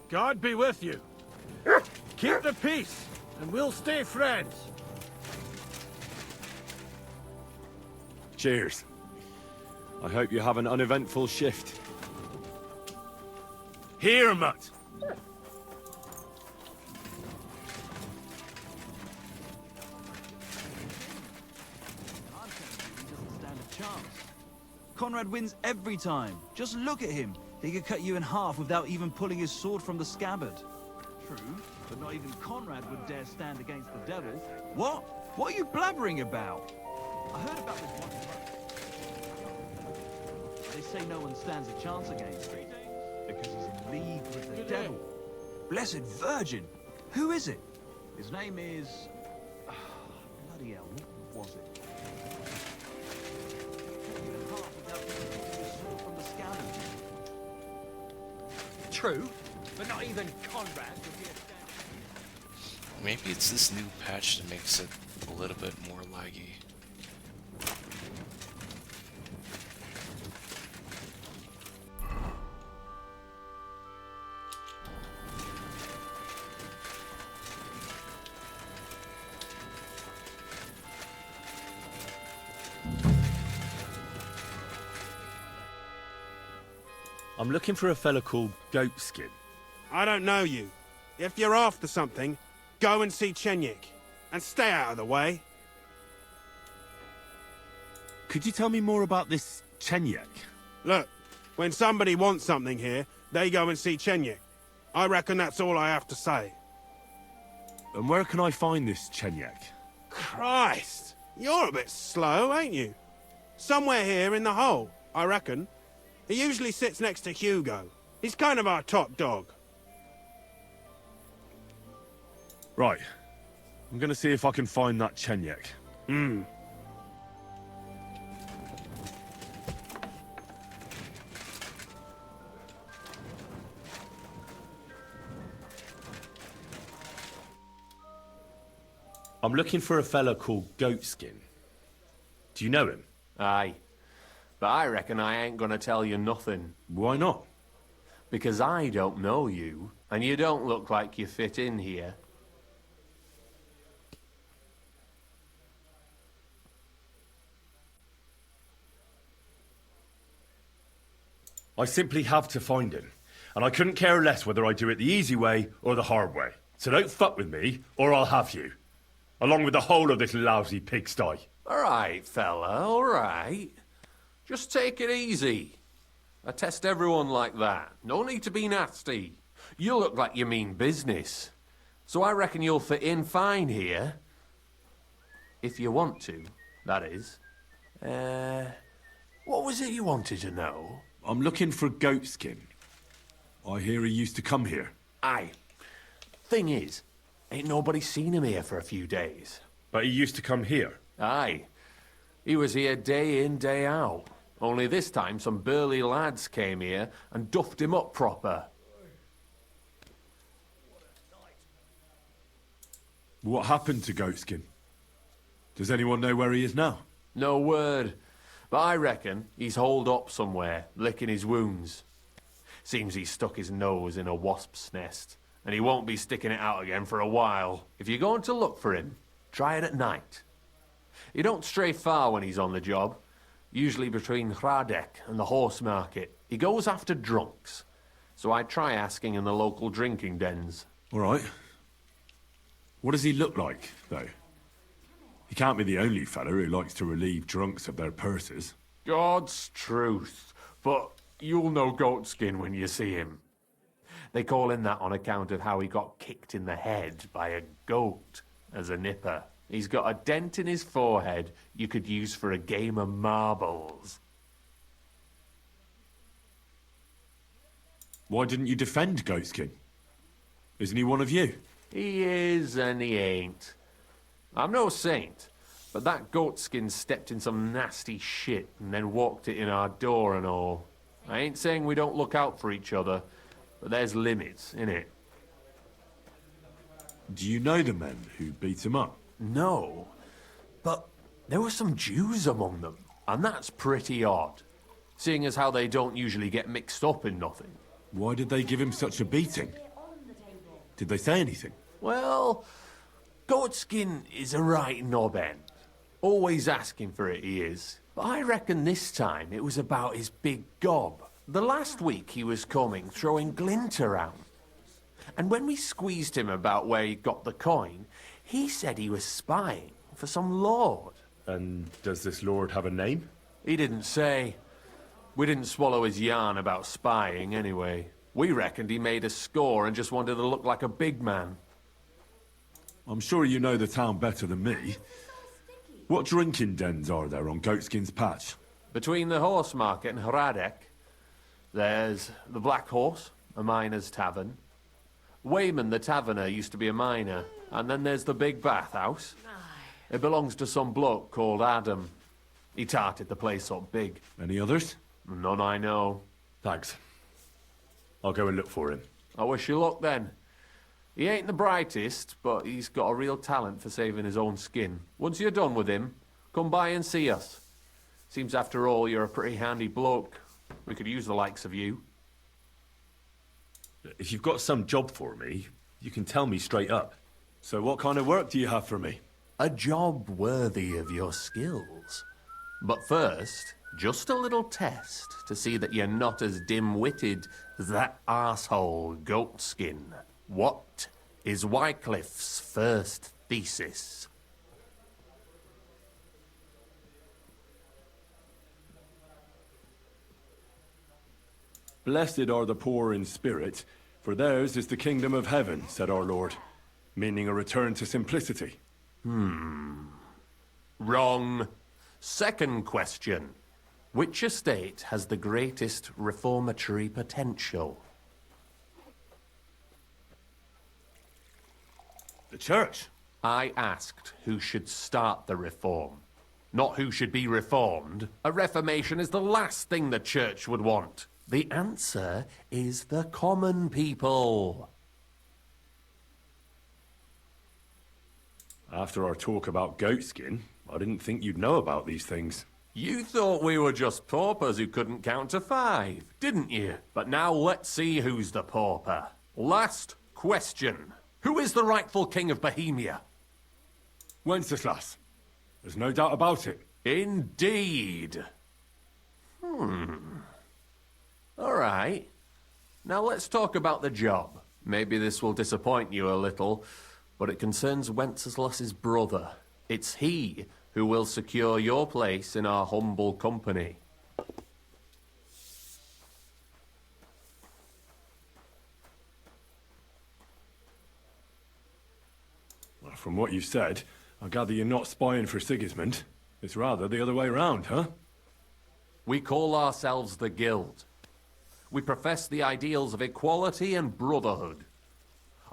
God be with you. Keep the peace, and we'll stay friends. Cheers. I hope you have an uneventful shift. Here, Mutt. Conrad wins every time. Just look at him. He could cut you in half without even pulling his sword from the scabbard. True, but not even Conrad would dare stand against the devil. What? What are you blabbering about? I heard about this one. They say no one stands a chance against him because he's in league with the devil. Blessed Virgin! Who is it? His name is... bloody hell, what was it? True, but not even Conrad would be a stand. Maybe it's this new patch that makes it a little bit more laggy. I'm looking for a fella called Goatskin. I don't know you. If you're after something, go and see Chenyik. And stay out of the way. Could you tell me more about this Chenyik? Look, when somebody wants something here, they go and see Chenyik. I reckon that's all I have to say. And where can I find this Chenyik? Christ! You're a bit slow, ain't you? Somewhere here in the hole, I reckon. He usually sits next to Hugo. He's kind of our top dog. Right. I'm gonna see if I can find that Chenyik. I'm looking for a fella called Goatskin. Do you know him? Aye. But I reckon I ain't gonna tell you nothing. Why not? Because I don't know you, and you don't look like you fit in here. I simply have to find him. And I couldn't care less whether I do it the easy way or the hard way. So don't fuck with me, or I'll have you. Along with the whole of this lousy pigsty. All right, fella, all right. Just take it easy. I test everyone like that. No need to be nasty. You look like you mean business. So I reckon you'll fit in fine here. If you want to, that is. What was it you wanted to know? I'm looking for Goatskin. I hear he used to come here. Aye. Thing is, ain't nobody seen him here for a few days. But he used to come here? Aye. He was here day in, day out. Only this time some burly lads came here and duffed him up proper. What happened to Goatskin? Does anyone know where he is now? No word. But I reckon he's holed up somewhere, licking his wounds. Seems he's stuck his nose in a wasp's nest, and he won't be sticking it out again for a while. If you're going to look for him, try it at night. He don't stray far when he's on the job. Usually between Hradek and the horse market. He goes after drunks. So I try asking in the local drinking dens. All right. What does he look like, though? He can't be the only fella who likes to relieve drunks of their purses. God's truth. But you'll know Goatskin when you see him. They call him that on account of how he got kicked in the head by a goat as a nipper. He's got a dent in his forehead you could use for a game of marbles. Why didn't you defend Goatskin? Isn't he one of you? He is and he ain't. I'm no saint, but that Goatskin stepped in some nasty shit and then walked it in our door and all. I ain't saying we don't look out for each other, but there's limits, innit? Do you know the men who beat him up? No, but there were some Jews among them, and that's pretty odd, seeing as how they don't usually get mixed up in nothing. Why did they give him such a beating? Did they say anything? Well, Goatskin is a right knob end. Always asking for it, he is. But I reckon this time it was about his big gob. The last week he was coming, throwing glint around. And when we squeezed him about where he got the coin, he said he was spying for some lord. And does this lord have a name? He didn't say. We didn't swallow his yarn about spying, anyway. We reckoned he made a score and just wanted to look like a big man. I'm sure you know the town better than me. What drinking dens are there on Goatskin's Patch? Between the horse market and Hradek, there's the Black Horse, a miner's tavern. Wayman the taverner used to be a miner. And then there's the big bathhouse. It belongs to some bloke called Adam. He tarted the place up big. Any others? None I know. Thanks. I'll go and look for him. I wish you luck then. He ain't the brightest, but he's got a real talent for saving his own skin. Once you're done with him, come by and see us. Seems after all you're a pretty handy bloke. We could use the likes of you. If you've got some job for me, you can tell me straight up. So what kind of work do you have for me? A job worthy of your skills. But first, just a little test to see that you're not as dim-witted as that arsehole Goatskin. What is Wycliffe's first thesis? Blessed are the poor in spirit, for theirs is the kingdom of heaven, said our Lord, meaning a return to simplicity. Wrong. Second question. Which estate has the greatest reformatory potential? The church. I asked who should start the reform, not who should be reformed. A reformation is the last thing the church would want. The answer is the common people. After our talk about goatskin, I didn't think you'd know about these things. You thought we were just paupers who couldn't count to 5, didn't you? But now let's see who's the pauper. Last question. Who is the rightful king of Bohemia? Wenceslas. There's no doubt about it. Indeed. All right. Now let's talk about the job. Maybe this will disappoint you a little, but it concerns Wenceslas's brother. It's he who will secure your place in our humble company. Well, from what you've said, I gather you're not spying for Sigismund. It's rather the other way round, huh? We call ourselves the Guild. We profess the ideals of equality and brotherhood.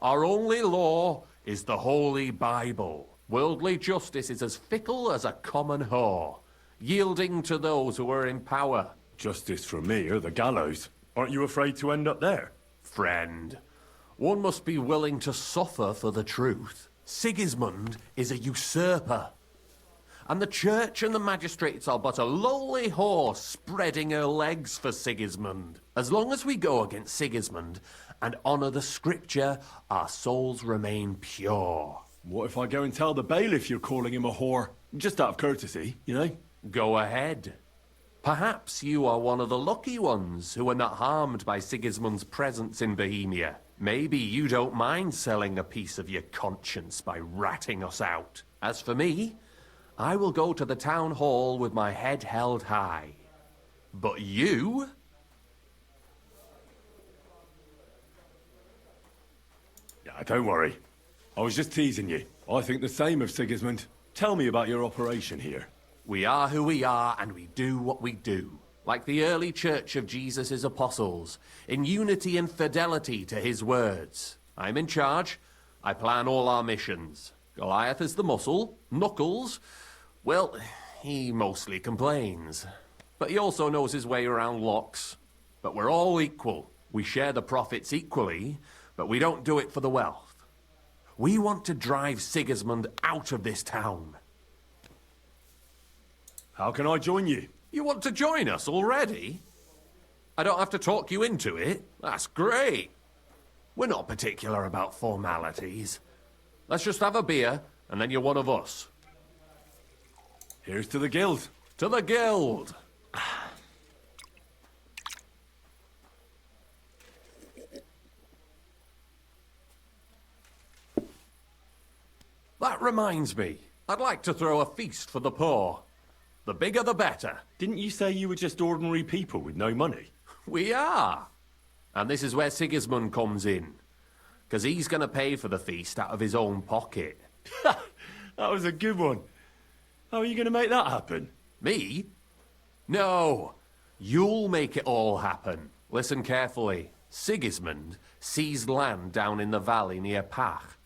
Our only law is the Holy Bible. Worldly justice is as fickle as a common whore, yielding to those who are in power. Justice for me or the gallows. Aren't you afraid to end up there? Friend, one must be willing to suffer for the truth. Sigismund is a usurper. And the church and the magistrates are but a lowly whore spreading her legs for Sigismund. As long as we go against Sigismund and honour the scripture, our souls remain pure. What if I go and tell the bailiff you're calling him a whore? Just out of courtesy, you know? Go ahead. Perhaps you are one of the lucky ones who are not harmed by Sigismund's presence in Bohemia. Maybe you don't mind selling a piece of your conscience by ratting us out. As for me, I will go to the town hall with my head held high. But you? Yeah, don't worry. I was just teasing you. I think the same of Sigismund. Tell me about your operation here. We are who we are, and we do what we do. Like the early church of Jesus' apostles, in unity and fidelity to his words. I'm in charge. I plan all our missions. Goliath is the muscle. Knuckles, well, he mostly complains. But he also knows his way around locks. But we're all equal. We share the profits equally, but we don't do it for the wealth. We want to drive Sigismund out of this town. How can I join you? You want to join us already? I don't have to talk you into it. That's great. We're not particular about formalities. Let's just have a beer, and then you're one of us. Here's to the Guild. To the Guild! That reminds me. I'd like to throw a feast for the poor. The bigger the better. Didn't you say you were just ordinary people with no money? We are. And this is where Sigismund comes in. Because he's going to pay for the feast out of his own pocket. That was a good one. How are you going to make that happen? Me? No. You'll make it all happen. Listen carefully. Sigismund seized land down in the valley near Pach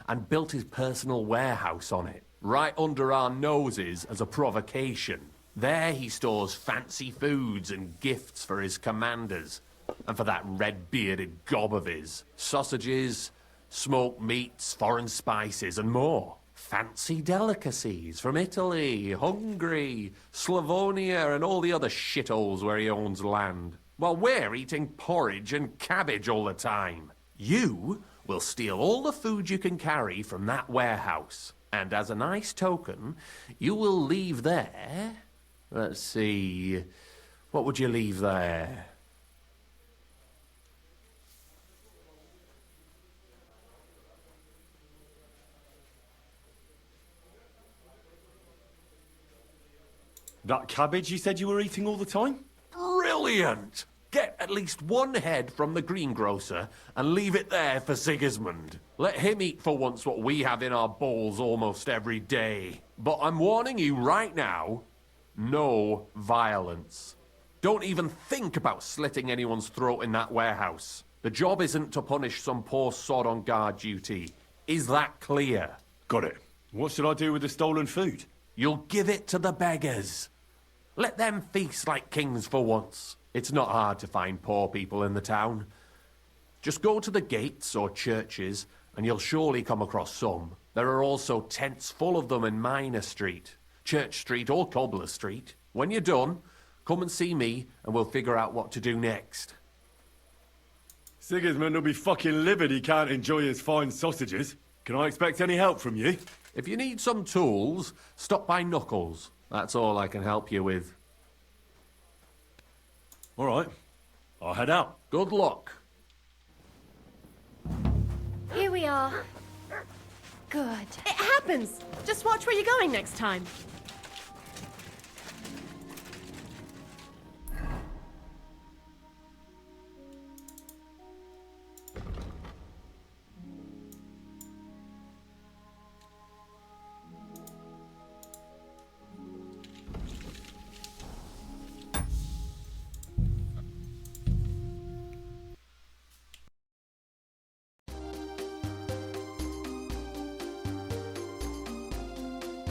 and built his personal warehouse on it, right under our noses as a provocation. There he stores fancy foods and gifts for his commanders, and for that red-bearded gob of his. Sausages, Smoked meats, foreign spices, and more. Fancy delicacies from Italy, Hungary, Slavonia, and all the other shitholes where he owns land. While we're eating porridge and cabbage all the time. You will steal all the food you can carry from that warehouse. And as a nice token, you will leave there... Let's see... What would you leave there? That cabbage you said you were eating all the time? Brilliant! Get at least one head from the greengrocer and leave it there for Sigismund. Let him eat for once what we have in our bowls almost every day. But I'm warning you right now, no violence. Don't even think about slitting anyone's throat in that warehouse. The job isn't to punish some poor sod on guard duty. Is that clear? Got it. What should I do with the stolen food? You'll give it to the beggars. Let them feast like kings for once. It's not hard to find poor people in the town. Just go to the gates or churches, and you'll surely come across some. There are also tents full of them in Minor Street, Church Street or Cobbler Street. When you're done, come and see me, and we'll figure out what to do next. Sigismund will be fucking livid he can't enjoy his fine sausages. Can I expect any help from you? If you need some tools, stop by Knuckles. That's all I can help you with. All right. I'll head out. Good luck. Here we are. Good. It happens. Just watch where you're going next time.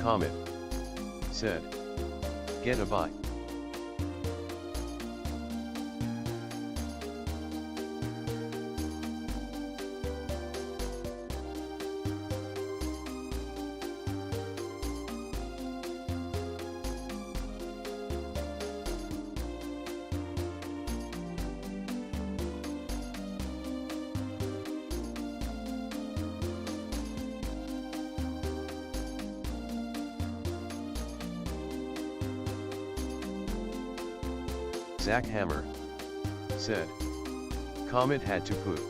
Comet said, "Get a bite." Zach Hammer said, "Comet had to poop."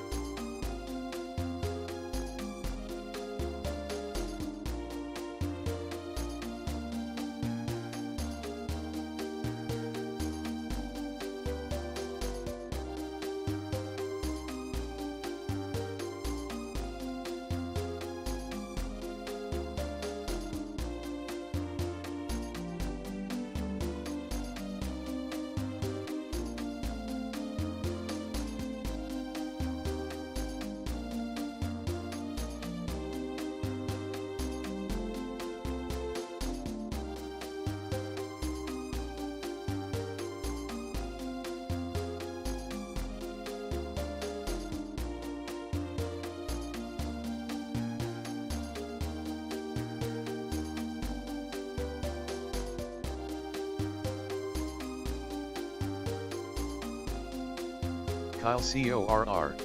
Kyle CORR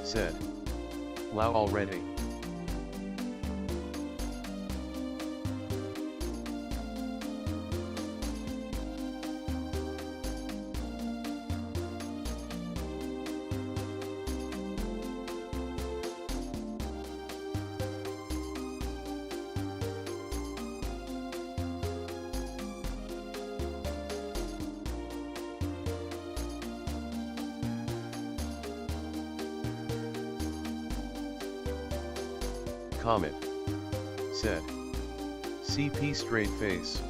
said, "Lao already." Comet said, "CP straight face."